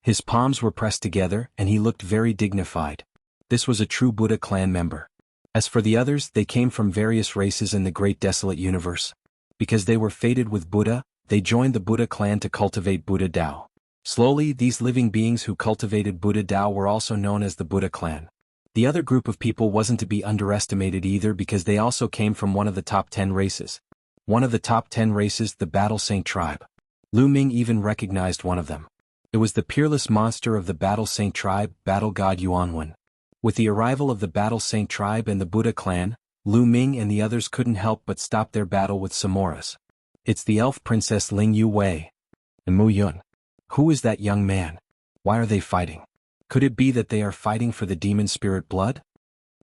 His palms were pressed together and he looked very dignified. This was a true Buddha clan member. As for the others, they came from various races in the great desolate universe. Because they were fated with Buddha, they joined the Buddha clan to cultivate Buddha Dao. Slowly, these living beings who cultivated Buddha Dao were also known as the Buddha clan. The other group of people wasn't to be underestimated either because they also came from one of the top 10 races. One of the top 10 races, the Battle Saint tribe. Lu Ming even recognized one of them. It was the peerless monster of the Battle Saint tribe, Battle God Yuanwen. With the arrival of the Battle Saint tribe and the Buddha clan, Lu Ming and the others couldn't help but stop their battle with Samoras. It's the elf princess Ling Yue. And Mu Yun. Who is that young man? Why are they fighting? Could it be that they are fighting for the demon spirit blood?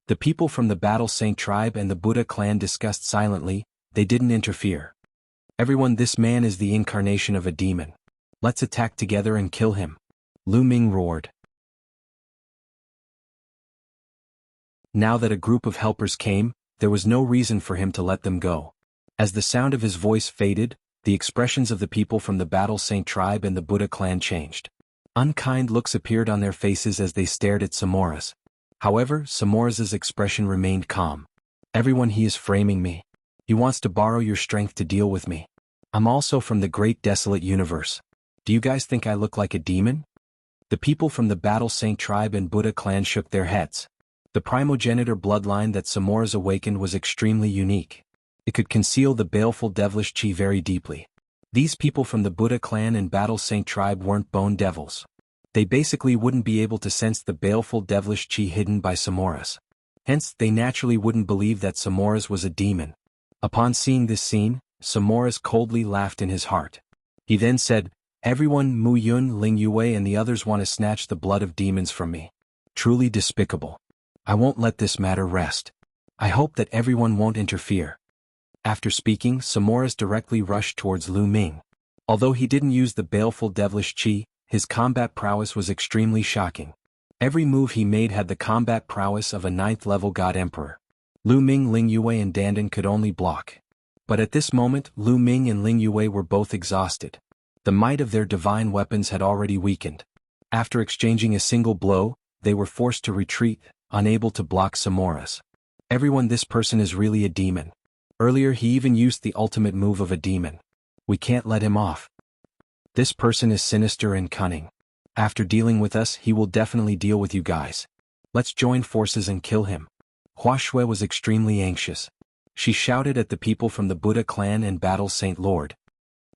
The people from the Battle Saint tribe and the Buddha clan discussed silently. They didn't interfere. Everyone, this man is the incarnation of a demon. Let's attack together and kill him. Lu Ming roared. Now that a group of helpers came, there was no reason for him to let them go. As the sound of his voice faded, the expressions of the people from the Battle Saint tribe and the Buddha clan changed. Unkind looks appeared on their faces as they stared at Samoras. However, Samoras' expression remained calm. Everyone, he is framing me. He wants to borrow your strength to deal with me. I'm also from the great desolate universe. Do you guys think I look like a demon? The people from the Battle Saint tribe and Buddha clan shook their heads. The primogenitor bloodline that Samoras awakened was extremely unique. It could conceal the baleful devilish chi very deeply. These people from the Buddha clan and Battle Saint tribe weren't bone devils. They basically wouldn't be able to sense the baleful devilish chi hidden by Samoras. Hence, they naturally wouldn't believe that Samoras was a demon. Upon seeing this scene, Samoras coldly laughed in his heart. He then said, "Everyone, Mu Yun, Ling Yue and the others want to snatch the blood of demons from me. Truly despicable. I won't let this matter rest. I hope that everyone won't interfere." After speaking, Samoras directly rushed towards Lu Ming. Although he didn't use the baleful devilish chi, his combat prowess was extremely shocking. Every move he made had the combat prowess of a 9th-level god emperor. Lu Ming, Ling Yue and Dandan could only block. But at this moment Lu Ming and Ling Yue were both exhausted. The might of their divine weapons had already weakened. After exchanging a single blow, they were forced to retreat, unable to block Samora's. Everyone, this person is really a demon. Earlier he even used the ultimate move of a demon. We can't let him off. This person is sinister and cunning. After dealing with us he will definitely deal with you guys. Let's join forces and kill him. Hua Shui was extremely anxious. She shouted at the people from the Buddha clan and Battle Saint Lord.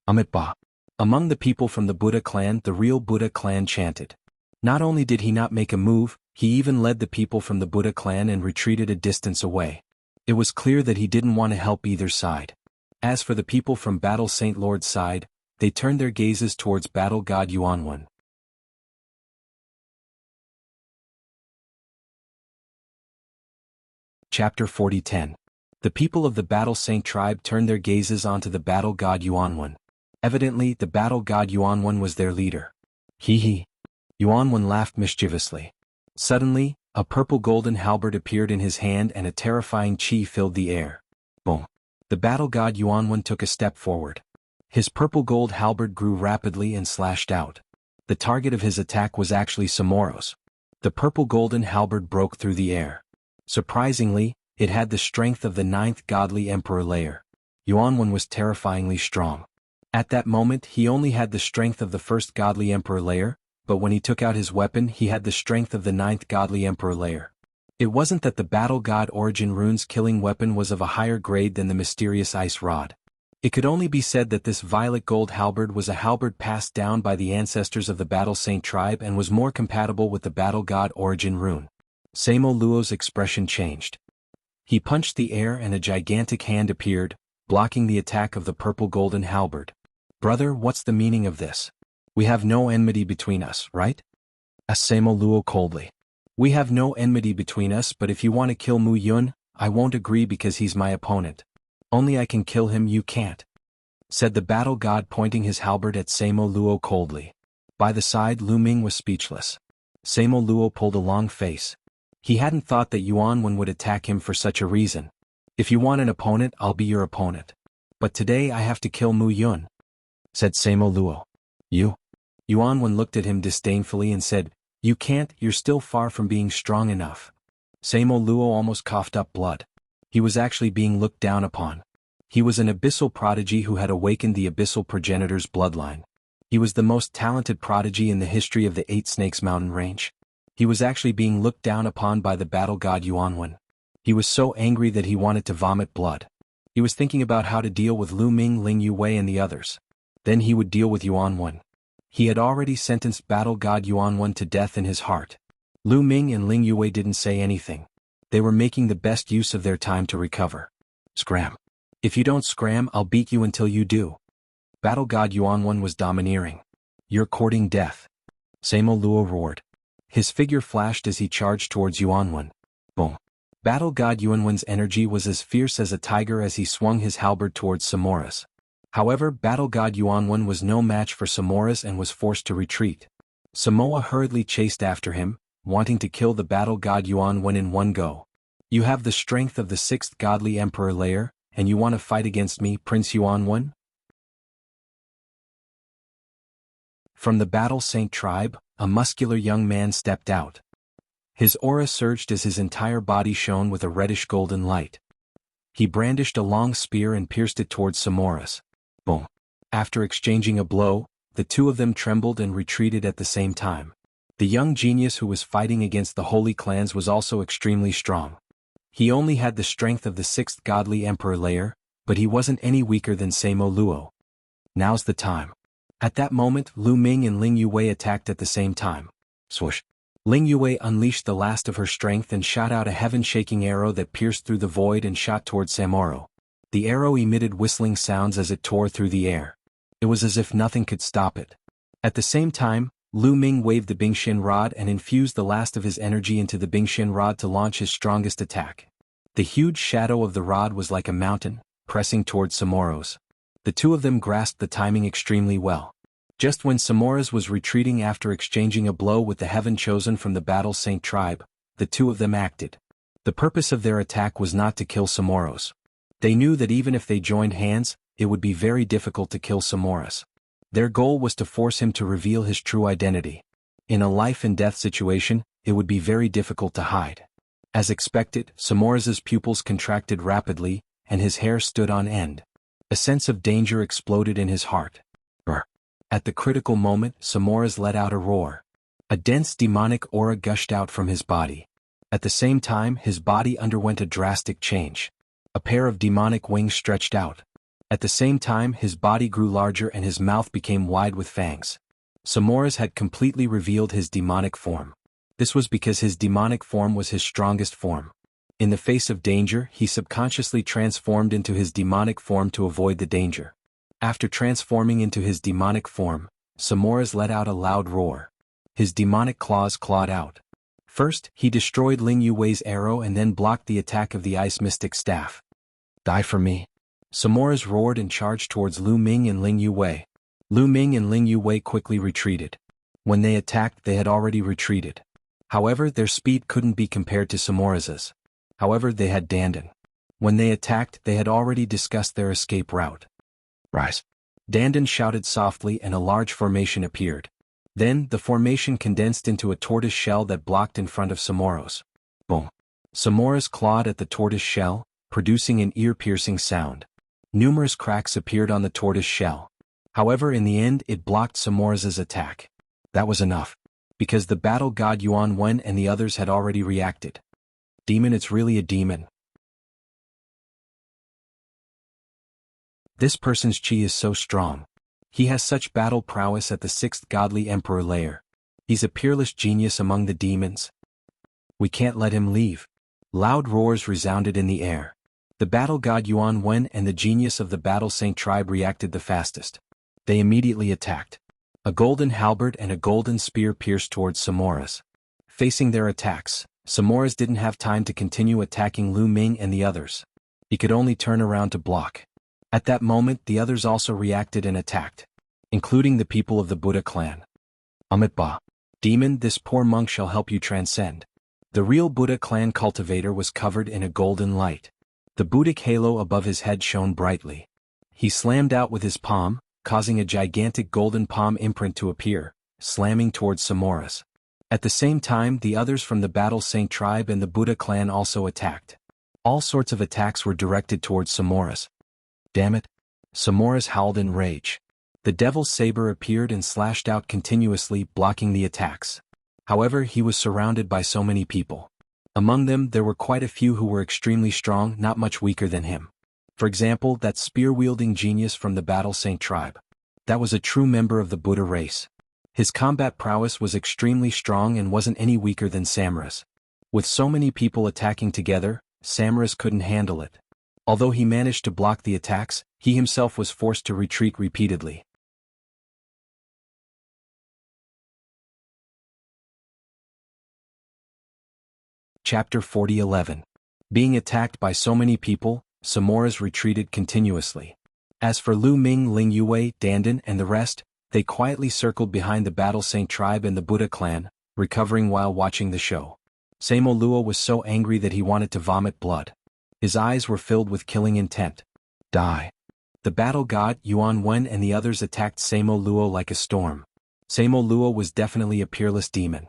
Amitba. Among the people from the Buddha clan, the real Buddha clan chanted. Not only did he not make a move, he even led the people from the Buddha clan and retreated a distance away. It was clear that he didn't want to help either side. As for the people from Battle Saint Lord's side, they turned their gazes towards Battle God Yuanwen. Chapter 40:10. The people of the Battle Saint tribe turned their gazes onto the Battle God Yuanwen. Evidently, the Battle God Yuanwen was their leader. Hee hee. Yuanwen laughed mischievously. Suddenly, a purple golden halberd appeared in his hand and a terrifying chi filled the air. Boom. The Battle God Yuanwen took a step forward. His purple gold halberd grew rapidly and slashed out. The target of his attack was actually Samora's. The purple golden halberd broke through the air. Surprisingly, it had the strength of the 9th godly emperor layer. Yuanwen was terrifyingly strong. At that moment he only had the strength of the 1st godly emperor layer, but when he took out his weapon he had the strength of the 9th godly emperor layer. It wasn't that the battle god origin rune's killing weapon was of a higher grade than the mysterious ice rod. It could only be said that this violet gold halberd was a halberd passed down by the ancestors of the Battle Saint tribe and was more compatible with the battle god origin rune. Samo Luo's expression changed. He punched the air and a gigantic hand appeared, blocking the attack of the purple golden halberd. Brother, what's the meaning of this? We have no enmity between us, right? Asked Samo Luo coldly. We have no enmity between us, but if you want to kill Mu Yun, I won't agree because he's my opponent. Only I can kill him, you can't, said the battle god, pointing his halberd at Samo Luo coldly. By the side, Lu Ming was speechless. Samo Luo pulled a long face. He hadn't thought that Yuanwen would attack him for such a reason. If you want an opponent, I'll be your opponent. But today I have to kill Mu Yun, said Samo Luo. You? Yuanwen looked at him disdainfully and said, You can't, you're still far from being strong enough. Samo Luo almost coughed up blood. He was actually being looked down upon. He was an abyssal prodigy who had awakened the abyssal progenitor's bloodline. He was the most talented prodigy in the history of the 8 Snakes mountain range. He was actually being looked down upon by the battle god Yuanwen. He was so angry that he wanted to vomit blood. He was thinking about how to deal with Lu Ming, Ling Yue and the others. Then he would deal with Yuanwen. He had already sentenced battle god Yuanwen to death in his heart. Lu Ming and Ling Yue didn't say anything. They were making the best use of their time to recover. Scram. If you don't scram, I'll beat you until you do. Battle god Yuanwen was domineering. You're courting death. Samo Luo roared. His figure flashed as he charged towards Yuanwen. Boom. Battle god Yuanwen's energy was as fierce as a tiger as he swung his halberd towards Samora's. However, battle god Yuanwen was no match for Samora's and was forced to retreat. Samoa hurriedly chased after him, wanting to kill the battle god Yuanwen in one go. You have the strength of the 6th godly emperor layer, and you want to fight against me, Prince Yuanwen? From the Battle Saint tribe, a muscular young man stepped out. His aura surged as his entire body shone with a reddish-golden light. He brandished a long spear and pierced it towards Samora's. Boom. After exchanging a blow, the two of them trembled and retreated at the same time. The young genius who was fighting against the holy clans was also extremely strong. He only had the strength of the 6th godly emperor layer, but he wasn't any weaker than Samo Luo. Now's the time. At that moment, Lu Ming and Ling Yue attacked at the same time. Swoosh. Ling Yue unleashed the last of her strength and shot out a heaven-shaking arrow that pierced through the void and shot towards Samoro. The arrow emitted whistling sounds as it tore through the air. It was as if nothing could stop it. At the same time, Lu Ming waved the Bingxian rod and infused the last of his energy into the Bingxian rod to launch his strongest attack. The huge shadow of the rod was like a mountain, pressing towards Samoro's. The two of them grasped the timing extremely well. Just when Samora's was retreating after exchanging a blow with the heaven chosen from the Battle Saint tribe, the two of them acted. The purpose of their attack was not to kill Samoros. They knew that even if they joined hands, it would be very difficult to kill Samoras. Their goal was to force him to reveal his true identity. In a life-and-death situation, it would be very difficult to hide. As expected, Samoras's pupils contracted rapidly, and his hair stood on end. A sense of danger exploded in his heart. At the critical moment, Samoras let out a roar. A dense demonic aura gushed out from his body. At the same time, his body underwent a drastic change. A pair of demonic wings stretched out. At the same time, his body grew larger and his mouth became wide with fangs. Samoras had completely revealed his demonic form. This was because his demonic form was his strongest form. In the face of danger, he subconsciously transformed into his demonic form to avoid the danger. After transforming into his demonic form, Samoras let out a loud roar. His demonic claws clawed out. First, he destroyed Ling Yuwei's arrow and then blocked the attack of the Ice Mystic Staff. Die for me. Samoras roared and charged towards Lu Ming and Ling Yuwei. Lu Ming and Ling Yuwei quickly retreated. When they attacked, they had already retreated. However, their speed couldn't be compared to Samoras's. However, they had Dandan. When they attacked, they had already discussed their escape route. Rise. Dandan shouted softly and a large formation appeared. Then, the formation condensed into a tortoise shell that blocked in front of Samoros. Boom. Samoras clawed at the tortoise shell, producing an ear-piercing sound. Numerous cracks appeared on the tortoise shell. However, in the end, it blocked Samoras's attack. That was enough. Because the battle god Yuan Wen and the others had already reacted. Demon, it's really a demon. This person's chi is so strong. He has such battle prowess at the 6th godly emperor layer. He's a peerless genius among the demons. We can't let him leave. Loud roars resounded in the air. The battle god Yuan Wen and the genius of the Battle Saint tribe reacted the fastest. They immediately attacked. A golden halberd and a golden spear pierced towards Samoras. Facing their attacks, Samoras didn't have time to continue attacking Lu Ming and the others. He could only turn around to block. At that moment, the others also reacted and attacked, including the people of the Buddha clan. Amitba. Demon, this poor monk shall help you transcend. The real Buddha clan cultivator was covered in a golden light. The Buddhic halo above his head shone brightly. He slammed out with his palm, causing a gigantic golden palm imprint to appear, slamming towards Samoras. At the same time, the others from the Battle Saint tribe and the Buddha clan also attacked. All sorts of attacks were directed towards Samoras. Damn it! Samoras howled in rage. The devil's saber appeared and slashed out continuously, blocking the attacks. However, he was surrounded by so many people. Among them, there were quite a few who were extremely strong, not much weaker than him. For example, that spear-wielding genius from the Battle Saint tribe. That was a true member of the Buddha race. His combat prowess was extremely strong and wasn't any weaker than Samaras. With so many people attacking together, Samaras couldn't handle it. Although he managed to block the attacks, he himself was forced to retreat repeatedly. Chapter 40:11. Being attacked by so many people, Samoras retreated continuously. As for Lu Ming, Ling Yuwei, Dandan, and the rest, they quietly circled behind the Battle Saint tribe and the Buddha clan, recovering while watching the show. Samo Luo was so angry that he wanted to vomit blood. His eyes were filled with killing intent. Die. The battle god, Yuan Wen, and the others attacked Samo Luo like a storm. Samo Luo was definitely a peerless demon.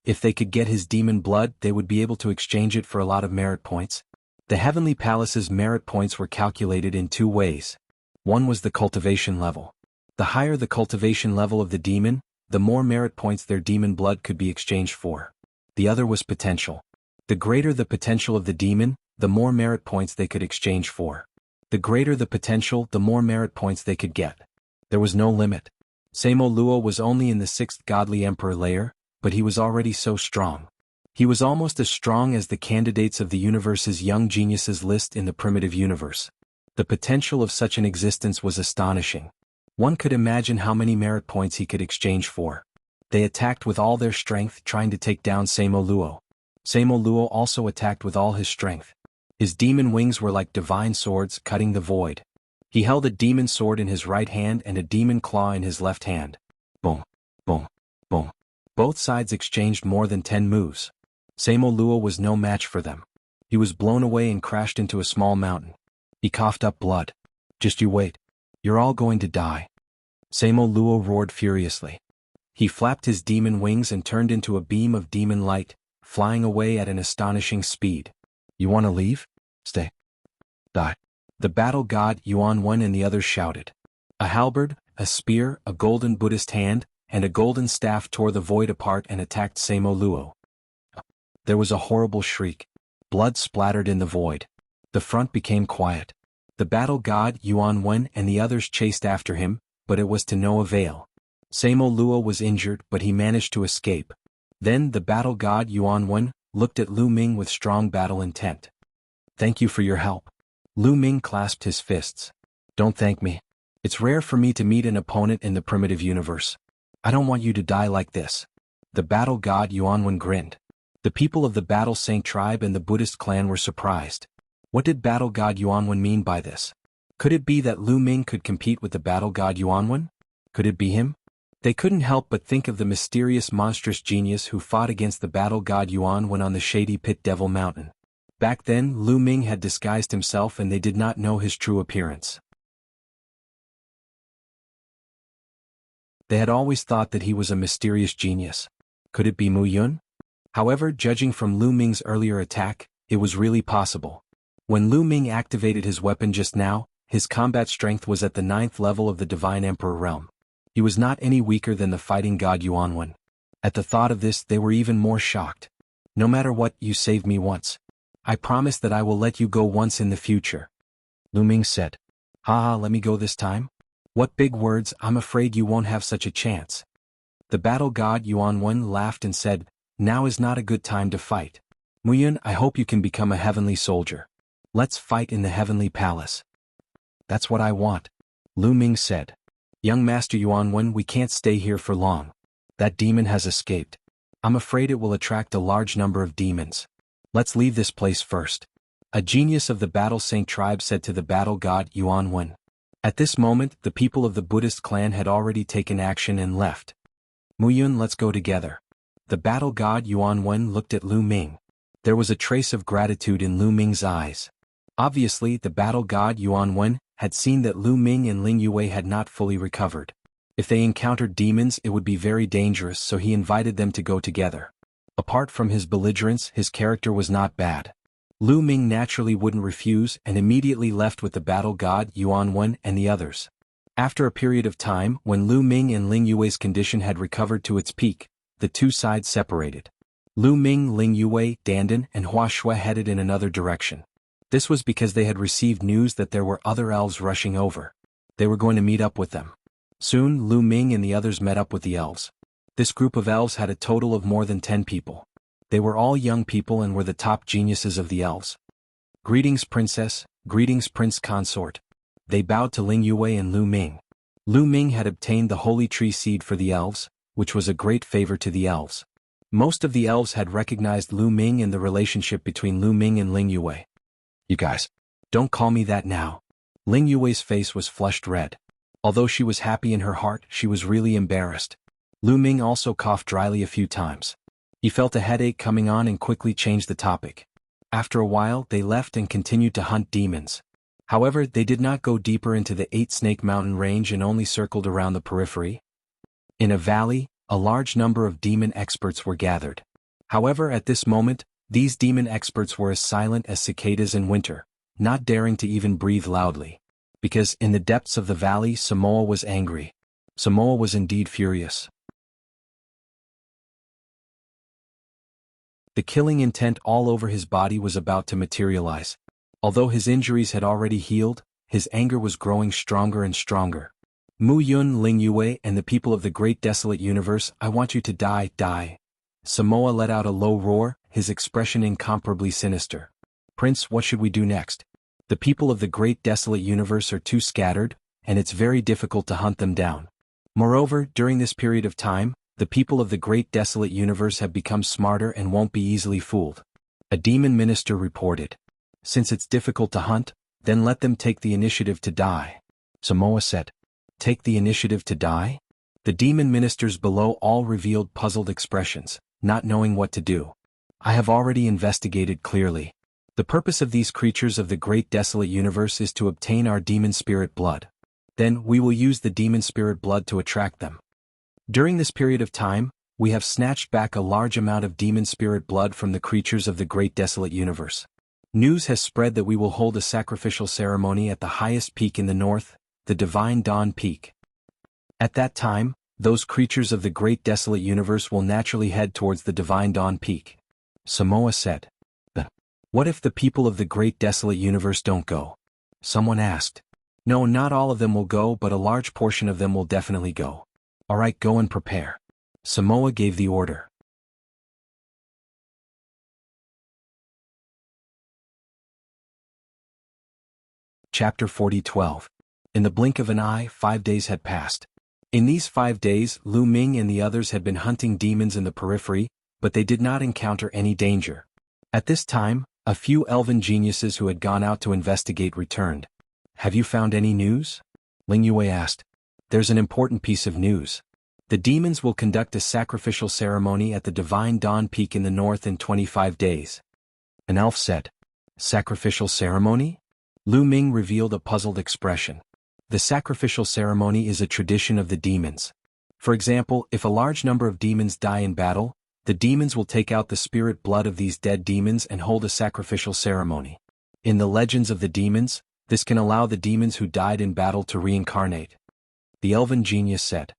If they could get his demon blood, they would be able to exchange it for a lot of merit points. The Heavenly Palace's merit points were calculated in two ways. One was the cultivation level. The higher the cultivation level of the demon, the more merit points their demon blood could be exchanged for. The other was potential. The greater the potential of the demon, the more merit points they could exchange for. The greater the potential, the more merit points they could get. There was no limit. Samo Luo was only in the 6th godly emperor layer, but he was already so strong. He was almost as strong as the candidates of the universe's young geniuses list in the primitive universe. The potential of such an existence was astonishing. One could imagine how many merit points he could exchange for. They attacked with all their strength, trying to take down Samo Luo. Samo Luo also attacked with all his strength. His demon wings were like divine swords, cutting the void. He held a demon sword in his right hand and a demon claw in his left hand. Boom, boom, boom. Both sides exchanged more than 10 moves. Samo Luo was no match for them. He was blown away and crashed into a small mountain. He coughed up blood. Just you wait. You're all going to die. Samo Luo roared furiously. He flapped his demon wings and turned into a beam of demon light, flying away at an astonishing speed. You want to leave? Stay. Die. The battle god Yuan Wen and the others shouted. A halberd, a spear, a golden Buddhist hand, and a golden staff tore the void apart and attacked Samo Luo. There was a horrible shriek. Blood splattered in the void. The front became quiet. The battle god Yuan Wen and the others chased after him, but it was to no avail. Samo Luo was injured, but he managed to escape. Then the battle god Yuan Wen looked at Lu Ming with strong battle intent. Thank you for your help. Lu Ming clasped his fists. Don't thank me. It's rare for me to meet an opponent in the primitive universe. I don't want you to die like this. The battle god Yuan Wen grinned. The people of the Battle Saint tribe and the Buddhist clan were surprised. What did battle god Yuan Wen mean by this? Could it be that Lu Ming could compete with the battle god Yuan Wen? Could it be him? They couldn't help but think of the mysterious monstrous genius who fought against the battle god Yuan Wen on the shady Pit Devil Mountain. Back then, Lu Ming had disguised himself and they did not know his true appearance. They had always thought that he was a mysterious genius. Could it be Mu Yun? However, judging from Lu Ming's earlier attack, it was really possible. When Lu Ming activated his weapon just now, his combat strength was at the 9th level of the Divine Emperor realm. He was not any weaker than the fighting god Yuan Wen. At the thought of this, they were even more shocked. No matter what, you saved me once. I promise that I will let you go once in the future. Lu Ming said. Haha, let me go this time? What big words, I'm afraid you won't have such a chance. The battle god Yuan Wen laughed and said, now is not a good time to fight. Mu Yun, I hope you can become a heavenly soldier. Let's fight in the heavenly palace. That's what I want. Lu Ming said. Young Master Yuan Wen, we can't stay here for long. That demon has escaped. I'm afraid it will attract a large number of demons. Let's leave this place first. A genius of the Battle Saint tribe said to the battle god Yuan Wen. At this moment, the people of the Buddhist clan had already taken action and left. Mu Yun, let's go together. The battle god Yuan Wen looked at Lu Ming. There was a trace of gratitude in Lu Ming's eyes. Obviously, the battle god Yuan Wen had seen that Lu Ming and Ling Yue had not fully recovered. If they encountered demons, it would be very dangerous, so he invited them to go together. Apart from his belligerence, his character was not bad. Lu Ming naturally wouldn't refuse and immediately left with the battle god Yuan Wen and the others. After a period of time, when Lu Ming and Ling Yue's condition had recovered to its peak, the two sides separated. Lu Ming, Ling Yue, Dandan, and Hua Shui headed in another direction. This was because they had received news that there were other elves rushing over. They were going to meet up with them. Soon, Lu Ming and the others met up with the elves. This group of elves had a total of more than 10 people. They were all young people and were the top geniuses of the elves. Greetings, princess. Greetings, prince consort. They bowed to Ling Yue and Lu Ming. Lu Ming had obtained the holy tree seed for the elves, which was a great favor to the elves. Most of the elves had recognized Lu Ming and the relationship between Lu Ming and Ling Yue. You guys, don't call me that now. Ling Yue's face was flushed red. Although she was happy in her heart, she was really embarrassed. Lu Ming also coughed dryly a few times. He felt a headache coming on and quickly changed the topic. After a while, they left and continued to hunt demons. However, they did not go deeper into the 8-Snake Mountain range and only circled around the periphery. In a valley, a large number of demon experts were gathered. However, at this moment, these demon experts were as silent as cicadas in winter, not daring to even breathe loudly. Because in the depths of the valley, Samoa was angry. Samoa was indeed furious. The killing intent all over his body was about to materialize. Although his injuries had already healed, his anger was growing stronger and stronger. Mu Yun, Ling Yue, and the people of the great desolate universe, I want you to die, die. Samoa let out a low roar, his expression incomparably sinister. Prince, what should we do next? The people of the great desolate universe are too scattered, and it's very difficult to hunt them down. Moreover, during this period of time, the people of the great desolate universe have become smarter and won't be easily fooled. A demon minister reported. Since it's difficult to hunt, then let them take the initiative to die. Samoa said. Take the initiative to die? The demon ministers below all revealed puzzled expressions, not knowing what to do. I have already investigated clearly. The purpose of these creatures of the great desolate universe is to obtain our demon spirit blood. Then, we will use the demon spirit blood to attract them. During this period of time, we have snatched back a large amount of demon spirit blood from the creatures of the great desolate universe. News has spread that we will hold a sacrificial ceremony at the highest peak in the north, the Divine Dawn Peak. At that time, those creatures of the great desolate universe will naturally head towards the Divine Dawn Peak. Samoa said. What if the people of the great desolate universe don't go? Someone asked. No, not all of them will go, but a large portion of them will definitely go. Alright, go and prepare. Samoa gave the order. Chapter 40:12. In the blink of an eye, 5 days had passed. In these 5 days, Lu Ming and the others had been hunting demons in the periphery, but they did not encounter any danger. At this time, a few elven geniuses who had gone out to investigate returned. Have you found any news? Ling Yue asked. There's an important piece of news. The demons will conduct a sacrificial ceremony at the Divine Dawn Peak in the north in 25 days. An elf said. Sacrificial ceremony? Lu Ming revealed a puzzled expression. The sacrificial ceremony is a tradition of the demons. For example, if a large number of demons die in battle, the demons will take out the spirit blood of these dead demons and hold a sacrificial ceremony. In the legends of the demons, this can allow the demons who died in battle to reincarnate. The elven genius said.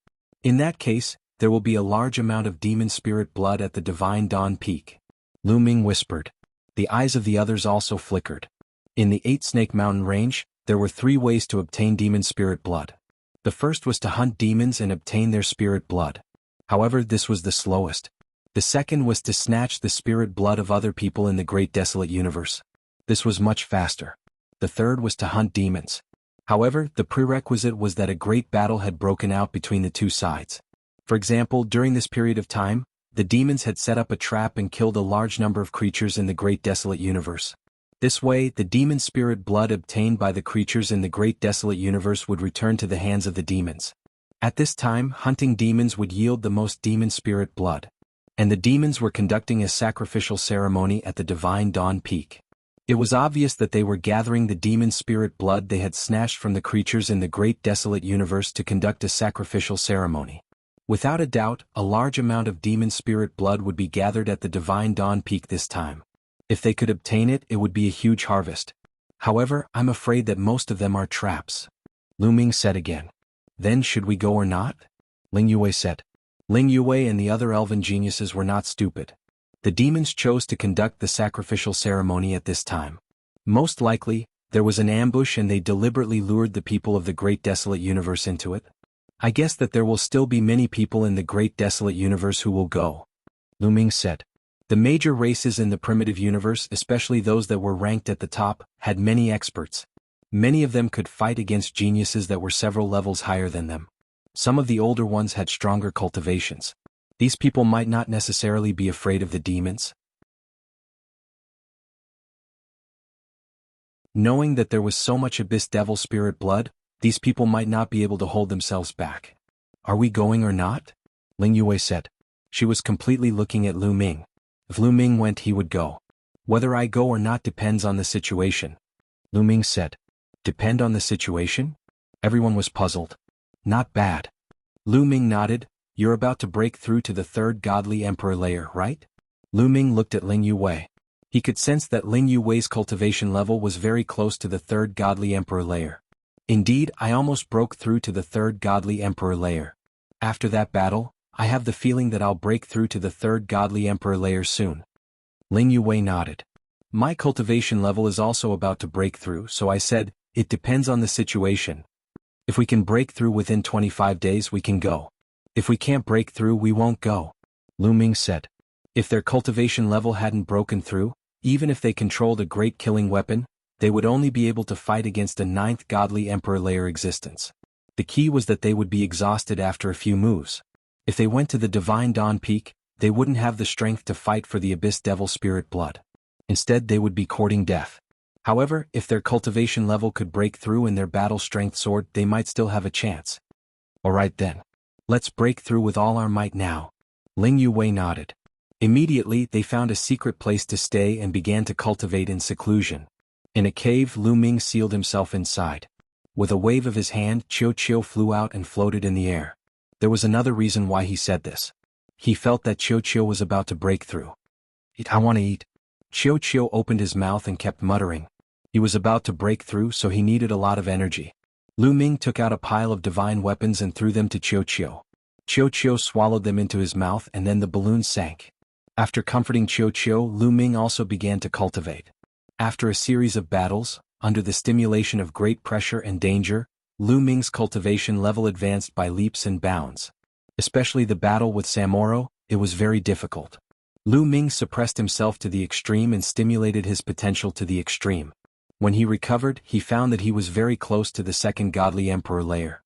In that case, there will be a large amount of demon spirit blood at the Divine Dawn Peak. Lu Ming whispered. The eyes of the others also flickered. In the 8 Snake Mountain range, there were 3 ways to obtain demon spirit blood. The first was to hunt demons and obtain their spirit blood. However, this was the slowest. The second was to snatch the spirit blood of other people in the great desolate universe. This was much faster. The third was to hunt demons. However, the prerequisite was that a great battle had broken out between the 2 sides. For example, during this period of time, the demons had set up a trap and killed a large number of creatures in the great desolate universe. This way, the demon spirit blood obtained by the creatures in the great desolate universe would return to the hands of the demons. At this time, hunting demons would yield the most demon spirit blood. And the demons were conducting a sacrificial ceremony at the Divine Dawn Peak. It was obvious that they were gathering the demon spirit blood they had snatched from the creatures in the great desolate universe to conduct a sacrificial ceremony. Without a doubt, a large amount of demon spirit blood would be gathered at the Divine Dawn Peak this time. If they could obtain it, it would be a huge harvest. However, I'm afraid that most of them are traps. Lu Ming said again. Then should we go or not? Ling Yue said. Ling Yue and the other elven geniuses were not stupid. The demons chose to conduct the sacrificial ceremony at this time. Most likely, there was an ambush and they deliberately lured the people of the great desolate universe into it. I guess that there will still be many people in the great desolate universe who will go. Lu Ming said. The major races in the primitive universe, especially those that were ranked at the top, had many experts. Many of them could fight against geniuses that were several levels higher than them. Some of the older ones had stronger cultivations. These people might not necessarily be afraid of the demons. Knowing that there was so much abyss devil spirit blood, these people might not be able to hold themselves back. Are we going or not? Ling Yue said. She was completely looking at Lu Ming. If Lu Ming went, he would go. Whether I go or not depends on the situation. Lu Ming said. Depend on the situation? Everyone was puzzled. Not bad. Lu Ming nodded. You're about to break through to the 3rd godly emperor layer, right? Lu Ming looked at Ling Yue. He could sense that Ling Yue's cultivation level was very close to the 3rd godly emperor layer. Indeed, I almost broke through to the 3rd godly emperor layer. After that battle, I have the feeling that I'll break through to the 3rd godly emperor layer soon. Ling Yue nodded. My cultivation level is also about to break through, so I said, it depends on the situation. If we can break through within 25 days, we can go. If we can't break through, we won't go. Lu Ming said. If their cultivation level hadn't broken through, even if they controlled a great killing weapon, they would only be able to fight against a 9th godly emperor layer existence. The key was that they would be exhausted after a few moves. If they went to the Divine Dawn Peak, they wouldn't have the strength to fight for the abyss devil spirit blood. Instead, they would be courting death. However, if their cultivation level could break through and their battle strength soared, they might still have a chance. Alright then. Let's break through with all our might now. Ling Yue nodded. Immediately they found a secret place to stay and began to cultivate in seclusion. In a cave, Lu Ming sealed himself inside. With a wave of his hand, Chiu Chiu flew out and floated in the air. There was another reason why he said this. He felt that Chiu Chiu was about to break through. I want to eat. Chiu Chiu opened his mouth and kept muttering. He was about to break through, so he needed a lot of energy. Lu Ming took out a pile of divine weapons and threw them to Chiu Chiu. Chiu Chiu swallowed them into his mouth and then the balloon sank. After comforting Chiu Chiu, Lu Ming also began to cultivate. After a series of battles, under the stimulation of great pressure and danger, Lu Ming's cultivation level advanced by leaps and bounds. Especially the battle with Samoro, it was very difficult. Lu Ming suppressed himself to the extreme and stimulated his potential to the extreme. When he recovered, he found that he was very close to the second godly emperor layer.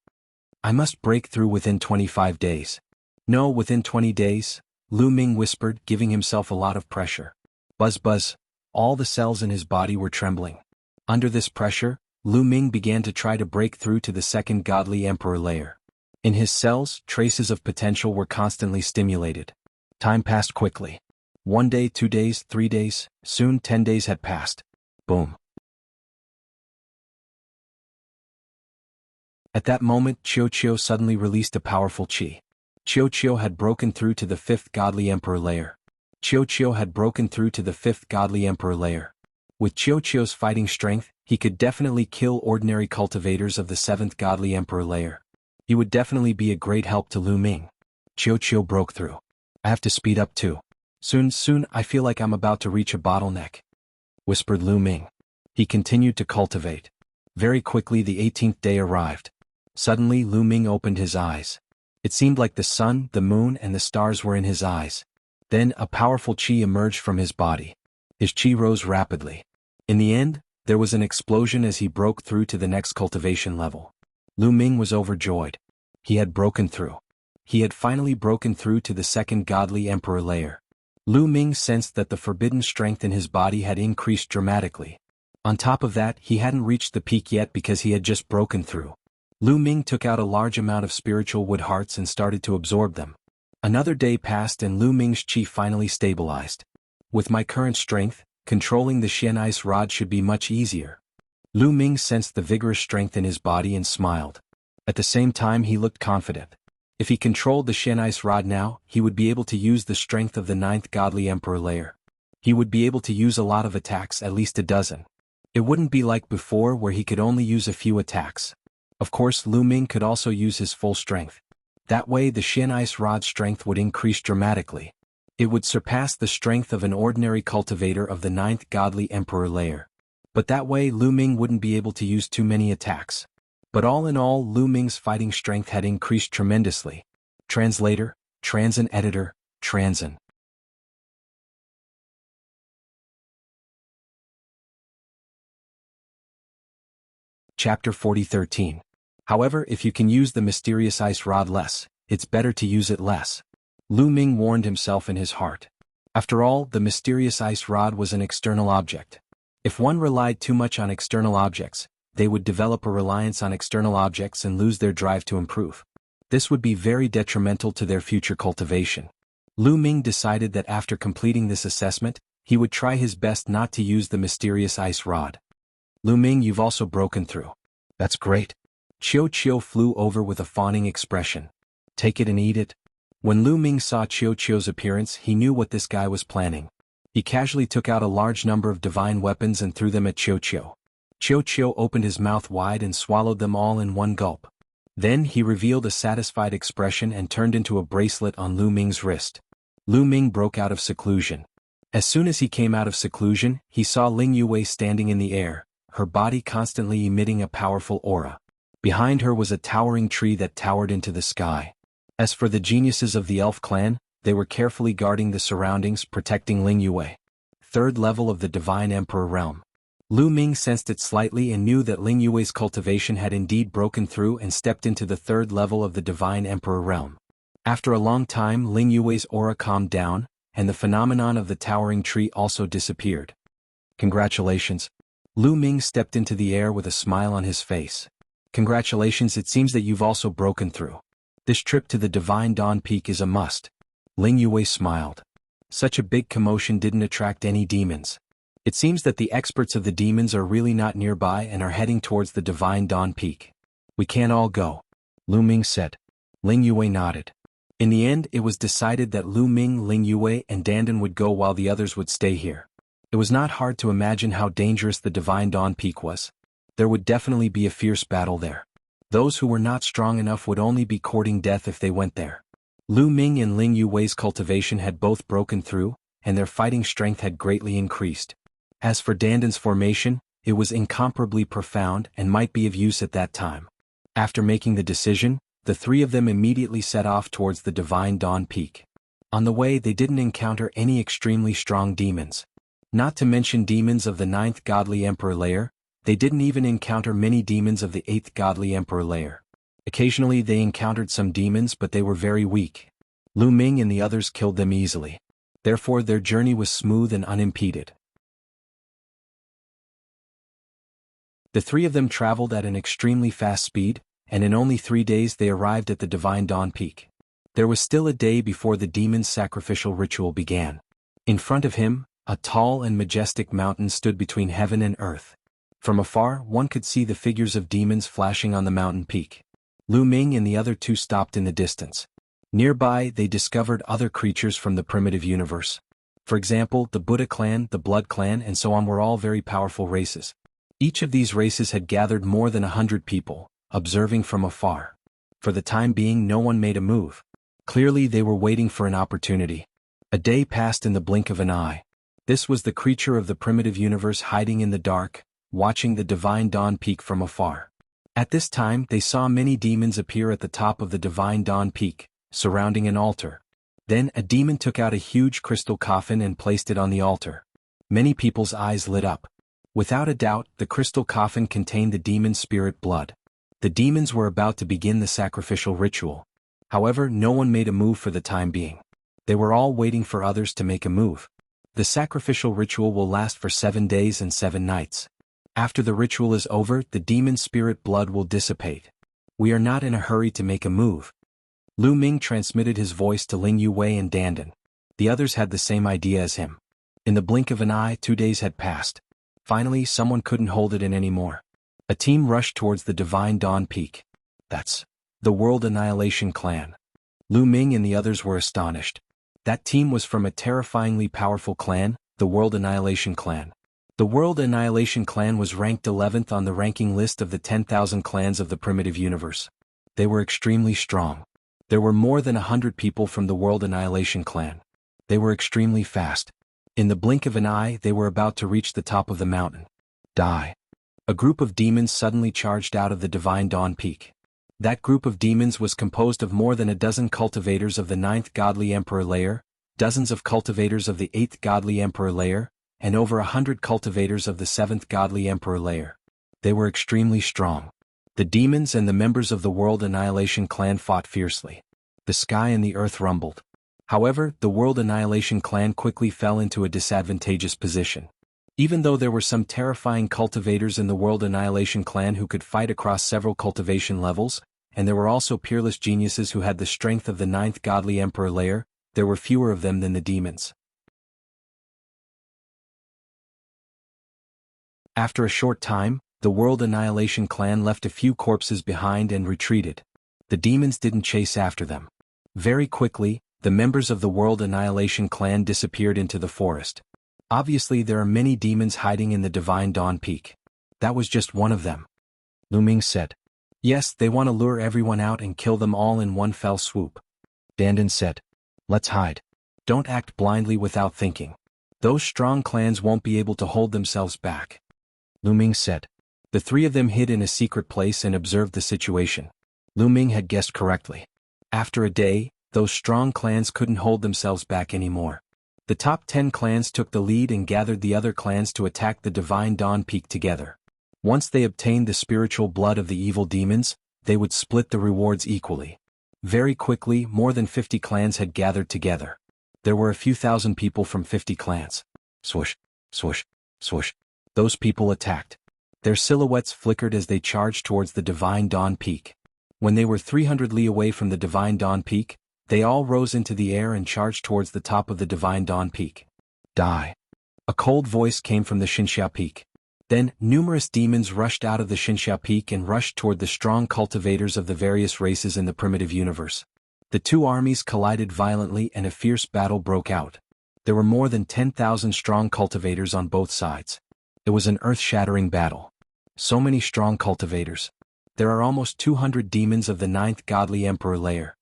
I must break through within 25 days. No, within 20 days, Lu Ming whispered, giving himself a lot of pressure. Buzz buzz. All the cells in his body were trembling. Under this pressure, Lu Ming began to try to break through to the second godly emperor layer. In his cells, traces of potential were constantly stimulated. Time passed quickly. 1 day, 2 days, 3 days, soon 10 days had passed. Boom. At that moment, Chiu Chiu suddenly released a powerful chi. Chiu Chiu had broken through to the 5th godly emperor layer. Chiu Chiu had broken through to the 5th godly emperor layer. With Chiu Chiu's fighting strength, he could definitely kill ordinary cultivators of the 7th godly emperor layer. He would definitely be a great help to Lu Ming. Chiu Chiu broke through. I have to speed up too. Soon, I feel like I'm about to reach a bottleneck, whispered Lu Ming. He continued to cultivate. Very quickly the 18th day arrived. Suddenly Lu Ming opened his eyes. It seemed like the sun, the moon, and the stars were in his eyes. Then a powerful chi emerged from his body. His chi rose rapidly. In the end, there was an explosion as he broke through to the next cultivation level. Lu Ming was overjoyed. He had broken through. He had finally broken through to the second godly emperor layer. Lu Ming sensed that the forbidden strength in his body had increased dramatically. On top of that, he hadn't reached the peak yet because he had just broken through. Lu Ming took out a large amount of spiritual wood hearts and started to absorb them. Another day passed and Lu Ming's chi finally stabilized. With my current strength, controlling the Xian Ice Rod should be much easier. Lu Ming sensed the vigorous strength in his body and smiled. At the same time he looked confident. If he controlled the Xian Ice Rod now, he would be able to use the strength of the 9th godly emperor layer. He would be able to use a lot of attacks, at least a dozen. It wouldn't be like before where he could only use a few attacks. Of course, Lu Ming could also use his full strength. That way the Xian Ice Rod's strength would increase dramatically. It would surpass the strength of an ordinary cultivator of the 9th godly emperor layer. But that way Lu Ming wouldn't be able to use too many attacks. But all in all, Lu Ming's fighting strength had increased tremendously. Translator, Transin Editor, Transin. Chapter 40:13. However, if you can use the mysterious ice rod less, it's better to use it less. Lu Ming warned himself in his heart. After all, the mysterious ice rod was an external object. If one relied too much on external objects, they would develop a reliance on external objects and lose their drive to improve. This would be very detrimental to their future cultivation. Lu Ming decided that after completing this assessment, he would try his best not to use the mysterious ice rod. Lu Ming, you've also broken through. That's great. Chiu Chiu flew over with a fawning expression. Take it and eat it. When Lu Ming saw Chiu Chiu's appearance, he knew what this guy was planning. He casually took out a large number of divine weapons and threw them at Chiu Chiu. Chiu Chiu opened his mouth wide and swallowed them all in one gulp. Then he revealed a satisfied expression and turned into a bracelet on Lu Ming's wrist. Lu Ming broke out of seclusion. As soon as he came out of seclusion, he saw Ling Yue standing in the air, her body constantly emitting a powerful aura. Behind her was a towering tree that towered into the sky. As for the geniuses of the elf clan, they were carefully guarding the surroundings, protecting Ling Yue. 3rd level of the Divine Emperor realm. Lu Ming sensed it slightly and knew that Ling Yue's cultivation had indeed broken through and stepped into the 3rd level of the Divine Emperor realm. After a long time, Ling Yue's aura calmed down, and the phenomenon of the towering tree also disappeared. Congratulations. Lu Ming stepped into the air with a smile on his face. Congratulations, it seems that you've also broken through. This trip to the Divine Dawn Peak is a must. Ling Yue smiled. Such a big commotion didn't attract any demons. It seems that the experts of the demons are really not nearby and are heading towards the Divine Dawn Peak. We can't all go, Lu Ming said. Ling Yue nodded. In the end, it was decided that Lu Ming, Ling Yue, and Dandan would go while the others would stay here. It was not hard to imagine how dangerous the Divine Dawn Peak was. There would definitely be a fierce battle there. Those who were not strong enough would only be courting death if they went there. Lu Ming and Ling Yue's cultivation had both broken through, and their fighting strength had greatly increased. As for Dandan's formation, it was incomparably profound and might be of use at that time. After making the decision, the three of them immediately set off towards the Divine Dawn Peak. On the way, they didn't encounter any extremely strong demons. Not to mention demons of the 9th Godly Emperor layer, they didn't even encounter many demons of the 8th Godly Emperor layer. Occasionally they encountered some demons, but they were very weak. Lu Ming and the others killed them easily. Therefore their journey was smooth and unimpeded. The three of them traveled at an extremely fast speed, and in only 3 days they arrived at the Divine Dawn Peak. There was still a day before the demon's sacrificial ritual began. In front of him, a tall and majestic mountain stood between heaven and earth. From afar, one could see the figures of demons flashing on the mountain peak. Lu Ming and the other two stopped in the distance. Nearby, they discovered other creatures from the primitive universe. For example, the Buddha clan, the Blood clan, and so on were all very powerful races. Each of these races had gathered more than 100 people, observing from afar. For the time being, no one made a move. Clearly, they were waiting for an opportunity. A day passed in the blink of an eye. This was the creature of the primitive universe hiding in the dark, watching the Divine Dawn Peak from afar. At this time, they saw many demons appear at the top of the Divine Dawn Peak, surrounding an altar. Then a demon took out a huge crystal coffin and placed it on the altar. Many people's eyes lit up. Without a doubt, the crystal coffin contained the demon's spirit blood. The demons were about to begin the sacrificial ritual. However, no one made a move for the time being. They were all waiting for others to make a move. The sacrificial ritual will last for 7 days and 7 nights. After the ritual is over, the demon's spirit blood will dissipate. We are not in a hurry to make a move. Lu Ming transmitted his voice to Ling Yue and Dandan. The others had the same idea as him. In the blink of an eye, 2 days had passed. Finally, someone couldn't hold it in anymore. A team rushed towards the Divine Dawn Peak. That's the World Annihilation Clan. Lu Ming and the others were astonished. That team was from a terrifyingly powerful clan, the World Annihilation Clan. The World Annihilation Clan was ranked 11th on the ranking list of the 10,000 clans of the primitive universe. They were extremely strong. There were more than 100 people from the World Annihilation Clan. They were extremely fast. In the blink of an eye, they were about to reach the top of the mountain. Die. A group of demons suddenly charged out of the Divine Dawn Peak. That group of demons was composed of more than a dozen cultivators of the 9th Godly Emperor layer, dozens of cultivators of the 8th Godly Emperor layer, and over 100 cultivators of the 7th Godly Emperor layer. They were extremely strong. The demons and the members of the World Annihilation Clan fought fiercely. The sky and the earth rumbled. However, the World Annihilation Clan quickly fell into a disadvantageous position. Even though there were some terrifying cultivators in the World Annihilation Clan who could fight across several cultivation levels, and there were also peerless geniuses who had the strength of the 9th Godly Emperor layer, there were fewer of them than the demons. After a short time, the World Annihilation Clan left a few corpses behind and retreated. The demons didn't chase after them. Very quickly, the members of the World Annihilation Clan disappeared into the forest. Obviously there are many demons hiding in the Divine Dawn Peak. That was just one of them. Lu Ming said. Yes, they want to lure everyone out and kill them all in one fell swoop. Dandan said. Let's hide. Don't act blindly without thinking. Those strong clans won't be able to hold themselves back. Lu Ming said. The three of them hid in a secret place and observed the situation. Lu Ming had guessed correctly. After a day, those strong clans couldn't hold themselves back anymore. The top 10 clans took the lead and gathered the other clans to attack the Divine Dawn Peak together. Once they obtained the spiritual blood of the evil demons, they would split the rewards equally. Very quickly, more than 50 clans had gathered together. There were a few thousand people from 50 clans. Swoosh, swoosh, swoosh. Those people attacked. Their silhouettes flickered as they charged towards the Divine Dawn Peak. When they were 300 li away from the Divine Dawn Peak, They all rose into the air and charged towards the top of the Divine Dawn Peak. Die. A cold voice came from the Xinxia Peak. Then, numerous demons rushed out of the Xinxia Peak and rushed toward the strong cultivators of the various races in the primitive universe. The two armies collided violently and a fierce battle broke out. There were more than 10,000 strong cultivators on both sides. It was an earth-shattering battle. So many strong cultivators. There are almost 200 demons of the 9th godly emperor layer.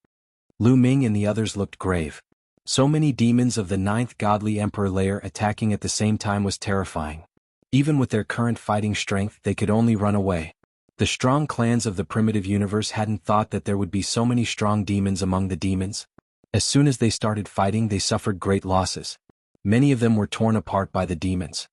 Lu Ming and the others looked grave. So many demons of the 9th godly emperor layer attacking at the same time was terrifying. Even with their current fighting strength, they could only run away. The strong clans of the primitive universe hadn't thought that there would be so many strong demons among the demons. As soon as they started fighting, they suffered great losses. Many of them were torn apart by the demons.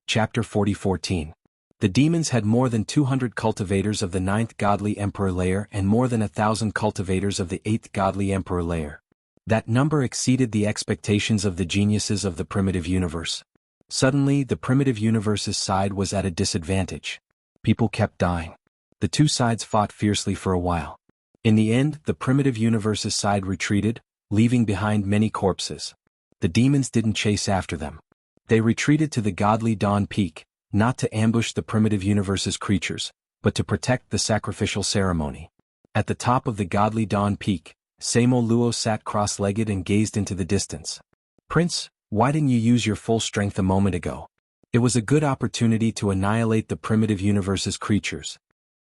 Chapter 40:14. The demons had more than 200 cultivators of the 9th godly emperor layer and more than 1,000 cultivators of the 8th godly emperor layer. That number exceeded the expectations of the geniuses of the primitive universe. Suddenly, the primitive universe's side was at a disadvantage. People kept dying. The two sides fought fiercely for a while. In the end, the primitive universe's side retreated, leaving behind many corpses. The demons didn't chase after them. They retreated to the godly Dawn Peak, not to ambush the primitive universe's creatures, but to protect the sacrificial ceremony. At the top of the godly Dawn Peak, Samo Luo sat cross-legged and gazed into the distance. "Prince, why didn't you use your full strength a moment ago? It was a good opportunity to annihilate the primitive universe's creatures,"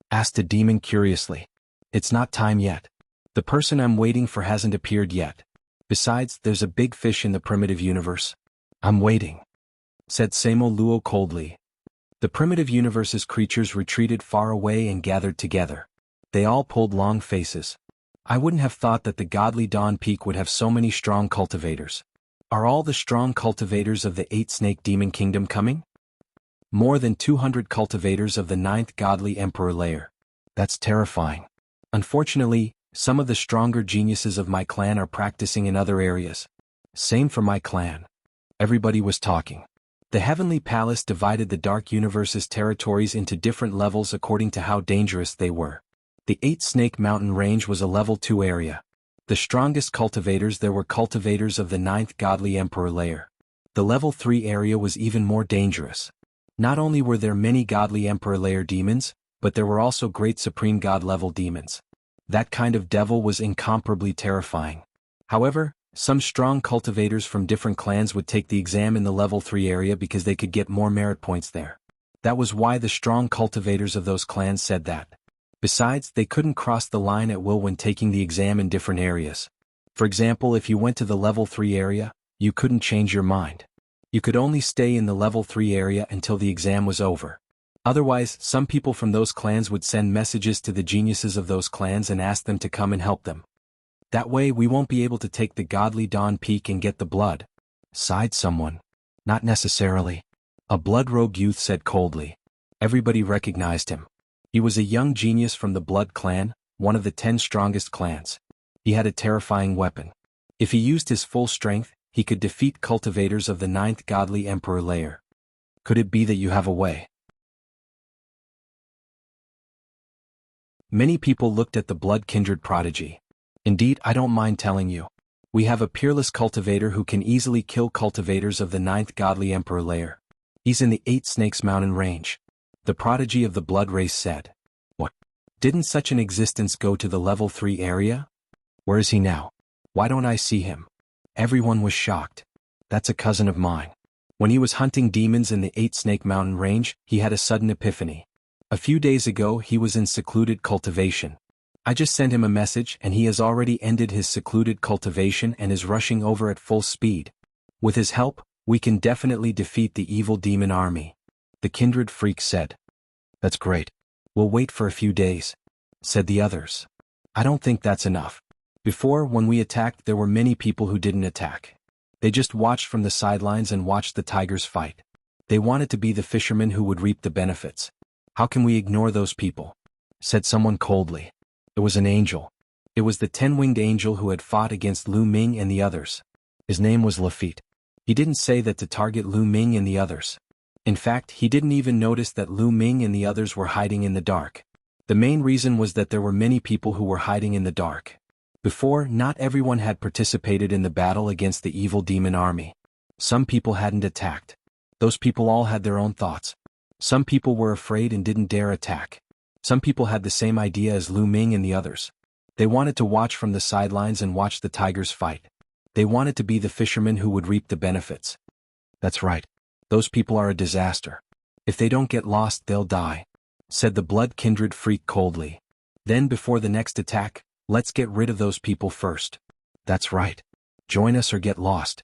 asked a demon curiously. "It's not time yet. The person I'm waiting for hasn't appeared yet. Besides, there's a big fish in the primitive universe." "I'm waiting," said Samo Luo coldly. The primitive universe's creatures retreated far away and gathered together. They all pulled long faces. "I wouldn't have thought that the godly Dawn Peak would have so many strong cultivators. Are all the strong cultivators of the 8 Snake Demon Kingdom coming?" "More than 200 cultivators of the 9th godly emperor layer. That's terrifying. Unfortunately, some of the stronger geniuses of my clan are practicing in other areas." "Same for my clan." Everybody was talking. The Heavenly Palace divided the Dark Universe's territories into different levels according to how dangerous they were. The 8 Snake Mountain Range was a level 2 area. The strongest cultivators there were cultivators of the 9th godly emperor layer. The level 3 area was even more dangerous. Not only were there many godly emperor layer demons, but there were also great supreme god level demons. That kind of devil was incomparably terrifying. However, some strong cultivators from different clans would take the exam in the level 3 area because they could get more merit points there. That was why the strong cultivators of those clans said that. Besides, they couldn't cross the line at will when taking the exam in different areas. For example, if you went to the level 3 area, you couldn't change your mind. You could only stay in the level 3 area until the exam was over. Otherwise, some people from those clans would send messages to the geniuses of those clans and ask them to come and help them. "That way we won't be able to take the godly Dawn Peak and get the blood," sighed someone. "Not necessarily," a blood-robed youth said coldly. Everybody recognized him. He was a young genius from the Blood Clan, one of the 10 strongest clans. He had a terrifying weapon. If he used his full strength, he could defeat cultivators of the 9th godly emperor layer. "Could it be that you have a way?" Many people looked at the blood-kindred prodigy. "Indeed, I don't mind telling you. We have a peerless cultivator who can easily kill cultivators of the 9th godly emperor layer. He's in the 8 Snakes Mountain Range," the prodigy of the blood race said. "What? Didn't such an existence go to the level 3 area? Where is he now? Why don't I see him?" Everyone was shocked. "That's a cousin of mine. When he was hunting demons in the 8 Snake Mountain Range, he had a sudden epiphany. A few days ago he was in secluded cultivation. I just sent him a message and he has already ended his secluded cultivation and is rushing over at full speed. With his help, we can definitely defeat the evil demon army," the kindred freak said. "That's great. We'll wait for a few days," said the others. "I don't think that's enough. Before, when we attacked, there were many people who didn't attack. They just watched from the sidelines and watched the tigers fight. They wanted to be the fishermen who would reap the benefits. How can we ignore those people?" said someone coldly. It was an angel. It was the 10-winged angel who had fought against Lu Ming and the others. His name was Lafitte. He didn't say that to target Lu Ming and the others. In fact, he didn't even notice that Lu Ming and the others were hiding in the dark. The main reason was that there were many people who were hiding in the dark. Before, not everyone had participated in the battle against the evil demon army. Some people hadn't attacked. Those people all had their own thoughts. Some people were afraid and didn't dare attack. Some people had the same idea as Lu Ming and the others. They wanted to watch from the sidelines and watch the tigers fight. They wanted to be the fishermen who would reap the benefits. That's right. Those people are a disaster. If they don't get lost, they'll die, said the blood kindred freak coldly. Then before the next attack, let's get rid of those people first. That's right. Join us or get lost.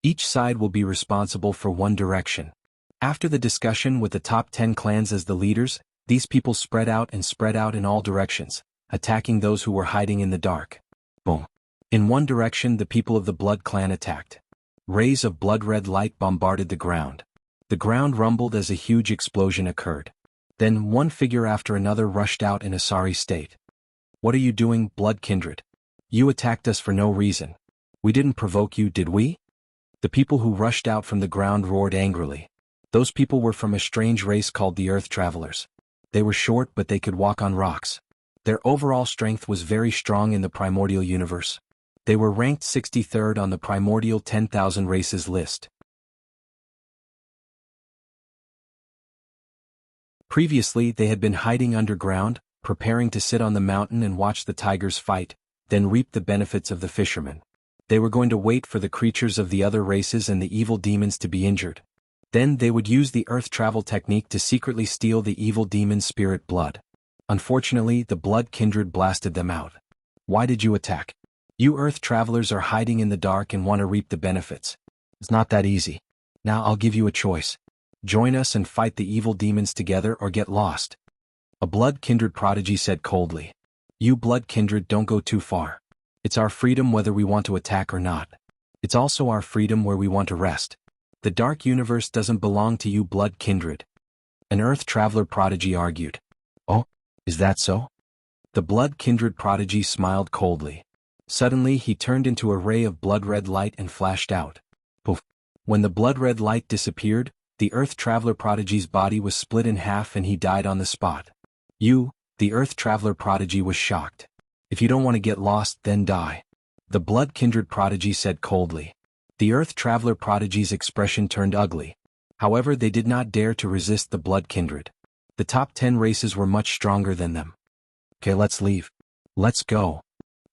Each side will be responsible for one direction. After the discussion with the top 10 clans as the leaders, these people spread out in all directions, attacking those who were hiding in the dark. Boom. In one direction, the people of the Blood clan attacked. Rays of blood-red light bombarded the ground. The ground rumbled as a huge explosion occurred. Then one figure after another rushed out in a sorry state. What are you doing, Blood Kindred? You attacked us for no reason. We didn't provoke you, did we? The people who rushed out from the ground roared angrily. Those people were from a strange race called the Earth Travelers. They were short but they could walk on rocks. Their overall strength was very strong in the primordial universe. They were ranked 63rd on the primordial 10,000 races list. Previously, they had been hiding underground, preparing to sit on the mountain and watch the tigers fight, then reap the benefits of the fishermen. They were going to wait for the creatures of the other races and the evil demons to be injured. Then they would use the earth travel technique to secretly steal the evil demon's spirit blood. Unfortunately, the blood kindred blasted them out. Why did you attack? You earth travelers are hiding in the dark and want to reap the benefits. It's not that easy. Now I'll give you a choice. Join us and fight the evil demons together or get lost. A blood kindred prodigy said coldly. You blood kindred don't go too far. It's our freedom whether we want to attack or not. It's also our freedom where we want to rest. The dark universe doesn't belong to you blood kindred. An earth traveler prodigy argued. Oh, is that so? The blood kindred prodigy smiled coldly. Suddenly he turned into a ray of blood-red light and flashed out. Poof. When the blood-red light disappeared, the earth traveler prodigy's body was split in half and he died on the spot. You, the earth traveler prodigy was shocked. If you don't want to get lost, then die. The blood kindred prodigy said coldly. The earth traveler prodigy's expression turned ugly. However, they did not dare to resist the blood kindred. The top 10 races were much stronger than them. Okay, let's leave. Let's go.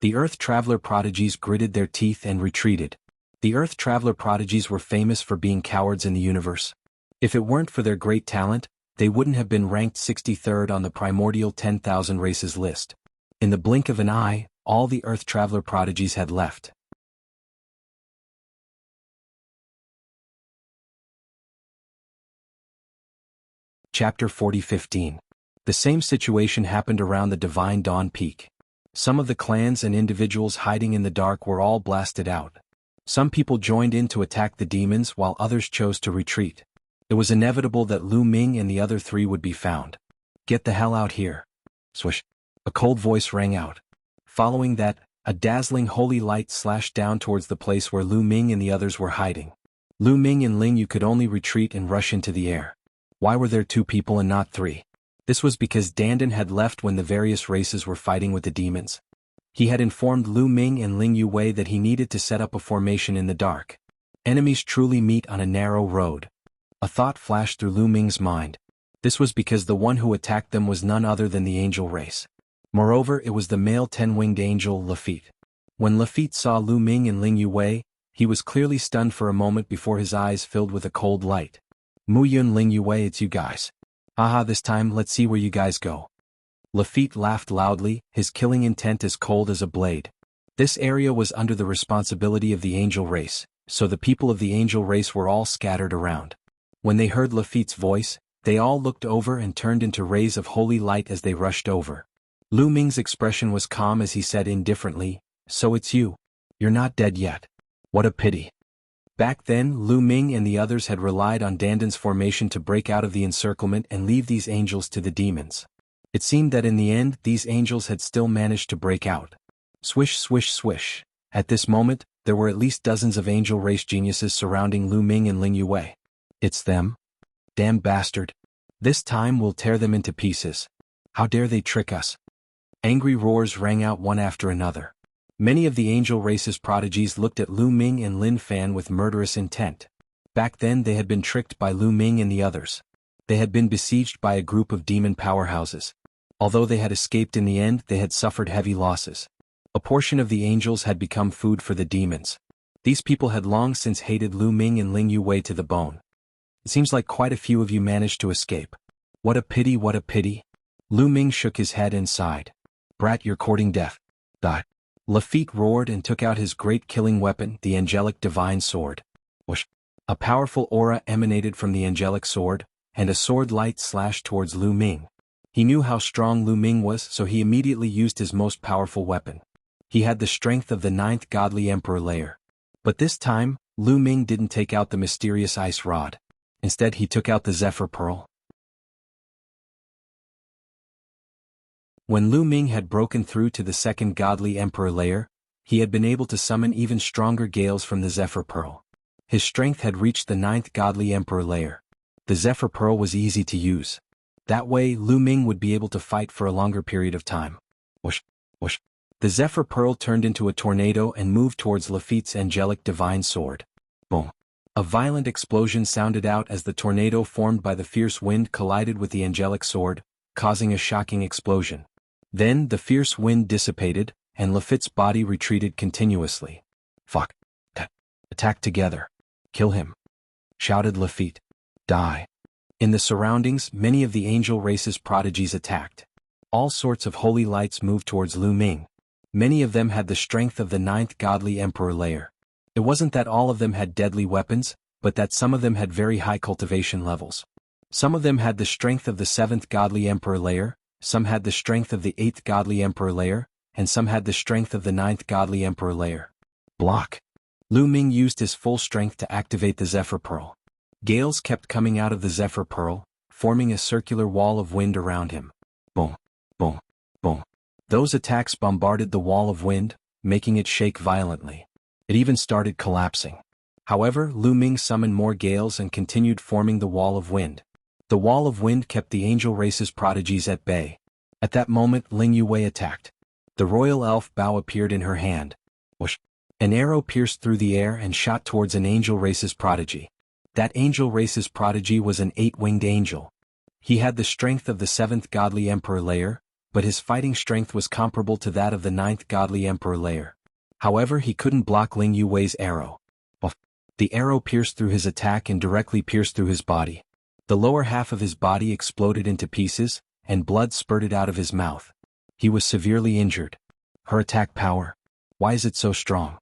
The earth traveler prodigies gritted their teeth and retreated. The earth traveler prodigies were famous for being cowards in the universe. If it weren't for their great talent, they wouldn't have been ranked 63rd on the primordial 10,000 races list. In the blink of an eye, all the earth traveler prodigies had left. Chapter 40:15. The same situation happened around the Divine Dawn Peak. Some of the clans and individuals hiding in the dark were all blasted out. Some people joined in to attack the demons while others chose to retreat. It was inevitable that Lu Ming and the other three would be found. Get the hell out here. Swish. A cold voice rang out. Following that, a dazzling holy light slashed down towards the place where Lu Ming and the others were hiding. Lu Ming and Ling Yu could only retreat and rush into the air. Why were there 2 people and not 3? This was because Dandan had left when the various races were fighting with the demons. He had informed Lu Ming and Ling Yu Wei that he needed to set up a formation in the dark. Enemies truly meet on a narrow road. A thought flashed through Lu Ming's mind. This was because the one who attacked them was none other than the angel race. Moreover, it was the male 10-winged angel Lafitte. When Lafitte saw Lu Ming and Ling Yu Wei, he was clearly stunned for a moment before his eyes filled with a cold light. Mu Yun Ling Yu Wei, it's you guys. Haha, this time let's see where you guys go. Lafitte laughed loudly, his killing intent as cold as a blade. This area was under the responsibility of the angel race, so the people of the angel race were all scattered around. When they heard Lafitte's voice, they all looked over and turned into rays of holy light as they rushed over. Lu Ming's expression was calm as he said indifferently, "So it's you. You're not dead yet. What a pity." Back then, Lu Ming and the others had relied on Dandan's formation to break out of the encirclement and leave these angels to the demons. It seemed that in the end, these angels had still managed to break out. Swish, swish, swish. At this moment, there were at least dozens of angel race geniuses surrounding Lu Ming and Ling Yue. It's them? Damn bastard. This time we'll tear them into pieces. How dare they trick us? Angry roars rang out one after another. Many of the angel race's prodigies looked at Lu Ming and Lin Fan with murderous intent. Back then they had been tricked by Lu Ming and the others. They had been besieged by a group of demon powerhouses. Although they had escaped in the end, they had suffered heavy losses. A portion of the angels had become food for the demons. These people had long since hated Lu Ming and Ling Yuwei to the bone. It seems like quite a few of you managed to escape. What a pity, what a pity. Lu Ming shook his head and sighed. Brat, you're courting death. Lafitte roared and took out his great killing weapon, the angelic divine sword. Whoosh! A powerful aura emanated from the angelic sword, and a sword light slashed towards Lu Ming. He knew how strong Lu Ming was, so he immediately used his most powerful weapon. He had the strength of the 9th godly emperor layer. But this time, Lu Ming didn't take out the mysterious ice rod. Instead he took out the Zephyr Pearl. When Lu Ming had broken through to the 2nd godly emperor layer, he had been able to summon even stronger gales from the Zephyr Pearl. His strength had reached the 9th godly emperor layer. The Zephyr Pearl was easy to use. That way Lu Ming would be able to fight for a longer period of time. Whoosh, whoosh. The Zephyr Pearl turned into a tornado and moved towards Lafitte's angelic divine sword. Boom. A violent explosion sounded out as the tornado formed by the fierce wind collided with the angelic sword, causing a shocking explosion. Then the fierce wind dissipated, and Lafitte's body retreated continuously. Fuck. Attack together. Kill him. Shouted Lafitte. Die. In the surroundings, many of the angel race's prodigies attacked. All sorts of holy lights moved towards Lu Ming. Many of them had the strength of the 9th godly emperor layer. It wasn't that all of them had deadly weapons, but that some of them had very high cultivation levels. Some of them had the strength of the 7th godly emperor layer, some had the strength of the 8th godly emperor layer, and some had the strength of the 9th godly emperor layer. Block. Lu Ming used his full strength to activate the Zephyr Pearl. Gales kept coming out of the Zephyr Pearl, forming a circular wall of wind around him. Boom, boom, boom. Those attacks bombarded the wall of wind, making it shake violently. It even started collapsing. However, Lu Ming summoned more gales and continued forming the wall of wind. The wall of wind kept the angel race's prodigies at bay. At that moment Ling Yuwei attacked. The royal elf bow appeared in her hand. Whoosh! An arrow pierced through the air and shot towards an angel race's prodigy. That angel race's prodigy was an 8-winged angel. He had the strength of the 7th godly emperor layer, but his fighting strength was comparable to that of the 9th godly emperor layer. However, he couldn't block Ling Yuwei's arrow. The arrow pierced through his attack and directly pierced through his body. The lower half of his body exploded into pieces, and blood spurted out of his mouth. He was severely injured. Her attack power. Why is it so strong?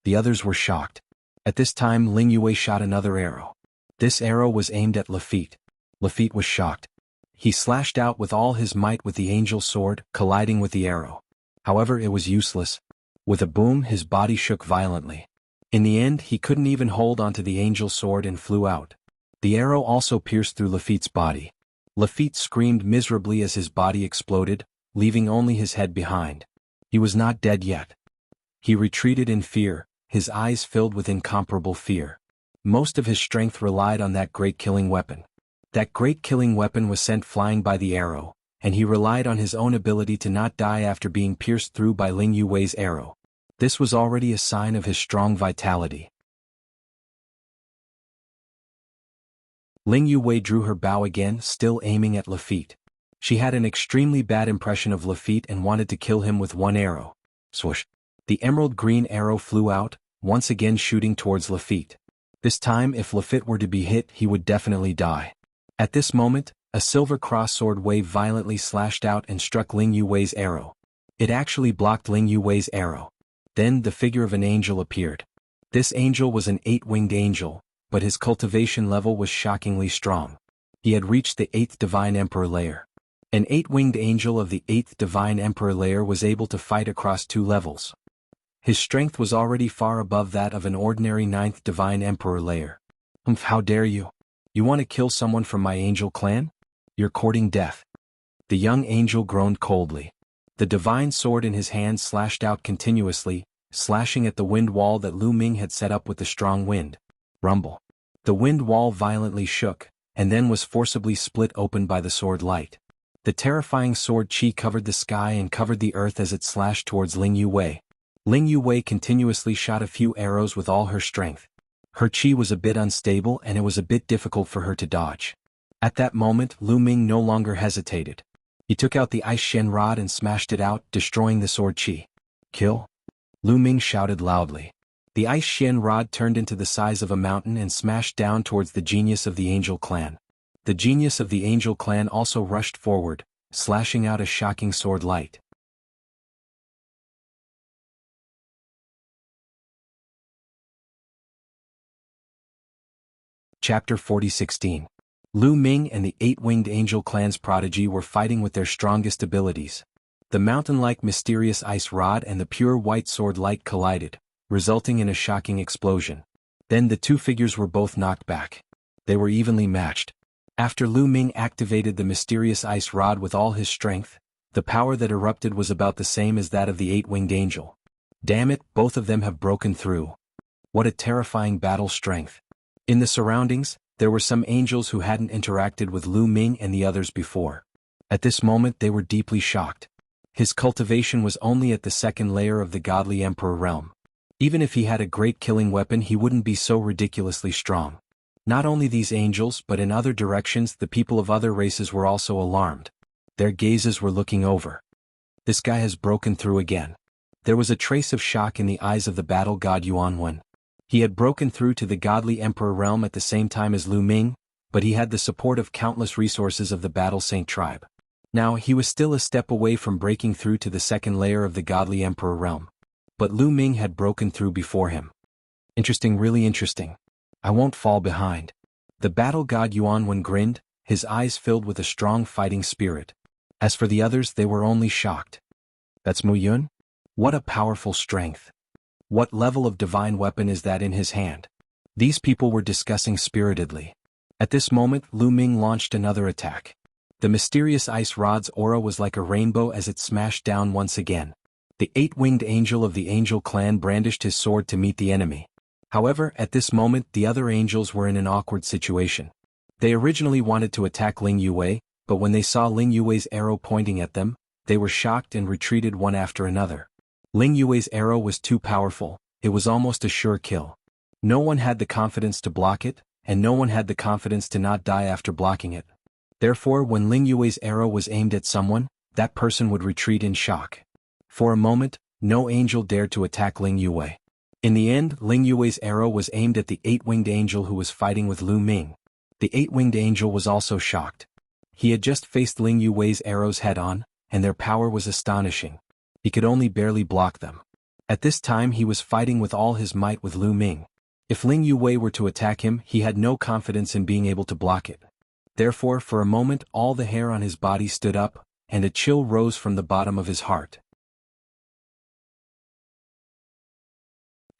The others were shocked. At this time Ling Yuwei shot another arrow. This arrow was aimed at Lafitte. Lafitte was shocked. He slashed out with all his might with the angel sword, colliding with the arrow. However, it was useless. With a boom, his body shook violently. In the end, he couldn't even hold onto the angel sword and flew out. The arrow also pierced through Lafitte's body. Lafitte screamed miserably as his body exploded, leaving only his head behind. He was not dead yet. He retreated in fear, his eyes filled with incomparable fear. Most of his strength relied on that great killing weapon. That great killing weapon was sent flying by the arrow, and he relied on his own ability to not die after being pierced through by Ling Yuwei's arrow. This was already a sign of his strong vitality. Ling Yuwei drew her bow again, still aiming at Lafitte. She had an extremely bad impression of Lafitte and wanted to kill him with one arrow. Swoosh! The emerald green arrow flew out, once again shooting towards Lafitte. This time if Lafitte were to be hit, he would definitely die. At this moment, a silver cross sword wave violently slashed out and struck Ling Yuwei's arrow. It actually blocked Ling Yuwei's arrow. Then the figure of an angel appeared. This angel was an 8-winged angel, but his cultivation level was shockingly strong. He had reached the 8th divine emperor layer. An 8-winged angel of the 8th divine emperor layer was able to fight across 2 levels. His strength was already far above that of an ordinary 9th divine emperor layer. How dare you? You want to kill someone from my angel clan? You're courting death. The young angel groaned coldly. The divine sword in his hand slashed out continuously, slashing at the wind wall that Lu Ming had set up with the strong wind. Rumble. The wind wall violently shook, and then was forcibly split open by the sword light. The terrifying sword chi covered the sky and covered the earth as it slashed towards Ling Yuwei. Ling Yuwei continuously shot a few arrows with all her strength. Her chi was a bit unstable and it was a bit difficult for her to dodge. At that moment, Lu Ming no longer hesitated. He took out the ice shen rod and smashed it out, destroying the sword chi. Kill? Lu Ming shouted loudly. The ice shen rod turned into the size of a mountain and smashed down towards the genius of the Angel clan. The genius of the Angel clan also rushed forward, slashing out a shocking sword light. Chapter 40:16. Lu Ming and the Eight-Winged Angel clan's prodigy were fighting with their strongest abilities. The mountain-like mysterious ice rod and the pure white sword light collided, resulting in a shocking explosion. Then the two figures were both knocked back. They were evenly matched. After Lu Ming activated the mysterious ice rod with all his strength, the power that erupted was about the same as that of the Eight-Winged Angel. Damn it, both of them have broken through. What a terrifying battle strength. In the surroundings, there were some angels who hadn't interacted with Lu Ming and the others before. At this moment they were deeply shocked. His cultivation was only at the second layer of the godly emperor realm. Even if he had a great killing weapon he wouldn't be so ridiculously strong. Not only these angels but in other directions the people of other races were also alarmed. Their gazes were looking over. This guy has broken through again. There was a trace of shock in the eyes of the battle god Yuanwen. He had broken through to the godly emperor realm at the same time as Lu Ming, but he had the support of countless resources of the Battle Saint tribe. Now he was still a step away from breaking through to the second layer of the godly emperor realm. But Lu Ming had broken through before him. Interesting, really interesting. I won't fall behind. The battle god Yuanwen grinned, his eyes filled with a strong fighting spirit. As for the others they were only shocked. That's Mu Yun? What a powerful strength. What level of divine weapon is that in his hand? These people were discussing spiritedly. At this moment Lu Ming launched another attack. The mysterious ice rod's aura was like a rainbow as it smashed down once again. The Eight-Winged Angel of the Angel clan brandished his sword to meet the enemy. However, at this moment the other angels were in an awkward situation. They originally wanted to attack Ling Yuwei, but when they saw Ling Yuwei's arrow pointing at them, they were shocked and retreated one after another. Ling Yuwei's arrow was too powerful, it was almost a sure kill. No one had the confidence to block it, and no one had the confidence to not die after blocking it. Therefore when Ling Yuwei's arrow was aimed at someone, that person would retreat in shock. For a moment, no angel dared to attack Ling Yuwei. In the end, Ling Yuwei's arrow was aimed at the Eight-Winged Angel who was fighting with Lu Ming. The Eight-Winged Angel was also shocked. He had just faced Ling Yuwei's arrows head-on, and their power was astonishing. He could only barely block them. At this time he was fighting with all his might with Lu Ming. If Ling Yuwei were to attack him he had no confidence in being able to block it. Therefore for a moment all the hair on his body stood up, and a chill rose from the bottom of his heart.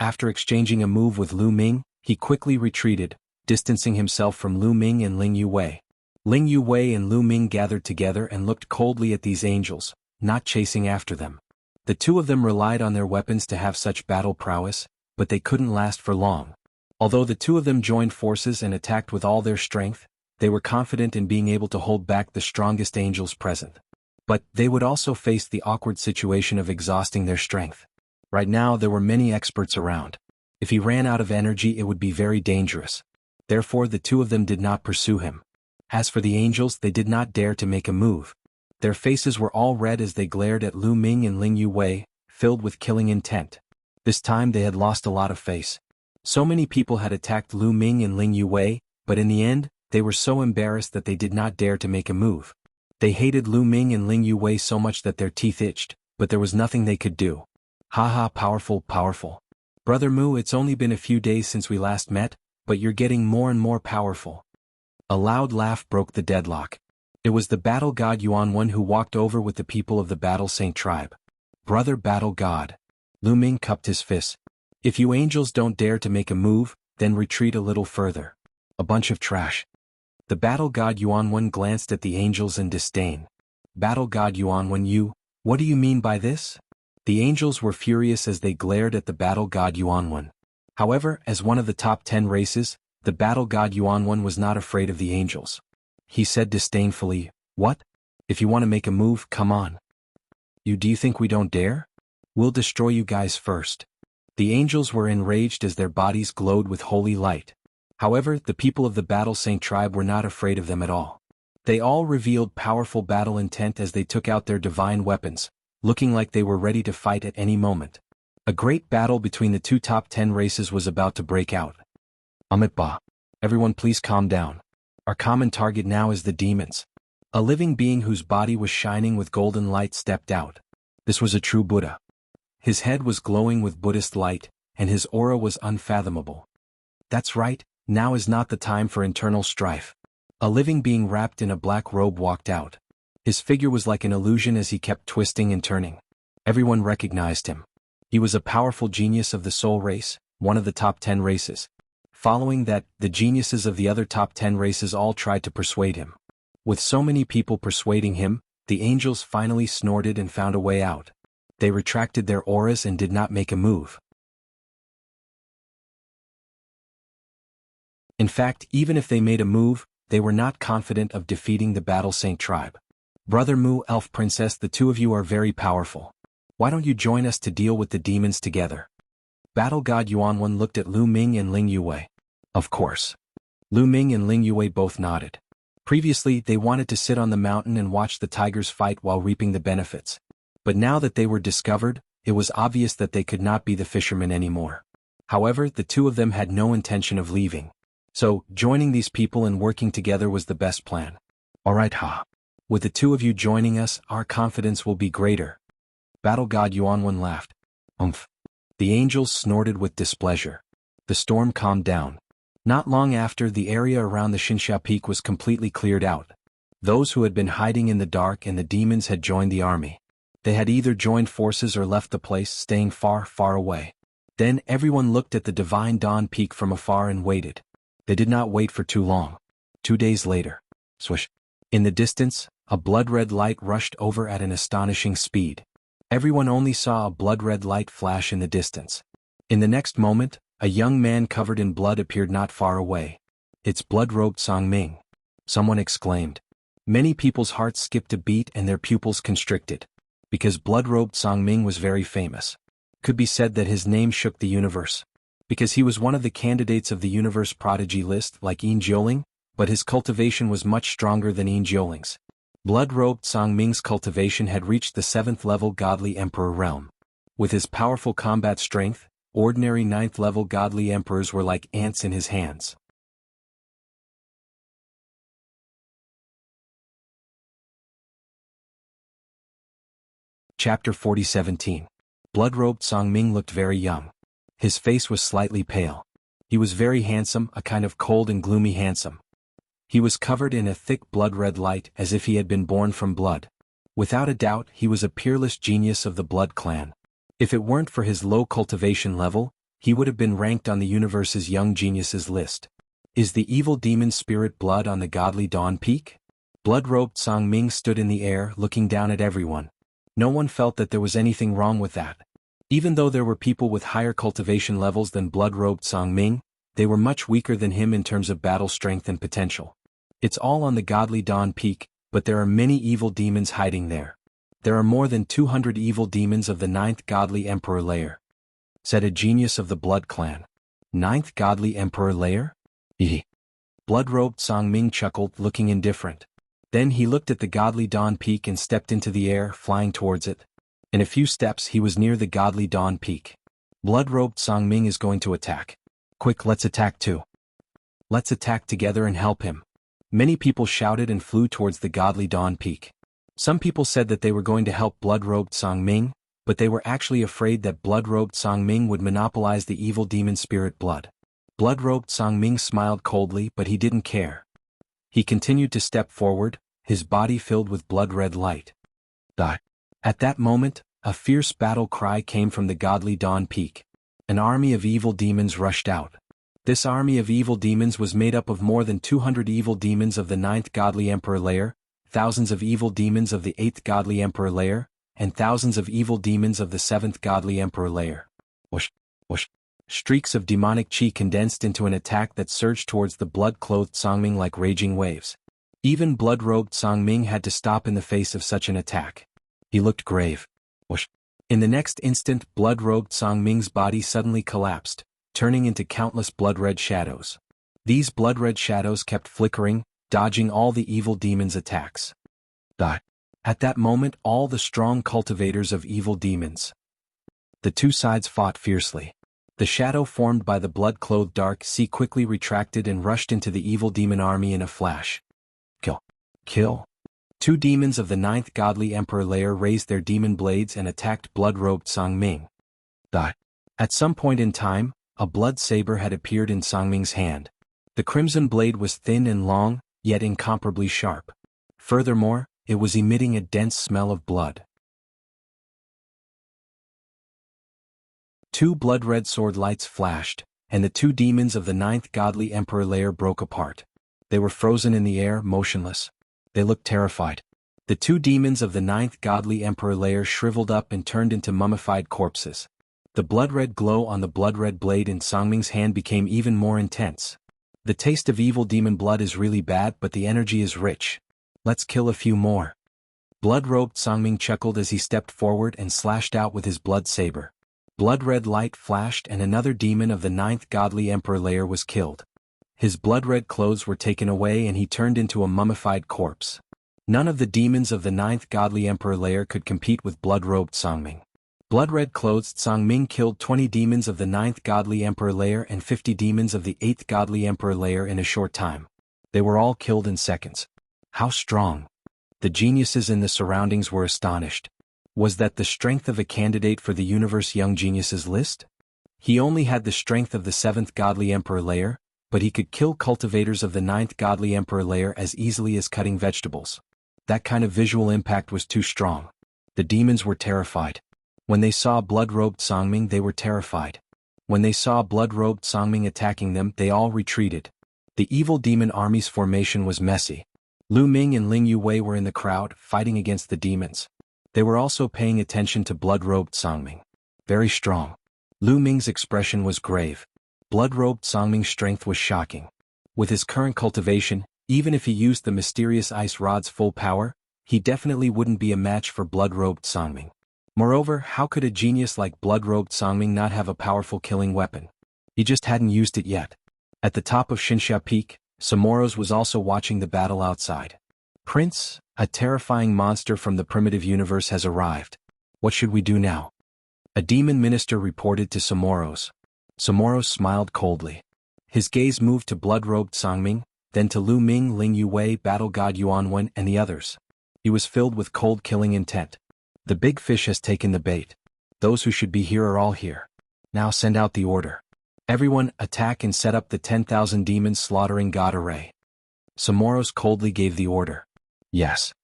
After exchanging a move with Lu Ming, he quickly retreated, distancing himself from Lu Ming and Ling Yuwei. Ling Yuwei and Lu Ming gathered together and looked coldly at these angels, not chasing after them. The two of them relied on their weapons to have such battle prowess, but they couldn't last for long. Although the two of them joined forces and attacked with all their strength, they were confident in being able to hold back the strongest angels present. But they would also face the awkward situation of exhausting their strength. Right now there were many experts around. If he ran out of energy it would be very dangerous. Therefore the two of them did not pursue him. As for the angels they did not dare to make a move. Their faces were all red as they glared at Lu Ming and Ling Yuwei, filled with killing intent. This time they had lost a lot of face. So many people had attacked Lu Ming and Ling Yuwei, but in the end, they were so embarrassed that they did not dare to make a move. They hated Lu Ming and Ling Yuwei so much that their teeth itched, but there was nothing they could do. Haha, powerful, powerful. Brother Mu, it's only been a few days since we last met, but you're getting more and more powerful. A loud laugh broke the deadlock. It was the battle god Yuanwen who walked over with the people of the Battle Saint tribe. Brother battle god. Lu Ming cupped his fists. If you angels don't dare to make a move, then retreat a little further. A bunch of trash. The battle god Yuanwen glanced at the angels in disdain. Battle god Yuanwen, what do you mean by this? The angels were furious as they glared at the battle god Yuanwen. However, as one of the top 10 races, The battle god Yuanwen was not afraid of the angels. He said disdainfully, "What? If you want to make a move, come on. Do you think we don't dare? We'll destroy you guys first." The angels were enraged as their bodies glowed with holy light. However, the people of the Battle Saint tribe were not afraid of them at all. They all revealed powerful battle intent as they took out their divine weapons, looking like they were ready to fight at any moment. A great battle between the two top 10 races was about to break out. Amitba. Everyone please calm down. Our common target now is the demons. A living being whose body was shining with golden light stepped out. This was a true Buddha. His head was glowing with Buddhist light, and his aura was unfathomable. That's right, now is not the time for internal strife. A living being wrapped in a black robe walked out. His figure was like an illusion as he kept twisting and turning. Everyone recognized him. He was a powerful genius of the soul race, one of the top 10 races. Following that, the geniuses of the other top 10 races all tried to persuade him. With so many people persuading him, the angels finally snorted and found a way out. They retracted their auras and did not make a move. In fact, even if they made a move, they were not confident of defeating the Battle Saint tribe. Brother Mu, Elf Princess, the two of you are very powerful. Why don't you join us to deal with the demons together? Battle God Yuanwen looked at Lu Ming and Ling Yue. Of course. Lu Ming and Ling Yue both nodded. Previously, they wanted to sit on the mountain and watch the tigers fight while reaping the benefits. But now that they were discovered, it was obvious that they could not be the fishermen anymore. However, the two of them had no intention of leaving. So, joining these people and working together was the best plan. Alright, ha. With the two of you joining us, our confidence will be greater. Battle God Yuanwen laughed. Umph. The angels snorted with displeasure. The storm calmed down. Not long after, the area around the Xinxia Peak was completely cleared out. Those who had been hiding in the dark and the demons had joined the army. They had either joined forces or left the place, staying far, far away. Then everyone looked at the Divine Dawn Peak from afar and waited. They did not wait for too long. 2 days later. Swish. In the distance, a blood-red light rushed over at an astonishing speed. Everyone only saw a blood-red light flash in the distance. In the next moment, a young man covered in blood appeared not far away. It's blood-robed Song Ming. Someone exclaimed. Many people's hearts skipped a beat and their pupils constricted. Because blood-robed Song Ming was very famous. Could be said that his name shook the universe. Because he was one of the candidates of the universe prodigy list like Yin Jiuling, but his cultivation was much stronger than Yin Jiuling's. Blood-robed Song Ming's cultivation had reached the 7th level godly emperor realm. With his powerful combat strength, ordinary 9th level godly emperors were like ants in his hands. Chapter 40:17. Blood-robed Song Ming looked very young. His face was slightly pale. He was very handsome, a kind of cold and gloomy handsome. He was covered in a thick blood-red light as if he had been born from blood. Without a doubt, he was a peerless genius of the blood clan. If it weren't for his low cultivation level, he would have been ranked on the universe's young geniuses list. Is the evil demon spirit blood on the godly dawn peak? Blood-robed Song Ming stood in the air looking down at everyone. No one felt that there was anything wrong with that. Even though there were people with higher cultivation levels than blood-robed Song Ming, they were much weaker than him in terms of battle strength and potential. It's all on the godly dawn peak, but there are many evil demons hiding there. There are more than 200 evil demons of the 9th godly emperor layer. Said a genius of the blood clan. 9th godly emperor layer? Hee. Blood-robed Song Ming chuckled, looking indifferent. Then he looked at the godly dawn peak and stepped into the air, flying towards it. In a few steps he was near the godly dawn peak. Blood-robed Song Ming is going to attack. Quick, let's attack too. Let's attack together and help him. Many people shouted and flew towards the godly dawn peak. Some people said that they were going to help blood-robed Song Ming, but they were actually afraid that blood-robed Song Ming would monopolize the evil demon spirit blood. Blood-robed Song Ming smiled coldly, but he didn't care. He continued to step forward, his body filled with blood-red light. Die. At that moment, a fierce battle cry came from the godly dawn peak. An army of evil demons rushed out. This army of evil demons was made up of more than 200 evil demons of the 9th godly emperor layer, thousands of evil demons of the 8th godly emperor layer, and thousands of evil demons of the 7th godly emperor layer. Whoosh, whoosh. Streaks of demonic chi condensed into an attack that surged towards the blood-clothed Songming like raging waves. Even blood-robed Songming had to stop in the face of such an attack. He looked grave. Whoosh. In the next instant, blood-robed Songming's body suddenly collapsed, turning into countless blood-red shadows. These blood-red shadows kept flickering, dodging all the evil demon's attacks. At that moment, all the strong cultivators of evil demons. The two sides fought fiercely. The shadow formed by the blood-clothed dark sea quickly retracted and rushed into the evil demon army in a flash. Kill. Two demons of the 9th godly emperor layer raised their demon blades and attacked blood-robed Songming. At some point in time, a blood saber had appeared in Songming's hand. The crimson blade was thin and long, yet incomparably sharp. Furthermore, it was emitting a dense smell of blood. Two blood-red sword lights flashed, and the two demons of the 9th godly emperor layer broke apart. They were frozen in the air, motionless. They looked terrified. The two demons of the 9th godly emperor layer shriveled up and turned into mummified corpses. The blood-red glow on the blood-red blade in Songming's hand became even more intense. The taste of evil demon blood is really bad, but the energy is rich. Let's kill a few more. Blood-robed Songming chuckled as he stepped forward and slashed out with his blood saber. Blood-red light flashed and another demon of the 9th godly emperor layer was killed. His blood-red clothes were taken away and he turned into a mummified corpse. None of the demons of the 9th godly emperor layer could compete with blood-robed Songming. Blood-red clothed Songming killed 20 demons of the 9th godly emperor layer and 50 demons of the 8th godly emperor layer in a short time. They were all killed in seconds. How strong! The geniuses in the surroundings were astonished. Was that the strength of a candidate for the Universe Young Geniuses list? He only had the strength of the 7th godly emperor layer, but he could kill cultivators of the 9th godly emperor layer as easily as cutting vegetables. That kind of visual impact was too strong. The demons were terrified. When they saw blood-robed Songming, they were terrified. When they saw blood-robed Songming attacking them, they all retreated. The evil demon army's formation was messy. Lu Ming and Ling Yuwei were in the crowd, fighting against the demons. They were also paying attention to blood-robed Songming. Very strong. Lu Ming's expression was grave. Blood-robed Songming's strength was shocking. With his current cultivation, even if he used the mysterious ice rod's full power, he definitely wouldn't be a match for blood-robed Songming. Moreover, how could a genius like blood-robed Songming not have a powerful killing weapon? He just hadn't used it yet. At the top of Xinxia Peak, Somoros was also watching the battle outside. Prince, a terrifying monster from the primitive universe has arrived. What should we do now? A demon minister reported to Somoros. Somoros smiled coldly. His gaze moved to blood-robed Songming, then to Lu Ming, Ling Yuwei, battle god Yuanwen, and the others. He was filled with cold killing intent. The big fish has taken the bait. Those who should be here are all here. Now send out the order. Everyone, attack and set up the 10,000 demons slaughtering god array. Somoros coldly gave the order. Yes.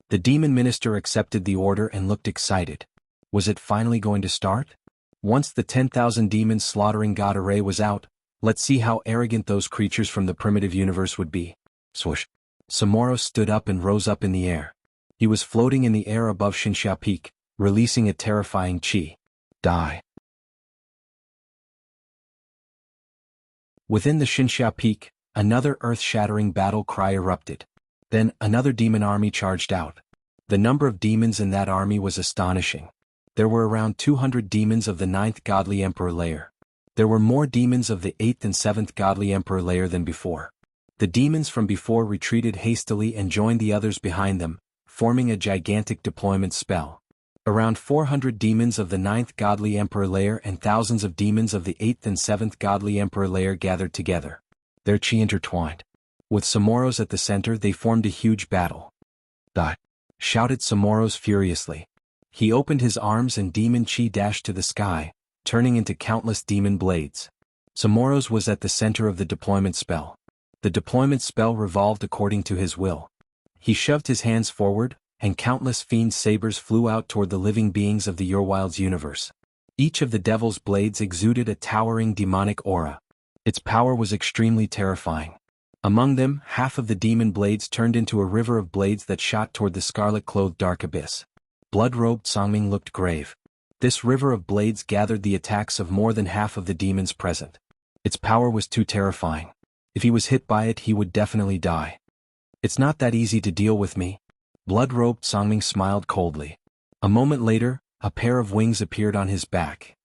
The demon minister accepted the order and looked excited. Was it finally going to start? Once the 10,000 demons slaughtering god array was out, let's see how arrogant those creatures from the primitive universe would be. Swoosh. Somoros stood up and rose up in the air. He was floating in the air above Xinxia Peak, releasing a terrifying chi. Die. Within the Xinxia Peak, another earth-shattering battle cry erupted. Then, another demon army charged out. The number of demons in that army was astonishing. There were around 200 demons of the 9th godly emperor layer. There were more demons of the 8th and 7th godly emperor layer than before. The demons from before retreated hastily and joined the others behind them, forming a gigantic deployment spell. Around 400 demons of the 9th godly emperor layer and thousands of demons of the 8th and 7th godly emperor layer gathered together. Their chi intertwined. With Somoros at the center, they formed a huge battle. Die! Shouted Somoros furiously. He opened his arms and demon chi dashed to the sky, turning into countless demon blades. Somoros was at the center of the deployment spell. The deployment spell revolved according to his will. He shoved his hands forward, and countless fiend sabers flew out toward the living beings of the Urwild's universe. Each of the devil's blades exuded a towering demonic aura. Its power was extremely terrifying. Among them, half of the demon blades turned into a river of blades that shot toward the scarlet-clothed dark abyss. Blood-robed Songming looked grave. This river of blades gathered the attacks of more than half of the demons present. Its power was too terrifying. If he was hit by it, he would definitely die. It's not that easy to deal with me. Blood-robed Songming smiled coldly. A moment later, a pair of wings appeared on his back.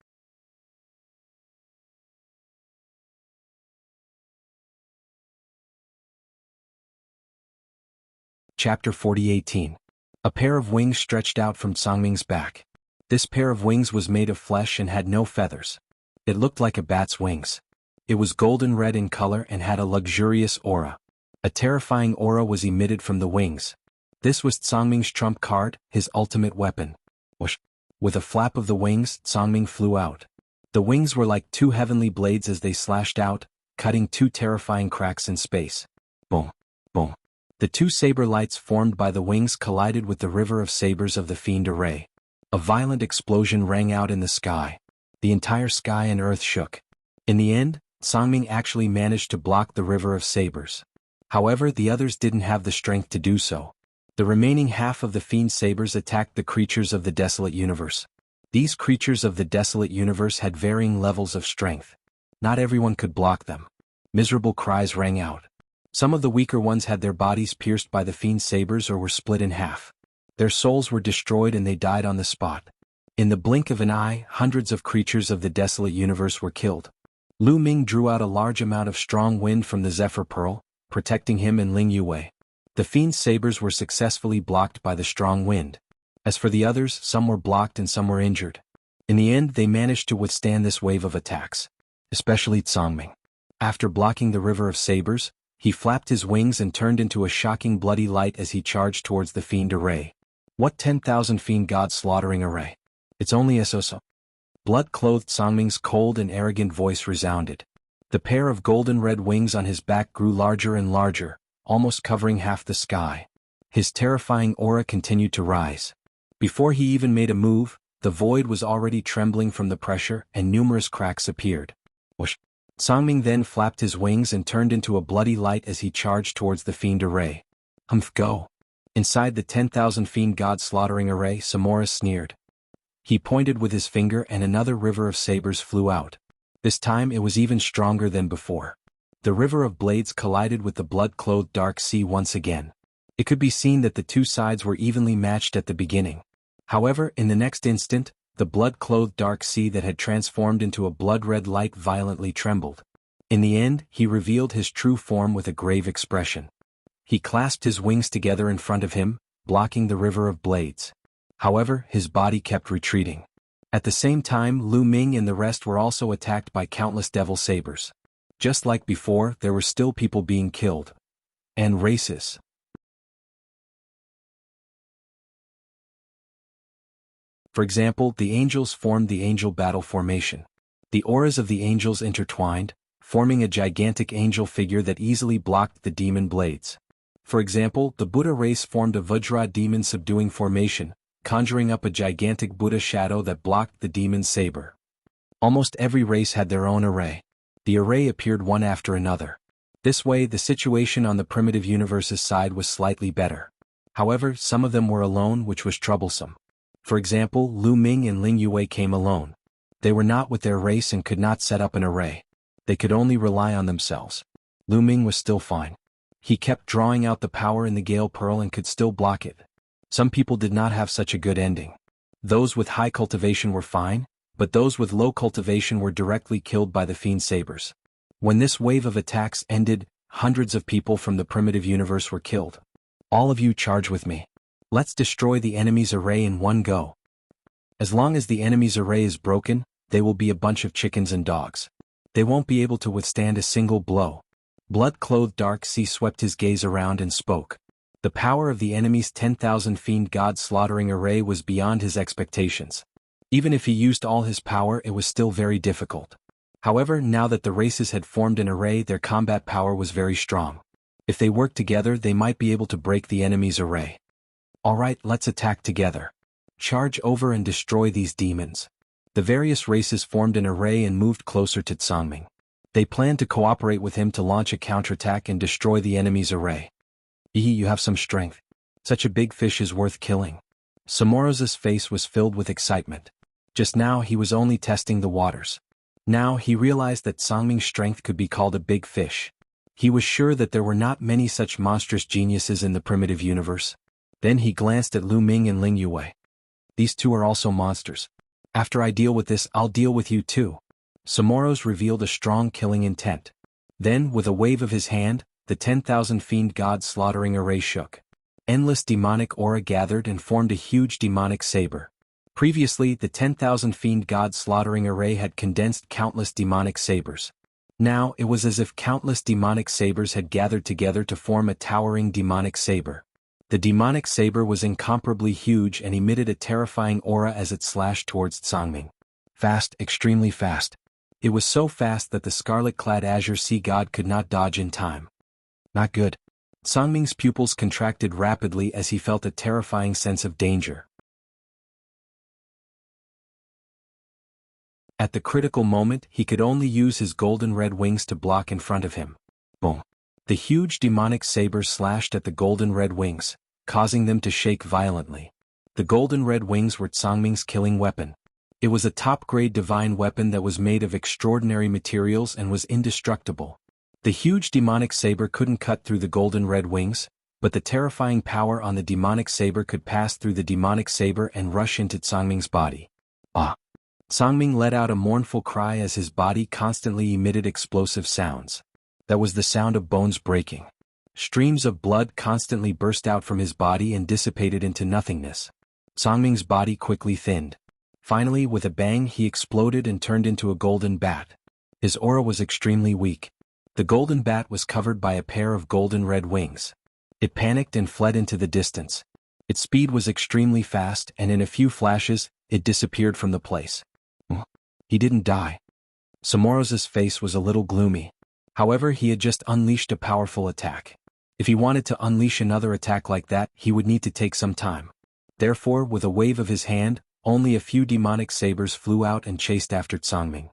Chapter 40:18. A pair of wings stretched out from Songming's back. This pair of wings was made of flesh and had no feathers. It looked like a bat's wings. It was golden red in color and had a luxurious aura. A terrifying aura was emitted from the wings. This was Songming's trump card, his ultimate weapon. Whoosh! With a flap of the wings, Songming flew out. The wings were like two heavenly blades as they slashed out, cutting two terrifying cracks in space. Boom! Boom! The two saber lights formed by the wings collided with the river of sabers of the fiend array. A violent explosion rang out in the sky. The entire sky and earth shook. In the end, Songming actually managed to block the river of sabers. However, the others didn't have the strength to do so. The remaining half of the fiend sabers attacked the creatures of the desolate universe. These creatures of the desolate universe had varying levels of strength. Not everyone could block them. Miserable cries rang out. Some of the weaker ones had their bodies pierced by the fiend sabers or were split in half. Their souls were destroyed and they died on the spot. In the blink of an eye, hundreds of creatures of the desolate universe were killed. Lu Ming drew out a large amount of strong wind from the Zephyr Pearl, protecting him and Ling Yue. The fiend's sabers were successfully blocked by the strong wind. As for the others, some were blocked and some were injured. In the end, they managed to withstand this wave of attacks. Especially Songming. After blocking the river of sabers, he flapped his wings and turned into a shocking bloody light as he charged towards the fiend array. What 10,000 fiend god slaughtering array? It's only a so-so. Blood-clothed Songming's cold and arrogant voice resounded. The pair of golden red wings on his back grew larger and larger, almost covering half the sky. His terrifying aura continued to rise. Before he even made a move, the void was already trembling from the pressure and numerous cracks appeared. Whoosh! Songming then flapped his wings and turned into a bloody light as he charged towards the fiend array. Go! Inside the 10,000 fiend god slaughtering array, Samora sneered. He pointed with his finger and another river of sabers flew out. This time it was even stronger than before. The river of blades collided with the blood-clothed dark sea once again. It could be seen that the two sides were evenly matched at the beginning. However, in the next instant, the blood-clothed dark sea that had transformed into a blood-red light violently trembled. In the end, he revealed his true form with a grave expression. He clasped his wings together in front of him, blocking the river of blades. However, his body kept retreating. At the same time, Lu Ming and the rest were also attacked by countless devil sabers. Just like before, there were still people being killed. And races. For example, the angels formed the angel battle formation. The auras of the angels intertwined, forming a gigantic angel figure that easily blocked the demon blades. For example, the Buddha race formed a Vajra demon subduing formation, conjuring up a gigantic Buddha shadow that blocked the demon's saber. Almost every race had their own array. The array appeared one after another. This way, the situation on the primitive universe's side was slightly better. However, some of them were alone, which was troublesome. For example, Lu Ming and Ling Yue came alone. They were not with their race and could not set up an array. They could only rely on themselves. Lu Ming was still fine. He kept drawing out the power in the Gale Pearl and could still block it. Some people did not have such a good ending. Those with high cultivation were fine, but those with low cultivation were directly killed by the fiend sabers. When this wave of attacks ended, hundreds of people from the primitive universe were killed. All of you charge with me. Let's destroy the enemy's array in one go. As long as the enemy's array is broken, they will be a bunch of chickens and dogs. They won't be able to withstand a single blow. Blood-clothed Dark Sea swept his gaze around and spoke. The power of the enemy's 10,000 fiend god slaughtering array was beyond his expectations. Even if he used all his power, it was still very difficult. However, now that the races had formed an array, their combat power was very strong. If they worked together, they might be able to break the enemy's array. Alright, let's attack together. Charge over and destroy these demons. The various races formed an array and moved closer to Songming. They planned to cooperate with him to launch a counterattack and destroy the enemy's array. You have some strength. Such a big fish is worth killing. Samoro's face was filled with excitement. Just now he was only testing the waters. Now he realized that Sangming's strength could be called a big fish. He was sure that there were not many such monstrous geniuses in the primitive universe. Then he glanced at Lu Ming and Ling Yue. These two are also monsters. After I deal with this, I'll deal with you too. Somoros revealed a strong killing intent. Then, with a wave of his hand, the 10,000 fiend god slaughtering array shook. Endless demonic aura gathered and formed a huge demonic saber. Previously, the 10,000 fiend god slaughtering array had condensed countless demonic sabers. Now, it was as if countless demonic sabers had gathered together to form a towering demonic saber. The demonic saber was incomparably huge and emitted a terrifying aura as it slashed towards Sangming. Fast, extremely fast. It was so fast that the scarlet-clad azure sea god could not dodge in time. Not good. Sangming's pupils contracted rapidly as he felt a terrifying sense of danger. At the critical moment, he could only use his golden red wings to block in front of him. Boom. The huge demonic saber slashed at the golden red wings, causing them to shake violently. The golden red wings were Sangming's killing weapon. It was a top-grade divine weapon that was made of extraordinary materials and was indestructible. The huge demonic saber couldn't cut through the golden red wings, but the terrifying power on the demonic saber could pass through the demonic saber and rush into Sangming's body. Ah! Sangming let out a mournful cry as his body constantly emitted explosive sounds. That was the sound of bones breaking. Streams of blood constantly burst out from his body and dissipated into nothingness. Sangming's body quickly thinned. Finally, with a bang, he exploded and turned into a golden bat. His aura was extremely weak. The golden bat was covered by a pair of golden red wings. It panicked and fled into the distance. Its speed was extremely fast, and in a few flashes, it disappeared from the place. He didn't die. Somoros's face was a little gloomy. However, he had just unleashed a powerful attack. If he wanted to unleash another attack like that, he would need to take some time. Therefore, with a wave of his hand, only a few demonic sabers flew out and chased after Sangming.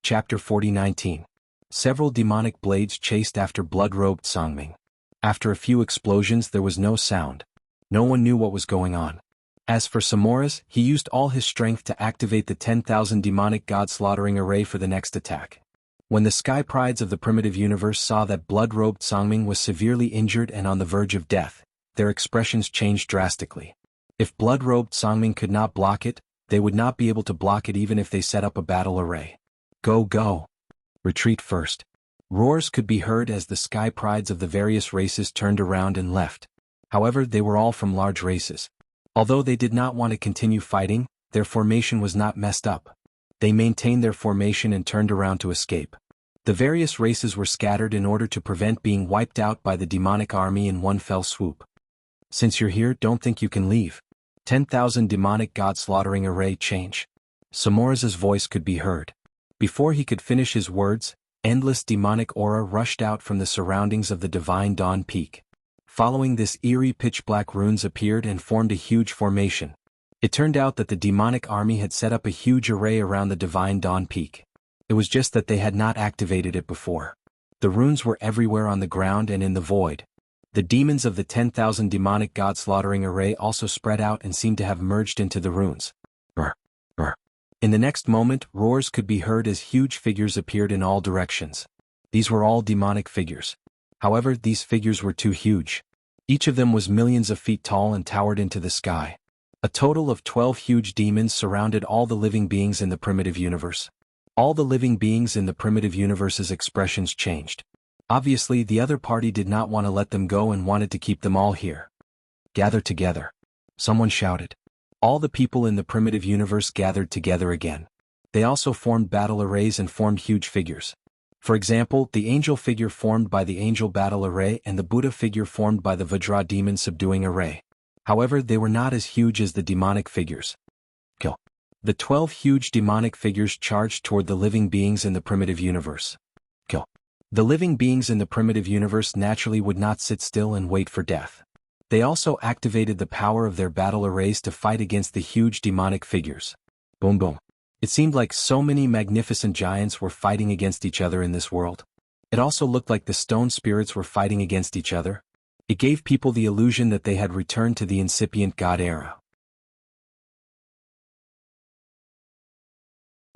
Chapter 40-19. Several demonic blades chased after blood-robed Sangming. After a few explosions, there was no sound. No one knew what was going on. As for Somoros, he used all his strength to activate the 10,000 demonic god slaughtering array for the next attack. When the sky prides of the primitive universe saw that blood-robed Sangming was severely injured and on the verge of death, their expressions changed drastically. If blood-robed Sangming could not block it, they would not be able to block it even if they set up a battle array. Go, go! Retreat first. Roars could be heard as the sky prides of the various races turned around and left. However, they were all from large races. Although they did not want to continue fighting, their formation was not messed up. They maintained their formation and turned around to escape. The various races were scattered in order to prevent being wiped out by the demonic army in one fell swoop. Since you're here, don't think you can leave. 10,000 demonic god slaughtering array change. Somoros's voice could be heard. Before he could finish his words, endless demonic aura rushed out from the surroundings of the Divine Dawn Peak. Following this, eerie pitch-black runes appeared and formed a huge formation. It turned out that the demonic army had set up a huge array around the Divine Dawn Peak. It was just that they had not activated it before. The runes were everywhere on the ground and in the void. The demons of the 10,000 demonic god slaughtering array also spread out and seemed to have merged into the runes. In the next moment, roars could be heard as huge figures appeared in all directions. These were all demonic figures. However, these figures were too huge. Each of them was millions of feet tall and towered into the sky. A total of 12 huge demons surrounded all the living beings in the primitive universe. All the living beings in the primitive universe's expressions changed. Obviously, the other party did not want to let them go and wanted to keep them all here. Gather together. Someone shouted. All the people in the primitive universe gathered together again. They also formed battle arrays and formed huge figures. For example, the angel figure formed by the angel battle array and the Buddha figure formed by the Vajra demon subduing array. However, they were not as huge as the demonic figures. Kill. The 12 huge demonic figures charged toward the living beings in the primitive universe. Kill. The living beings in the primitive universe naturally would not sit still and wait for death. They also activated the power of their battle arrays to fight against the huge demonic figures. Boom boom. It seemed like so many magnificent giants were fighting against each other in this world. It also looked like the stone spirits were fighting against each other. It gave people the illusion that they had returned to the incipient god era.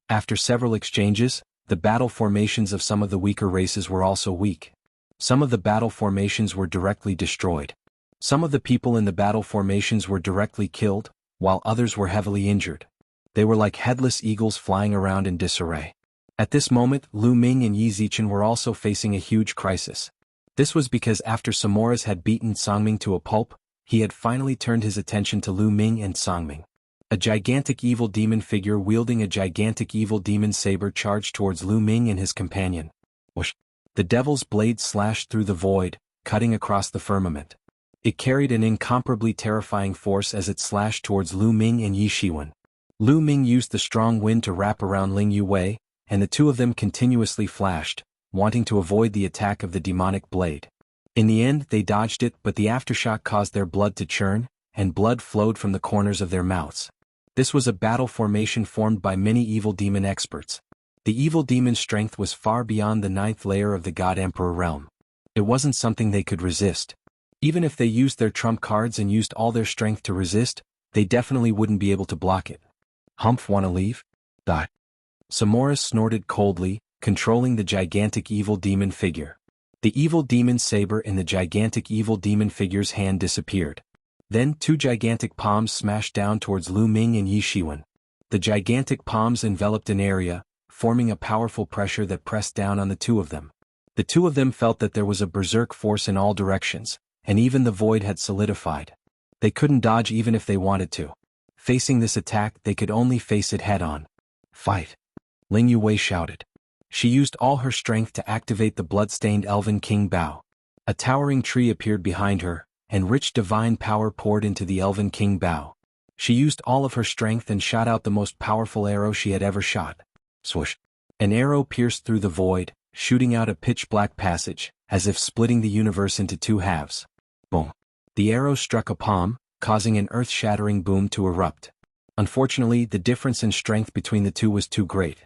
After several exchanges, the battle formations of some of the weaker races were also weak. Some of the battle formations were directly destroyed. Some of the people in the battle formations were directly killed, while others were heavily injured. They were like headless eagles flying around in disarray. At this moment, Lu Ming and Yi Zichen were also facing a huge crisis. This was because after Samoras had beaten Songming to a pulp, he had finally turned his attention to Lu Ming and Songming. A gigantic evil demon figure wielding a gigantic evil demon saber charged towards Lu Ming and his companion. Whoosh! The devil's blade slashed through the void, cutting across the firmament. It carried an incomparably terrifying force as it slashed towards Lu Ming and Yi Shiwen. Lu Ming used the strong wind to wrap around Ling Yuwei, and the two of them continuously flashed, wanting to avoid the attack of the demonic blade. In the end they dodged it, but the aftershock caused their blood to churn, and blood flowed from the corners of their mouths. This was a battle formation formed by many evil demon experts. The evil demon's strength was far beyond the 9th layer of the God Emperor realm. It wasn't something they could resist. Even if they used their trump cards and used all their strength to resist, they definitely wouldn't be able to block it. Humph, wanna leave? Die. Samoras snorted coldly, controlling the gigantic evil demon figure. The evil demon saber in the gigantic evil demon figure's hand disappeared. Then two gigantic palms smashed down towards Lu Ming and Yi Shiwen. The gigantic palms enveloped an area, forming a powerful pressure that pressed down on the two of them. The two of them felt that there was a berserk force in all directions, and even the void had solidified. They couldn't dodge even if they wanted to. Facing this attack, they could only face it head-on. Fight! Ling Yuwei shouted. She used all her strength to activate the blood-stained Elven King Bao. A towering tree appeared behind her, and rich divine power poured into the Elven King Bao. She used all of her strength and shot out the most powerful arrow she had ever shot. Swoosh! An arrow pierced through the void, shooting out a pitch-black passage, as if splitting the universe into two halves. Boom! The arrow struck a palm, causing an earth-shattering boom to erupt. Unfortunately, the difference in strength between the two was too great.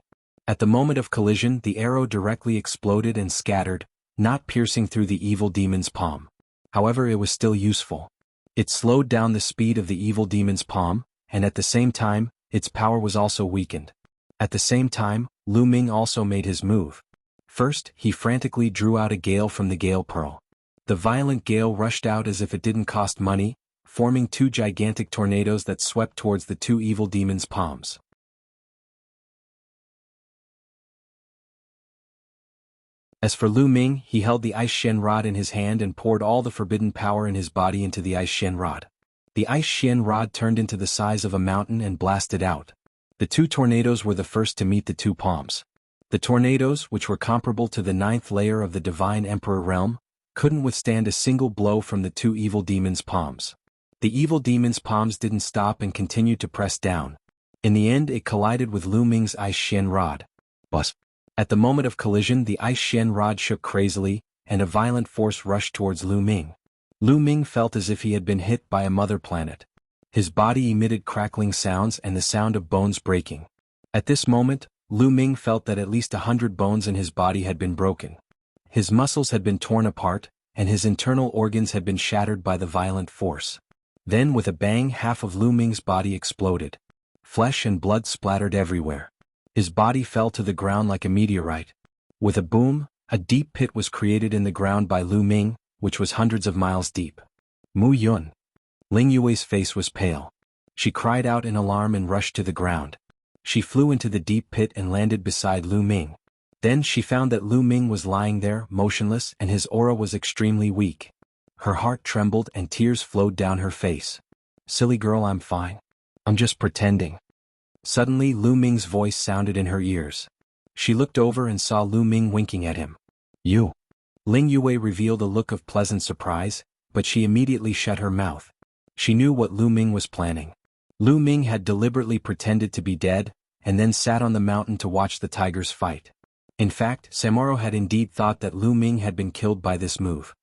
At the moment of collision, the arrow directly exploded and scattered, not piercing through the evil demon's palm. However, it was still useful. It slowed down the speed of the evil demon's palm, and at the same time, its power was also weakened. At the same time, Lu Ming also made his move. First, he frantically drew out a gale from the gale pearl. The violent gale rushed out as if it didn't cost money, forming two gigantic tornadoes that swept towards the two evil demons' palms. As for Lu Ming, he held the Ice Shen Rod in his hand and poured all the forbidden power in his body into the Ice Shen Rod. The Ice Shen Rod turned into the size of a mountain and blasted out. The two tornadoes were the first to meet the two palms. The tornadoes, which were comparable to the 9th layer of the Divine Emperor realm, couldn't withstand a single blow from the two evil demons' palms. The evil demon's palms didn't stop and continued to press down. In the end, it collided with Lu Ming's Ice Shen Rod. Buzz! At the moment of collision, the Ice Shen Rod shook crazily, and a violent force rushed towards Lu Ming. Lu Ming felt as if he had been hit by a mother planet. His body emitted crackling sounds and the sound of bones breaking. At this moment, Lu Ming felt that at least 100 bones in his body had been broken. His muscles had been torn apart, and his internal organs had been shattered by the violent force. Then with a bang, half of Lu Ming's body exploded. Flesh and blood splattered everywhere. His body fell to the ground like a meteorite. With a boom, a deep pit was created in the ground by Lu Ming, which was hundreds of miles deep. Mu Yun. Ling Yui's face was pale. She cried out in alarm and rushed to the ground. She flew into the deep pit and landed beside Lu Ming. Then she found that Lu Ming was lying there, motionless, and his aura was extremely weak. Her heart trembled and tears flowed down her face. "Silly girl, I'm fine. I'm just pretending." Suddenly Lu Ming's voice sounded in her ears. She looked over and saw Lu Ming winking at him. "You." Ling Yue revealed a look of pleasant surprise, but she immediately shut her mouth. She knew what Lu Ming was planning. Lu Ming had deliberately pretended to be dead, and then sat on the mountain to watch the tigers fight. In fact, Samoro had indeed thought that Lu Ming had been killed by this move.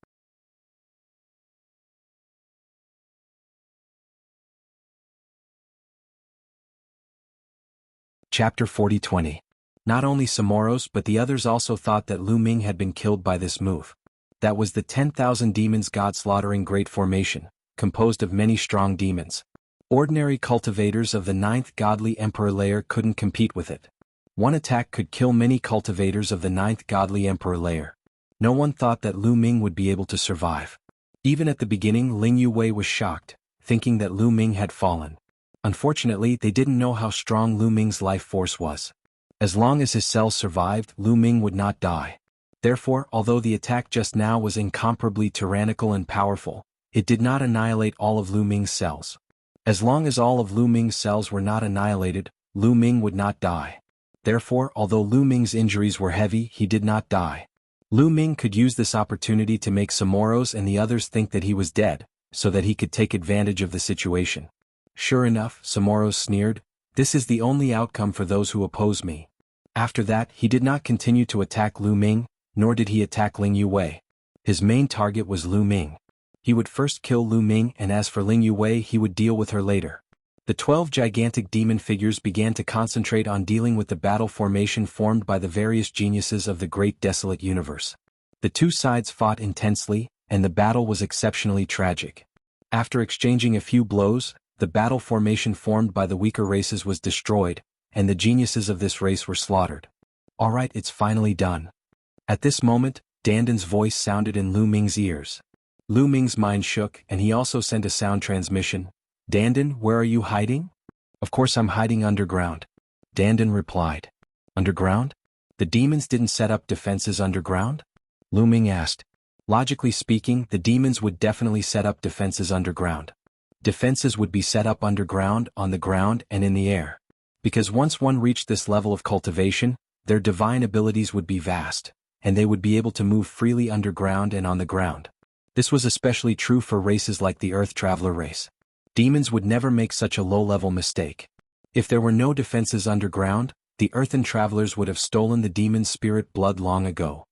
Chapter 40-20. Not only Samoros but the others also thought that Lu Ming had been killed by this move. That was the 10,000 demons god slaughtering great formation, composed of many strong demons. Ordinary cultivators of the 9th godly emperor layer couldn't compete with it. One attack could kill many cultivators of the 9th godly emperor layer. No one thought that Lu Ming would be able to survive. Even at the beginning, Ling Yuwei was shocked, thinking that Lu Ming had fallen. Unfortunately, they didn't know how strong Lu Ming's life force was. As long as his cells survived, Lu Ming would not die. Therefore, although the attack just now was incomparably tyrannical and powerful, it did not annihilate all of Lu Ming's cells. As long as all of Lu Ming's cells were not annihilated, Lu Ming would not die. Therefore, although Lu Ming's injuries were heavy, he did not die. Lu Ming could use this opportunity to make Samoros and the others think that he was dead, so that he could take advantage of the situation. Sure enough, Samoros sneered, "This is the only outcome for those who oppose me." After that, he did not continue to attack Lu Ming, nor did he attack Ling Yuwei. His main target was Lu Ming. He would first kill Lu Ming, and as for Ling Yuwei, he would deal with her later. The 12 gigantic demon figures began to concentrate on dealing with the battle formation formed by the various geniuses of the great desolate universe. The two sides fought intensely, and the battle was exceptionally tragic. After exchanging a few blows, the battle formation formed by the weaker races was destroyed, and the geniuses of this race were slaughtered. "Alright, it's finally done." At this moment, Dandan's voice sounded in Lu Ming's ears. Lu Ming's mind shook, and he also sent a sound transmission. "Dandan, where are you hiding?" "Of course I'm hiding underground," Dandan replied. "Underground? The demons didn't set up defenses underground?" Lu Ming asked. Logically speaking, the demons would definitely set up defenses underground. Defenses would be set up underground, on the ground, and in the air. Because once one reached this level of cultivation, their divine abilities would be vast, and they would be able to move freely underground and on the ground. This was especially true for races like the Earth Traveler race. Demons would never make such a low-level mistake. If there were no defenses underground, the Earthen Travelers would have stolen the demon's spirit blood long ago.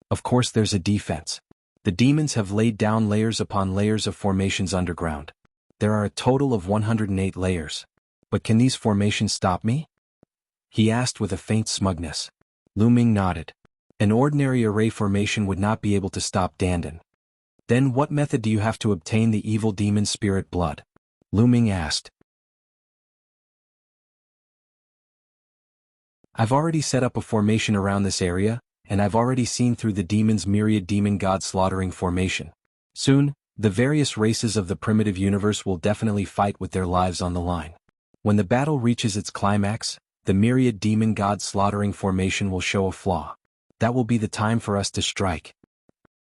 Of course there's a defense. The demons have laid down layers upon layers of formations underground. There are a total of 108 layers. But can these formations stop me? He asked with a faint smugness. Lu Ming nodded. An ordinary array formation would not be able to stop Dandan. Then what method do you have to obtain the evil demon's spirit blood? Lu Ming asked. I've already set up a formation around this area, and I've already seen through the demon's myriad demon god slaughtering formation. Soon, the various races of the primitive universe will definitely fight with their lives on the line. When the battle reaches its climax, the myriad demon god slaughtering formation will show a flaw. That will be the time for us to strike.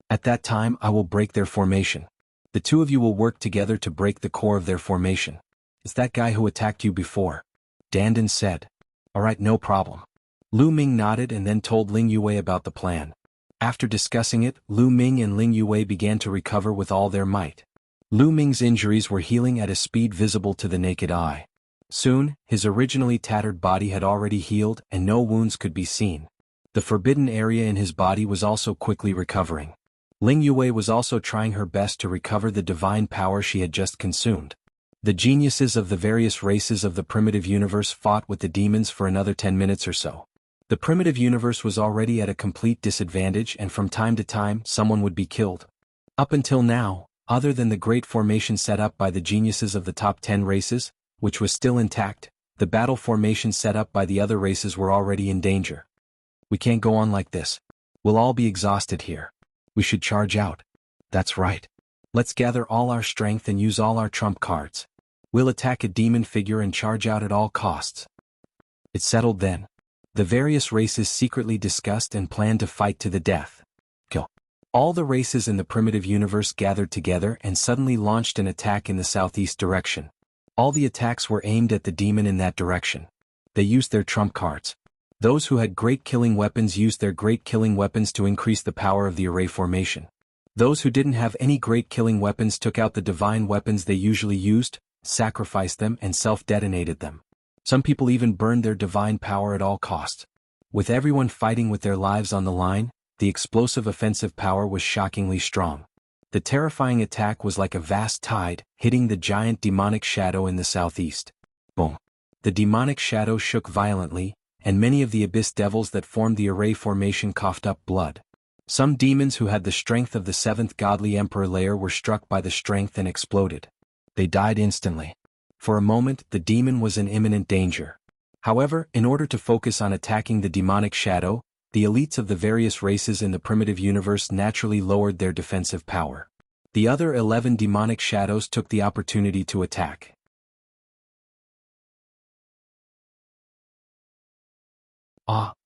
At that time I will break their formation. The two of you will work together to break the core of their formation. It's that guy who attacked you before, Dandan said. Alright, no problem. Lu Ming nodded and then told Ling Yuwei about the plan. After discussing it, Lu Ming and Ling Yuwei began to recover with all their might. Lu Ming's injuries were healing at a speed visible to the naked eye. Soon, his originally tattered body had already healed and no wounds could be seen. The forbidden area in his body was also quickly recovering. Ling Yuwei was also trying her best to recover the divine power she had just consumed. The geniuses of the various races of the primitive universe fought with the demons for another 10 minutes or so. The primitive universe was already at a complete disadvantage and from time to time someone would be killed. Up until now, other than the great formation set up by the geniuses of the top 10 races, which was still intact, the battle formation set up by the other races were already in danger. We can't go on like this. We'll all be exhausted here. We should charge out. That's right. Let's gather all our strength and use all our trump cards. We'll attack a demon figure and charge out at all costs. It's settled then. The various races secretly discussed and planned to fight to the death. Kill. All the races in the primitive universe gathered together and suddenly launched an attack in the southeast direction. All the attacks were aimed at the demon in that direction. They used their trump cards. Those who had great killing weapons used their great killing weapons to increase the power of the array formation. Those who didn't have any great killing weapons took out the divine weapons they usually used, sacrificed them and self-detonated them. Some people even burned their divine power at all costs. With everyone fighting with their lives on the line, the explosive offensive power was shockingly strong. The terrifying attack was like a vast tide, hitting the giant demonic shadow in the southeast. Boom. The demonic shadow shook violently, and many of the abyss devils that formed the array formation coughed up blood. Some demons who had the strength of the seventh godly emperor layer were struck by the strength and exploded. They died instantly. For a moment, the demon was in imminent danger. However, in order to focus on attacking the demonic shadow, the elites of the various races in the primitive universe naturally lowered their defensive power. The other 11 demonic shadows took the opportunity to attack.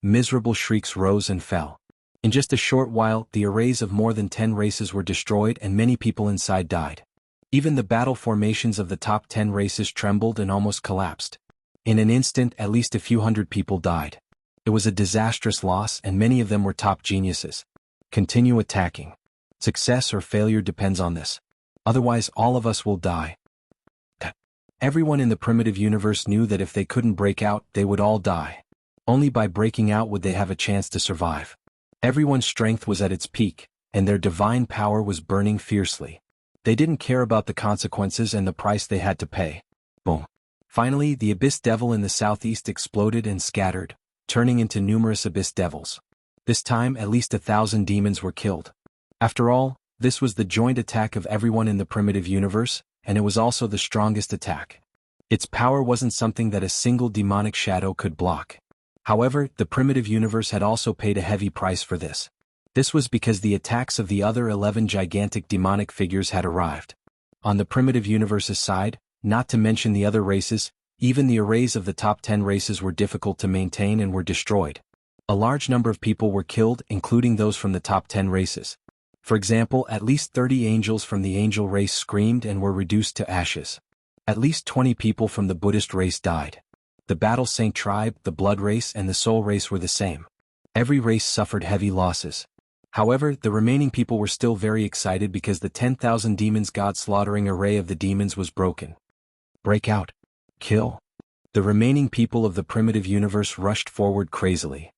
Miserable shrieks rose and fell. In just a short while, the arrays of more than 10 races were destroyed and many people inside died. Even the battle formations of the top 10 races trembled and almost collapsed. In an instant, at least a few hundred people died. It was a disastrous loss and many of them were top geniuses. Continue attacking. Success or failure depends on this. Otherwise, all of us will die. Everyone in the primitive universe knew that if they couldn't break out, they would all die. Only by breaking out would they have a chance to survive. Everyone's strength was at its peak, and their divine power was burning fiercely. They didn't care about the consequences and the price they had to pay. Boom. Finally, the abyss devil in the southeast exploded and scattered, turning into numerous abyss devils. This time, at least 1,000 demons were killed. After all, this was the joint attack of everyone in the primitive universe, and it was also the strongest attack. Its power wasn't something that a single demonic shadow could block. However, the primitive universe had also paid a heavy price for this. This was because the attacks of the other 11 gigantic demonic figures had arrived. On the primitive universe's side, not to mention the other races, even the arrays of the top 10 races were difficult to maintain and were destroyed. A large number of people were killed, including those from the top 10 races. For example, at least 30 angels from the angel race screamed and were reduced to ashes. At least 20 people from the Buddhist race died. The Battle Saint tribe, the Blood race, and the Soul race were the same. Every race suffered heavy losses. However, the remaining people were still very excited because the 10,000 demons god-slaughtering array of the demons was broken. Break out. Kill. The remaining people of the primitive universe rushed forward crazily.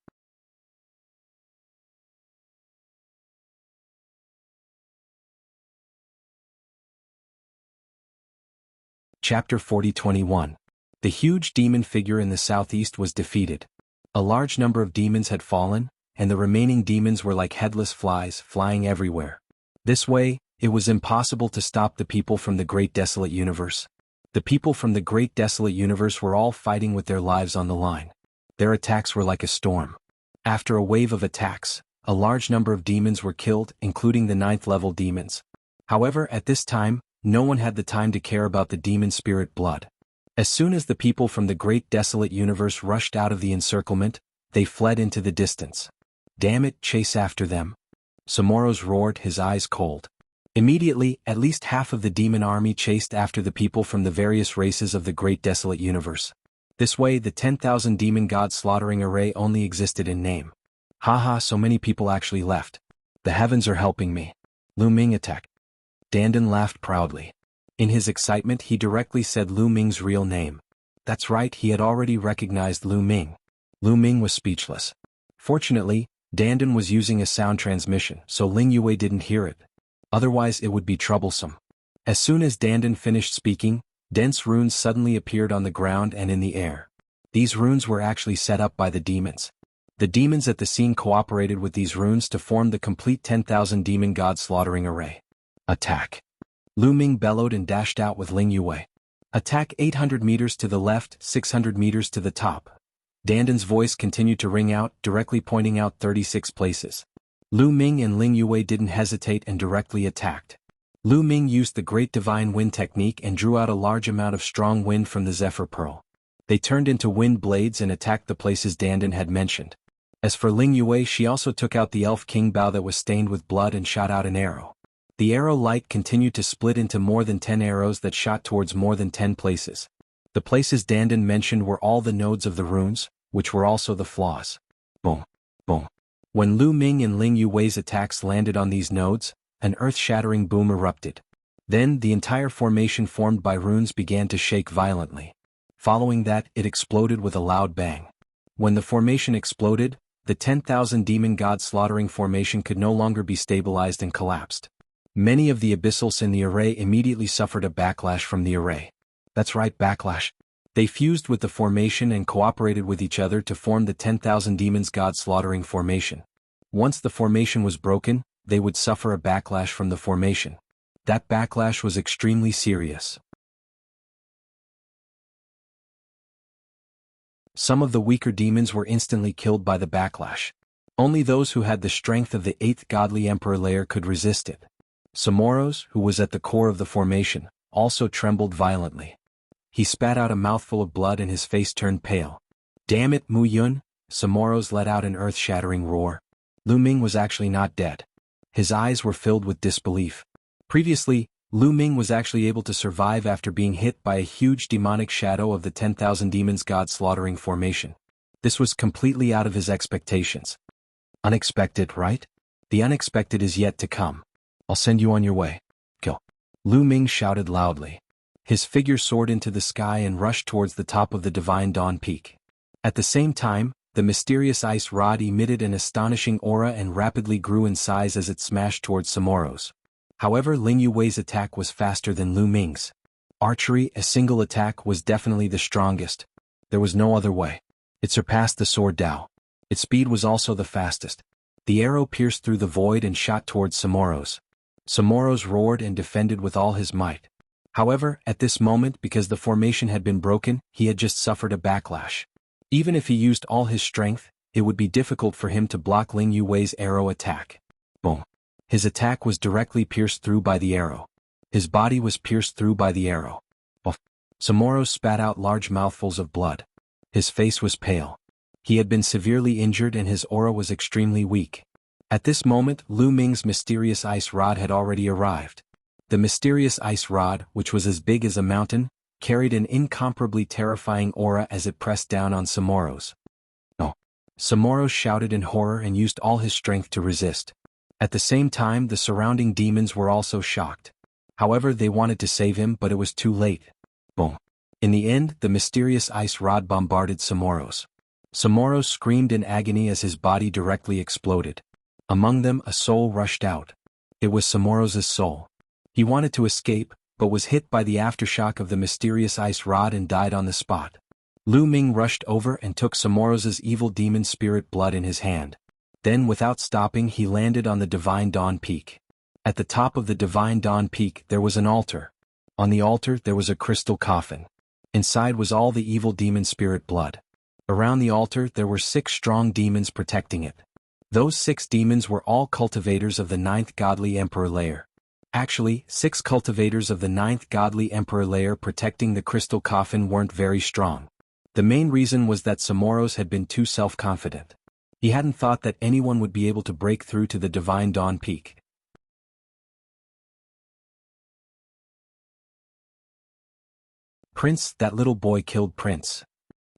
Chapter 40-21. The huge demon figure in the southeast was defeated. A large number of demons had fallen, and the remaining demons were like headless flies flying everywhere. This way, it was impossible to stop the people from the Great Desolate Universe. The people from the Great Desolate Universe were all fighting with their lives on the line. Their attacks were like a storm. After a wave of attacks, a large number of demons were killed, including the 9th level demons. However, at this time, no one had the time to care about the demon spirit blood. As soon as the people from the Great Desolate Universe rushed out of the encirclement, they fled into the distance. Damn it, chase after them. Somoros roared, his eyes cold. Immediately, at least half of the demon army chased after the people from the various races of the Great Desolate Universe. This way, the 10,000 demon god slaughtering array only existed in name. Haha, so many people actually left. The heavens are helping me. Lu Ming attacked. Dandan laughed proudly. In his excitement, he directly said Lu Ming's real name. That's right, he had already recognized Lu Ming. Lu Ming was speechless. Fortunately, Dandan was using a sound transmission, so Ling Yue didn't hear it. Otherwise it would be troublesome. As soon as Dandan finished speaking, dense runes suddenly appeared on the ground and in the air. These runes were actually set up by the demons. The demons at the scene cooperated with these runes to form the complete 10,000 demon god slaughtering array. Attack. Lu Ming bellowed and dashed out with Ling Yue. Attack 800 meters to the left, 600 meters to the top. Dandan's voice continued to ring out, directly pointing out 36 places. Lu Ming and Ling Yue didn't hesitate and directly attacked. Lu Ming used the Great Divine Wind technique and drew out a large amount of strong wind from the Zephyr Pearl. They turned into wind blades and attacked the places Dandan had mentioned. As for Ling Yue, she also took out the Elf King bow that was stained with blood and shot out an arrow. The arrow light continued to split into more than 10 arrows that shot towards more than 10 places. The places Dandan mentioned were all the nodes of the runes, which were also the flaws. Boom. Boom. When Lu Ming and Ling Yue's attacks landed on these nodes, an earth-shattering boom erupted. Then, the entire formation formed by runes began to shake violently. Following that, it exploded with a loud bang. When the formation exploded, the 10,000 demon god slaughtering formation could no longer be stabilized and collapsed. Many of the abyssals in the array immediately suffered a backlash from the array. That's right, backlash. They fused with the formation and cooperated with each other to form the 10,000 Demons God Slaughtering formation. Once the formation was broken, they would suffer a backlash from the formation. That backlash was extremely serious. Some of the weaker demons were instantly killed by the backlash. Only those who had the strength of the 8th Godly Emperor layer could resist it. Samoros, who was at the core of the formation, also trembled violently. He spat out a mouthful of blood and his face turned pale. "Damn it, Mu Yun!" Samoros let out an earth-shattering roar. Lu Ming was actually not dead. His eyes were filled with disbelief. Previously, Lu Ming was actually able to survive after being hit by a huge demonic shadow of the 10,000 Demons God Slaughtering formation. This was completely out of his expectations. Unexpected, right? The unexpected is yet to come. I'll send you on your way. Go. Lu Ming shouted loudly. His figure soared into the sky and rushed towards the top of the Divine Dawn Peak. At the same time, the mysterious ice rod emitted an astonishing aura and rapidly grew in size as it smashed towards Samoros. However, Ling Yuwei's attack was faster than Lu Ming's. Archery, a single attack, was definitely the strongest. There was no other way. It surpassed the sword Dao. Its speed was also the fastest. The arrow pierced through the void and shot towards Samoros. Samoros roared and defended with all his might. However, at this moment, because the formation had been broken, he had just suffered a backlash. Even if he used all his strength, it would be difficult for him to block Ling Yuwei's arrow attack. Boom. His attack was directly pierced through by the arrow. His body was pierced through by the arrow. Samoros spat out large mouthfuls of blood. His face was pale. He had been severely injured and his aura was extremely weak. At this moment, Lu Ming's mysterious ice rod had already arrived. The mysterious ice rod, which was as big as a mountain, carried an incomparably terrifying aura as it pressed down on Samoros. No. Samoros shouted in horror and used all his strength to resist. At the same time, the surrounding demons were also shocked. However, they wanted to save him, but it was too late. Boom. In the end, the mysterious ice rod bombarded Samoros. Samoros screamed in agony as his body directly exploded. Among them, a soul rushed out. It was Samoros's soul. He wanted to escape, but was hit by the aftershock of the mysterious ice rod and died on the spot. Lu Ming rushed over and took Samoros's evil demon spirit blood in his hand. Then, without stopping, he landed on the Divine Dawn Peak. At the top of the Divine Dawn Peak there was an altar. On the altar there was a crystal coffin. Inside was all the evil demon spirit blood. Around the altar there were 6 strong demons protecting it. Those 6 demons were all cultivators of the 9th Godly Emperor layer. Actually, 6 cultivators of the 9th Godly Emperor layer protecting the crystal coffin weren't very strong. The main reason was that Samoros had been too self-confident. He hadn't thought that anyone would be able to break through to the Divine Dawn Peak. Prince, that little boy killed Prince.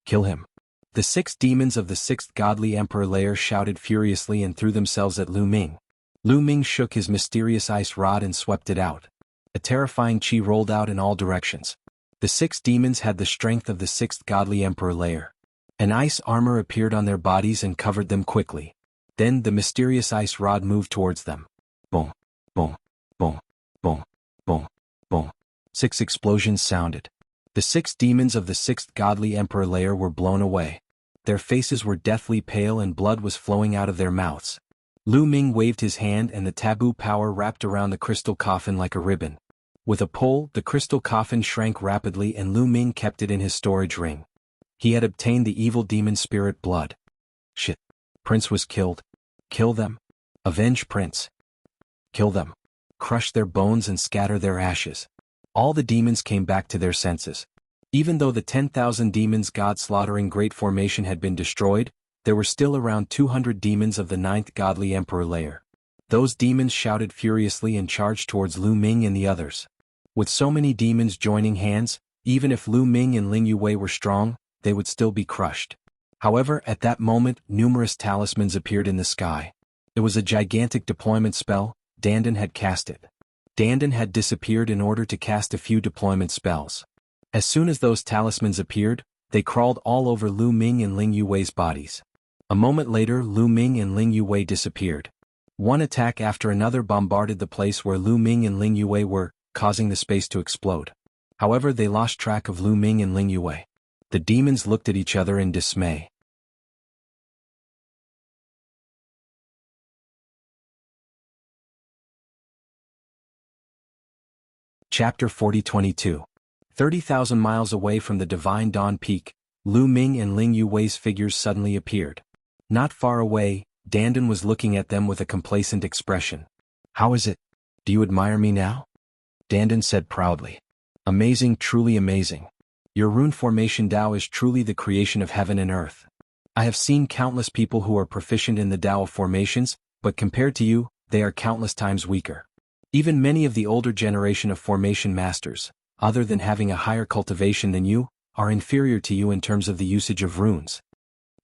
Kill him. The 6 demons of the 6th Godly Emperor layer shouted furiously and threw themselves at Lu Ming. Lu Ming shook his mysterious ice rod and swept it out. A terrifying chi rolled out in all directions. The 6 demons had the strength of the 6th Godly Emperor layer. An ice armor appeared on their bodies and covered them quickly. Then the mysterious ice rod moved towards them. Boom, boom, boom, boom, boom, boom. 6 explosions sounded. The 6 demons of the 6th Godly Emperor layer were blown away. Their faces were deathly pale and blood was flowing out of their mouths. Lu Ming waved his hand and the taboo power wrapped around the crystal coffin like a ribbon. With a pull, the crystal coffin shrank rapidly and Lu Ming kept it in his storage ring. He had obtained the evil demon spirit blood. Shit. Prince was killed. Kill them. Avenge Prince. Kill them. Crush their bones and scatter their ashes. All the demons came back to their senses. Even though the 10,000 demons God slaughtering great formation had been destroyed, there were still around 200 demons of the 9th Godly Emperor layer. Those demons shouted furiously and charged towards Lu Ming and the others. With so many demons joining hands, even if Lu Ming and Ling Yuwei were strong, they would still be crushed. However, at that moment, numerous talismans appeared in the sky. It was a gigantic deployment spell. Dandan had cast it. Dandan had disappeared in order to cast a few deployment spells. As soon as those talismans appeared, they crawled all over Lu Ming and Ling Yuwei's bodies. A moment later, Lu Ming and Ling Yuwei disappeared. One attack after another bombarded the place where Lu Ming and Ling Yuwei were, causing the space to explode. However, they lost track of Lu Ming and Ling Yuwei. The demons looked at each other in dismay. Chapter 40-22. 30,000 miles away from the Divine Dawn Peak, Lu Ming and Ling Yuwei's figures suddenly appeared. Not far away, Dandan was looking at them with a complacent expression. "How is it? Do you admire me now?" Dandan said proudly. "Amazing, truly amazing. Your rune formation Tao is truly the creation of heaven and earth. I have seen countless people who are proficient in the Tao of formations, but compared to you, they are countless times weaker. Even many of the older generation of formation masters, other than having a higher cultivation than you, are inferior to you in terms of the usage of runes."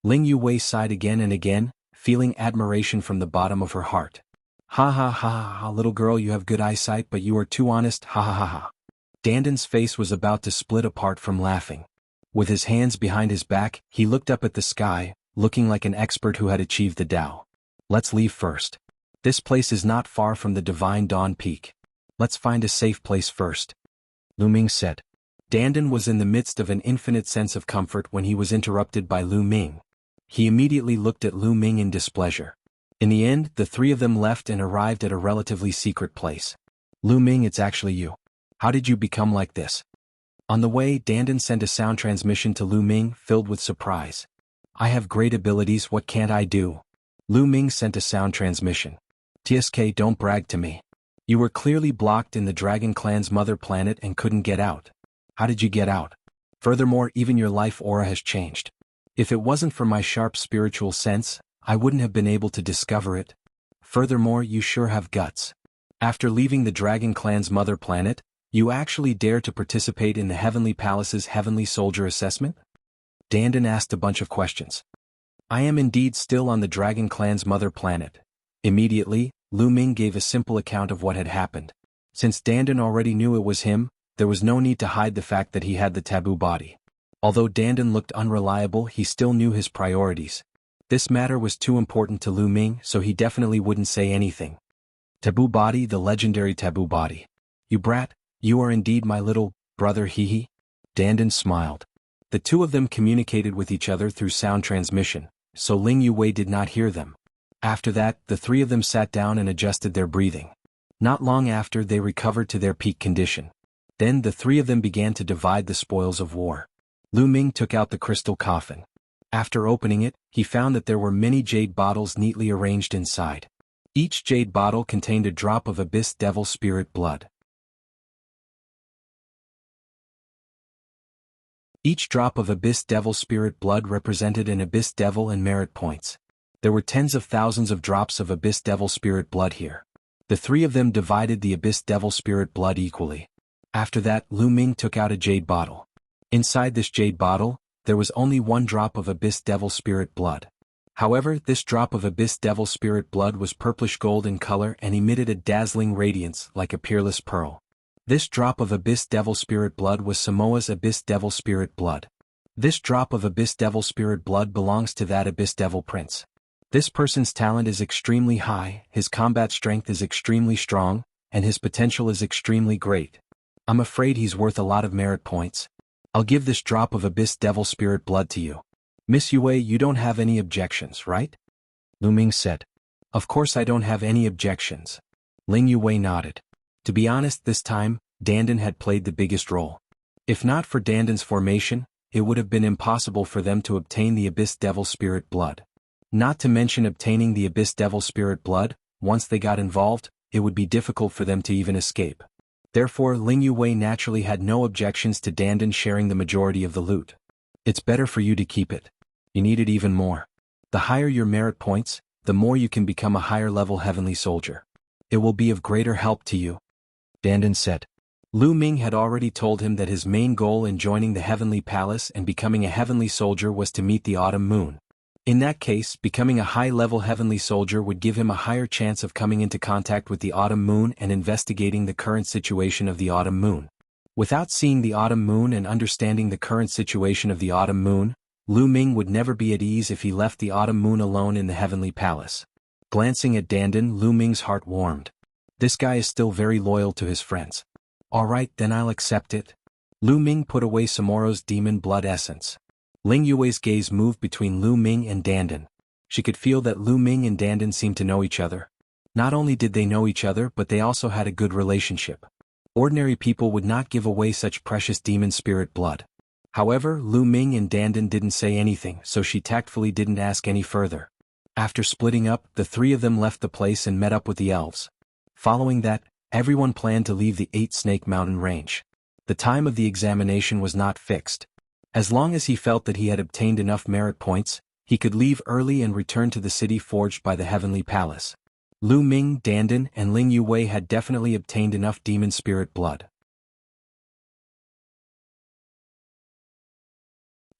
Ling Yuwei sighed again and again, feeling admiration from the bottom of her heart. "Ha ha ha ha, little girl, you have good eyesight, but you are too honest, ha ha ha ha." Dandan's face was about to split apart from laughing. With his hands behind his back, he looked up at the sky, looking like an expert who had achieved the Tao. "Let's leave first. This place is not far from the Divine Dawn Peak. Let's find a safe place first," Lu Ming said. Dandan was in the midst of an infinite sense of comfort when he was interrupted by Lu Ming. He immediately looked at Lu Ming in displeasure. In the end, the three of them left and arrived at a relatively secret place. "Lu Ming, it's actually you. How did you become like this?" On the way, Dandan sent a sound transmission to Lu Ming, filled with surprise. "I have great abilities, what can't I do?" Lu Ming sent a sound transmission. "TSK, don't brag to me. You were clearly blocked in the Dragon Clan's mother planet and couldn't get out. How did you get out? Furthermore, even your life aura has changed. If it wasn't for my sharp spiritual sense, I wouldn't have been able to discover it. Furthermore, you sure have guts. After leaving the Dragon Clan's mother planet, you actually dare to participate in the Heavenly Palace's Heavenly Soldier assessment?" Dandan asked a bunch of questions. "I am indeed still on the Dragon Clan's mother planet." Immediately, Lu Ming gave a simple account of what had happened. Since Dandan already knew it was him, there was no need to hide the fact that he had the taboo body. Although Dandan looked unreliable, he still knew his priorities. This matter was too important to Lu Ming, so he definitely wouldn't say anything. "Taboo body, the legendary taboo body. You brat, you are indeed my little brother, hee." Dandan smiled. The two of them communicated with each other through sound transmission, so Ling Yuwei did not hear them. After that, the three of them sat down and adjusted their breathing. Not long after, they recovered to their peak condition. Then the three of them began to divide the spoils of war. Lu Ming took out the crystal coffin. After opening it, he found that there were many jade bottles neatly arranged inside. Each jade bottle contained a drop of Abyss Devil Spirit blood. Each drop of Abyss Devil Spirit blood represented an Abyss Devil and merit points. There were tens of thousands of drops of Abyss Devil Spirit blood here. The three of them divided the Abyss Devil Spirit blood equally. After that, Lu Ming took out a jade bottle. Inside this jade bottle, there was only one drop of Abyss Devil Spirit blood. However, this drop of Abyss Devil Spirit blood was purplish gold in color and emitted a dazzling radiance like a peerless pearl. This drop of Abyss Devil Spirit blood was Samoa's Abyss Devil Spirit blood. This drop of Abyss Devil Spirit blood belongs to that Abyss Devil Prince. This person's talent is extremely high, his combat strength is extremely strong, and his potential is extremely great. I'm afraid he's worth a lot of merit points. I'll give this drop of Abyss Devil Spirit blood to you. Miss Yue, you don't have any objections, right? Lu Ming said. Of course I don't have any objections. Ling Yue nodded. To be honest, this time, Dandan had played the biggest role. If not for Dandan's formation, it would have been impossible for them to obtain the Abyss Devil Spirit blood. Not to mention obtaining the Abyss Devil Spirit blood, once they got involved, it would be difficult for them to even escape. Therefore, Ling Yue naturally had no objections to Dandan sharing the majority of the loot. It's better for you to keep it. You need it even more. The higher your merit points, the more you can become a higher level heavenly soldier. It will be of greater help to you, Dandan said. Lu Ming had already told him that his main goal in joining the Heavenly Palace and becoming a heavenly soldier was to meet the autumn moon. In that case, becoming a high-level heavenly soldier would give him a higher chance of coming into contact with the autumn moon and investigating the current situation of the autumn moon. Without seeing the autumn moon and understanding the current situation of the autumn moon, Lu Ming would never be at ease if he left the autumn moon alone in the Heavenly Palace. Glancing at Dandan, Lu Ming's heart warmed. This guy is still very loyal to his friends. All right, then I'll accept it. Lu Ming put away Samoro's demon blood essence. Ling Yue's gaze moved between Lu Ming and Dandan. She could feel that Lu Ming and Dandan seemed to know each other. Not only did they know each other, but they also had a good relationship. Ordinary people would not give away such precious demon spirit blood. However, Lu Ming and Dandan didn't say anything, so she tactfully didn't ask any further. After splitting up, the three of them left the place and met up with the elves. Following that, everyone planned to leave the 8-Snake Mountain range. The time of the examination was not fixed. As long as he felt that he had obtained enough merit points, he could leave early and return to the city forged by the Heavenly Palace. Lu Ming, Dandan, and Ling Yue had definitely obtained enough demon spirit blood.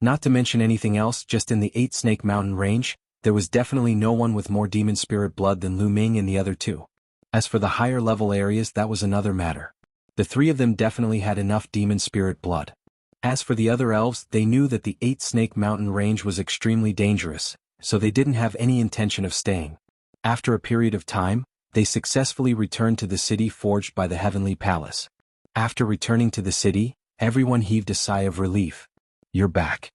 Not to mention anything else, just in the 8-Snake Mountain range, there was definitely no one with more demon spirit blood than Lu Ming and the other two. As for the higher level areas, that was another matter. The three of them definitely had enough demon spirit blood. As for the other elves, they knew that the 8-Snake Mountain range was extremely dangerous, so they didn't have any intention of staying. After a period of time, they successfully returned to the city forged by the Heavenly Palace. After returning to the city, everyone heaved a sigh of relief. "You're back."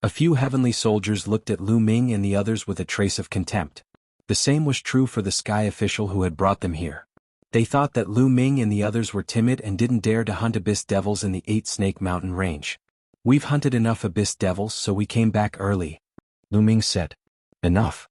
A few heavenly soldiers looked at Lu Ming and the others with a trace of contempt. The same was true for the sky official who had brought them here. They thought that Lu Ming and the others were timid and didn't dare to hunt abyss devils in the 8-Snake Mountain range. "We've hunted enough abyss devils, so we came back early," Lu Ming said. "Enough."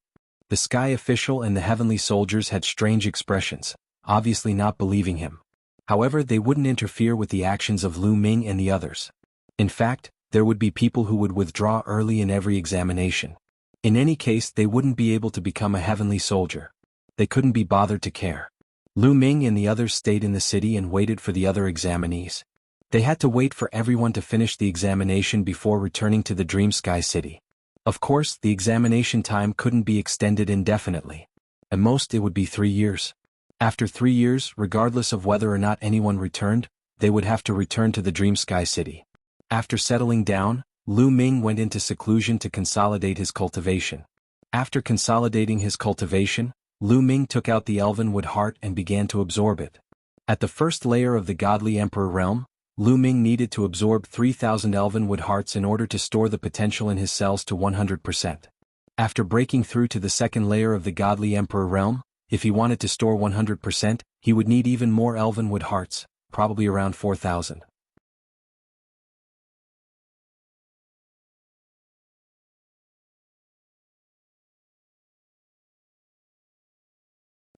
The sky official and the heavenly soldiers had strange expressions, obviously not believing him. However, they wouldn't interfere with the actions of Lu Ming and the others. In fact, there would be people who would withdraw early in every examination. In any case, they wouldn't be able to become a heavenly soldier. They couldn't be bothered to care. Lu Ming and the others stayed in the city and waited for the other examinees. They had to wait for everyone to finish the examination before returning to the Dream Sky City. Of course, the examination time couldn't be extended indefinitely. At most it would be 3 years. After 3 years, regardless of whether or not anyone returned, they would have to return to the Dream Sky City. After settling down, Lu Ming went into seclusion to consolidate his cultivation. After consolidating his cultivation, Lu Ming took out the elven wood heart and began to absorb it. At the first layer of the Godly Emperor realm, Lu Ming needed to absorb 3,000 elven wood hearts in order to store the potential in his cells to 100%. After breaking through to the second layer of the Godly Emperor realm, if he wanted to store 100%, he would need even more elven wood hearts, probably around 4,000.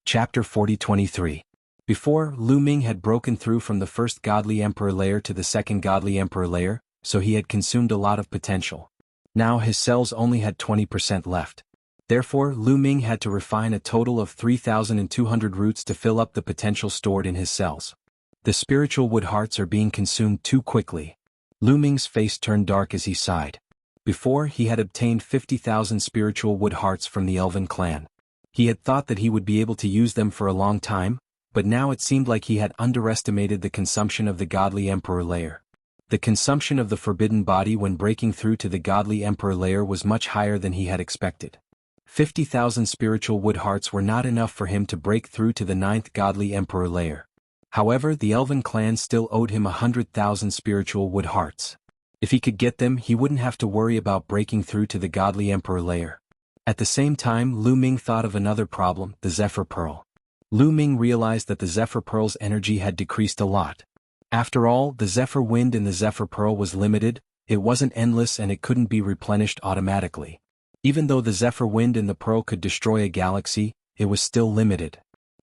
Chapter 40-23. Before, Lu Ming had broken through from the first Godly Emperor layer to the second Godly Emperor layer, so he had consumed a lot of potential. Now his cells only had 20% left. Therefore, Lu Ming had to refine a total of 3,200 roots to fill up the potential stored in his cells. The spiritual wood hearts are being consumed too quickly. Lu Ming's face turned dark as he sighed. Before, he had obtained 50,000 spiritual wood hearts from the Elven clan. He had thought that he would be able to use them for a long time, but now it seemed like he had underestimated the consumption of the Godly Emperor layer. The consumption of the forbidden body when breaking through to the Godly Emperor layer was much higher than he had expected. 50,000 spiritual wood hearts were not enough for him to break through to the 9th Godly Emperor layer. However, the Elven clan still owed him 100,000 spiritual wood hearts. If he could get them, he wouldn't have to worry about breaking through to the Godly Emperor layer. At the same time, Lu Ming thought of another problem, the Zephyr Pearl. Lu Ming realized that the Zephyr Pearl's energy had decreased a lot. After all, the Zephyr Wind in the Zephyr Pearl was limited, it wasn't endless and it couldn't be replenished automatically. Even though the Zephyr Wind in the Pearl could destroy a galaxy, it was still limited.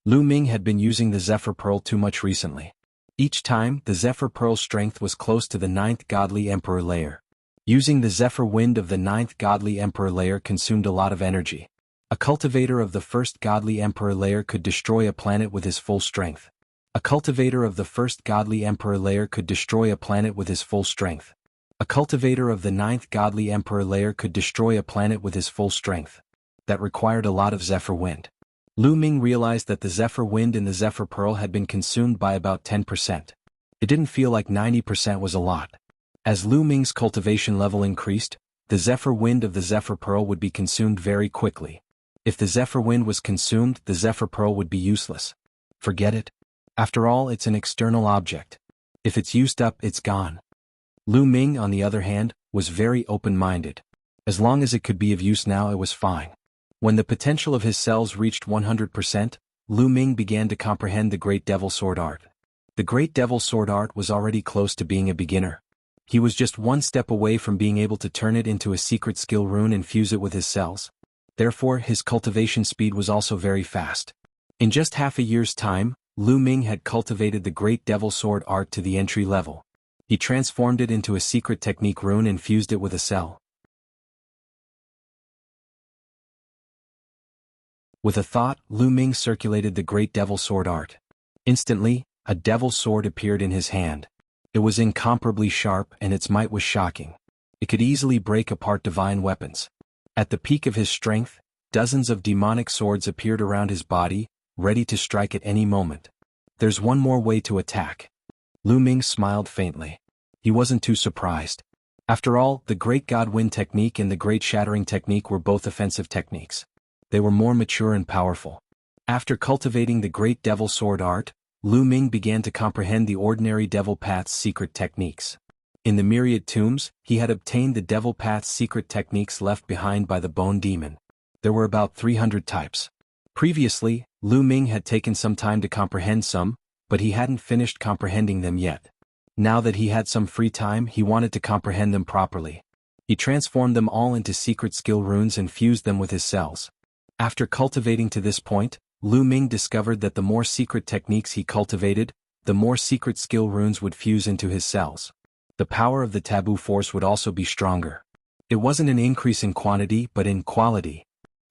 Lu Ming had been using the Zephyr Pearl too much recently. Each time, the Zephyr Pearl's strength was close to the 9th Godly Emperor layer. Using the Zephyr Wind of the 9th Godly Emperor layer consumed a lot of energy. A cultivator of the 1st Godly Emperor layer could destroy a planet with his full strength. A cultivator of the 1st Godly Emperor layer could destroy a planet with his full strength. A cultivator of the 9th Godly Emperor layer could destroy a planet with his full strength. That required a lot of Zephyr Wind. Lu Ming realized that the Zephyr Wind in the Zephyr Pearl had been consumed by about 10%. It didn't feel like 90% was a lot. As Lu Ming's cultivation level increased, the Zephyr Wind of the Zephyr Pearl would be consumed very quickly. If the Zephyr Wind was consumed, the Zephyr Pearl would be useless. Forget it. After all, it's an external object. If it's used up, it's gone. Lu Ming, on the other hand, was very open-minded. As long as it could be of use now, it was fine. When the potential of his cells reached 100%, Lu Ming began to comprehend the Great Devil Sword art. The Great Devil Sword art was already close to being a beginner. He was just one step away from being able to turn it into a secret skill rune and fuse it with his cells. Therefore, his cultivation speed was also very fast. In just half a year's time, Lu Ming had cultivated the Great Devil Sword art to the entry level. He transformed it into a secret technique rune and fused it with a cell. With a thought, Lu Ming circulated the Great Devil Sword art. Instantly, a devil's sword appeared in his hand. It was incomparably sharp and its might was shocking. It could easily break apart divine weapons. At the peak of his strength, dozens of demonic swords appeared around his body, ready to strike at any moment. There's one more way to attack. Lu Ming smiled faintly. He wasn't too surprised. After all, the Great God Wind technique and the Great Shattering technique were both offensive techniques. They were more mature and powerful. After cultivating the Great Devil Sword art, Lu Ming began to comprehend the ordinary Devil Path's secret techniques. In the myriad tombs, he had obtained the Devil Path's secret techniques left behind by the Bone Demon. There were about 300 types. Previously, Lu Ming had taken some time to comprehend some, but he hadn't finished comprehending them yet. Now that he had some free time, he wanted to comprehend them properly. He transformed them all into secret skill runes and fused them with his cells. After cultivating to this point, Lu Ming discovered that the more secret techniques he cultivated, the more secret skill runes would fuse into his cells. The power of the taboo force would also be stronger. It wasn't an increase in quantity but in quality.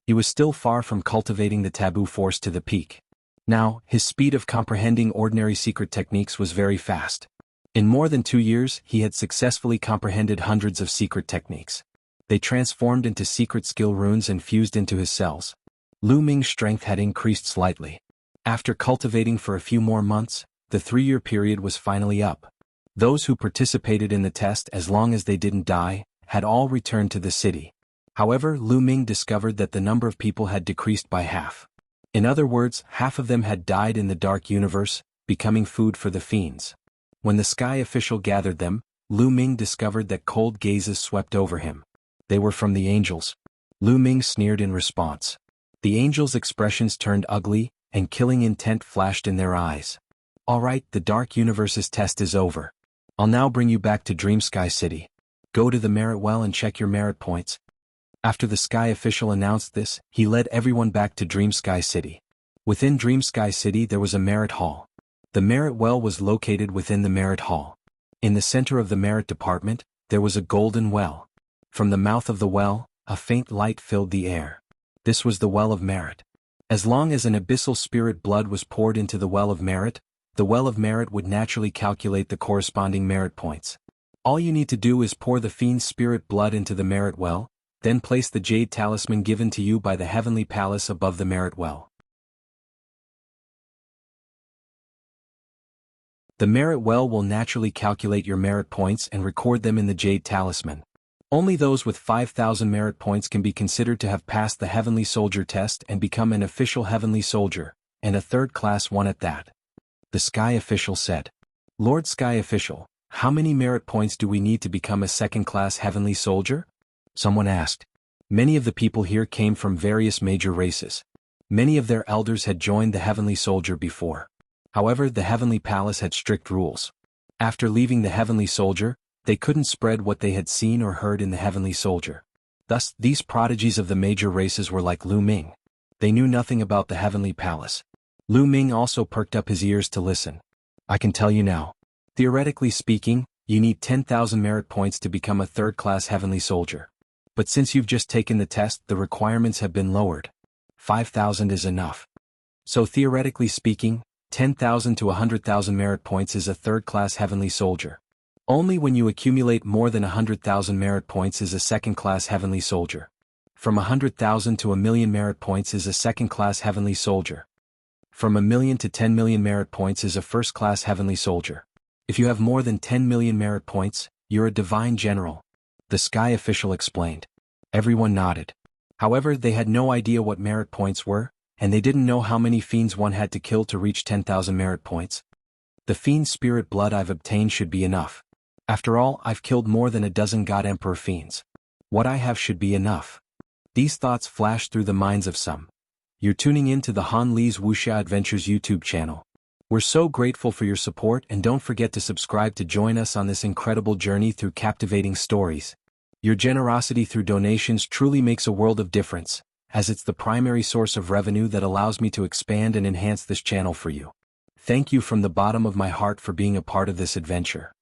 He was still far from cultivating the taboo force to the peak. Now, his speed of comprehending ordinary secret techniques was very fast. In more than 2 years, he had successfully comprehended hundreds of secret techniques. They transformed into secret skill runes and fused into his cells. Lu Ming's strength had increased slightly. After cultivating for a few more months, the 3-year period was finally up. Those who participated in the test, as long as they didn't die, had all returned to the city. However, Lu Ming discovered that the number of people had decreased by half. In other words, half of them had died in the dark universe, becoming food for the fiends. When the sky official gathered them, Lu Ming discovered that cold gazes swept over him. They were from the angels. Lu Ming sneered in response. The angels' expressions turned ugly, and killing intent flashed in their eyes. All right, the Dark Universe's test is over. I'll now bring you back to Dream Sky City. Go to the merit well and check your merit points. After the sky official announced this, he led everyone back to Dream Sky City. Within Dream Sky City there was a merit hall. The merit well was located within the merit hall. In the center of the merit department, there was a golden well. From the mouth of the well, a faint light filled the air. This was the well of merit. As long as an abyssal spirit blood was poured into the well of merit, the well of merit would naturally calculate the corresponding merit points. All you need to do is pour the fiend's spirit blood into the merit well, then place the jade talisman given to you by the heavenly palace above the merit well. The merit well will naturally calculate your merit points and record them in the jade talisman. Only those with 5,000 merit points can be considered to have passed the Heavenly Soldier test and become an official Heavenly Soldier, and a third-class one at that. The Sky Official said. Lord Sky Official, how many merit points do we need to become a second-class Heavenly Soldier? Someone asked. Many of the people here came from various major races. Many of their elders had joined the Heavenly Soldier before. However, the Heavenly Palace had strict rules. After leaving the Heavenly Soldier, they couldn't spread what they had seen or heard in the Heavenly Soldier. Thus, these prodigies of the major races were like Lu Ming. They knew nothing about the Heavenly Palace. Lu Ming also perked up his ears to listen. I can tell you now. Theoretically speaking, you need 10,000 merit points to become a third-class Heavenly Soldier. But since you've just taken the test, the requirements have been lowered. 5,000 is enough. So theoretically speaking, 10,000 to 100,000 merit points is a third-class Heavenly Soldier. Only when you accumulate more than 100,000 merit points is a second-class Heavenly Soldier. From 100,000 to 1,000,000 merit points is a second-class Heavenly Soldier. From 1,000,000 to 10,000,000 merit points is a first-class Heavenly Soldier. If you have more than 10,000,000 merit points, you're a Divine General. The Sky Official explained. Everyone nodded. However, they had no idea what merit points were, and they didn't know how many fiends one had to kill to reach 10,000 merit points. The fiend's spirit blood I've obtained should be enough. After all, I've killed more than a dozen God Emperor fiends. What I have should be enough. These thoughts flashed through the minds of some. You're tuning in to the Han Li's Wuxia Adventures YouTube channel. We're so grateful for your support, and don't forget to subscribe to join us on this incredible journey through captivating stories. Your generosity through donations truly makes a world of difference, as it's the primary source of revenue that allows me to expand and enhance this channel for you. Thank you from the bottom of my heart for being a part of this adventure.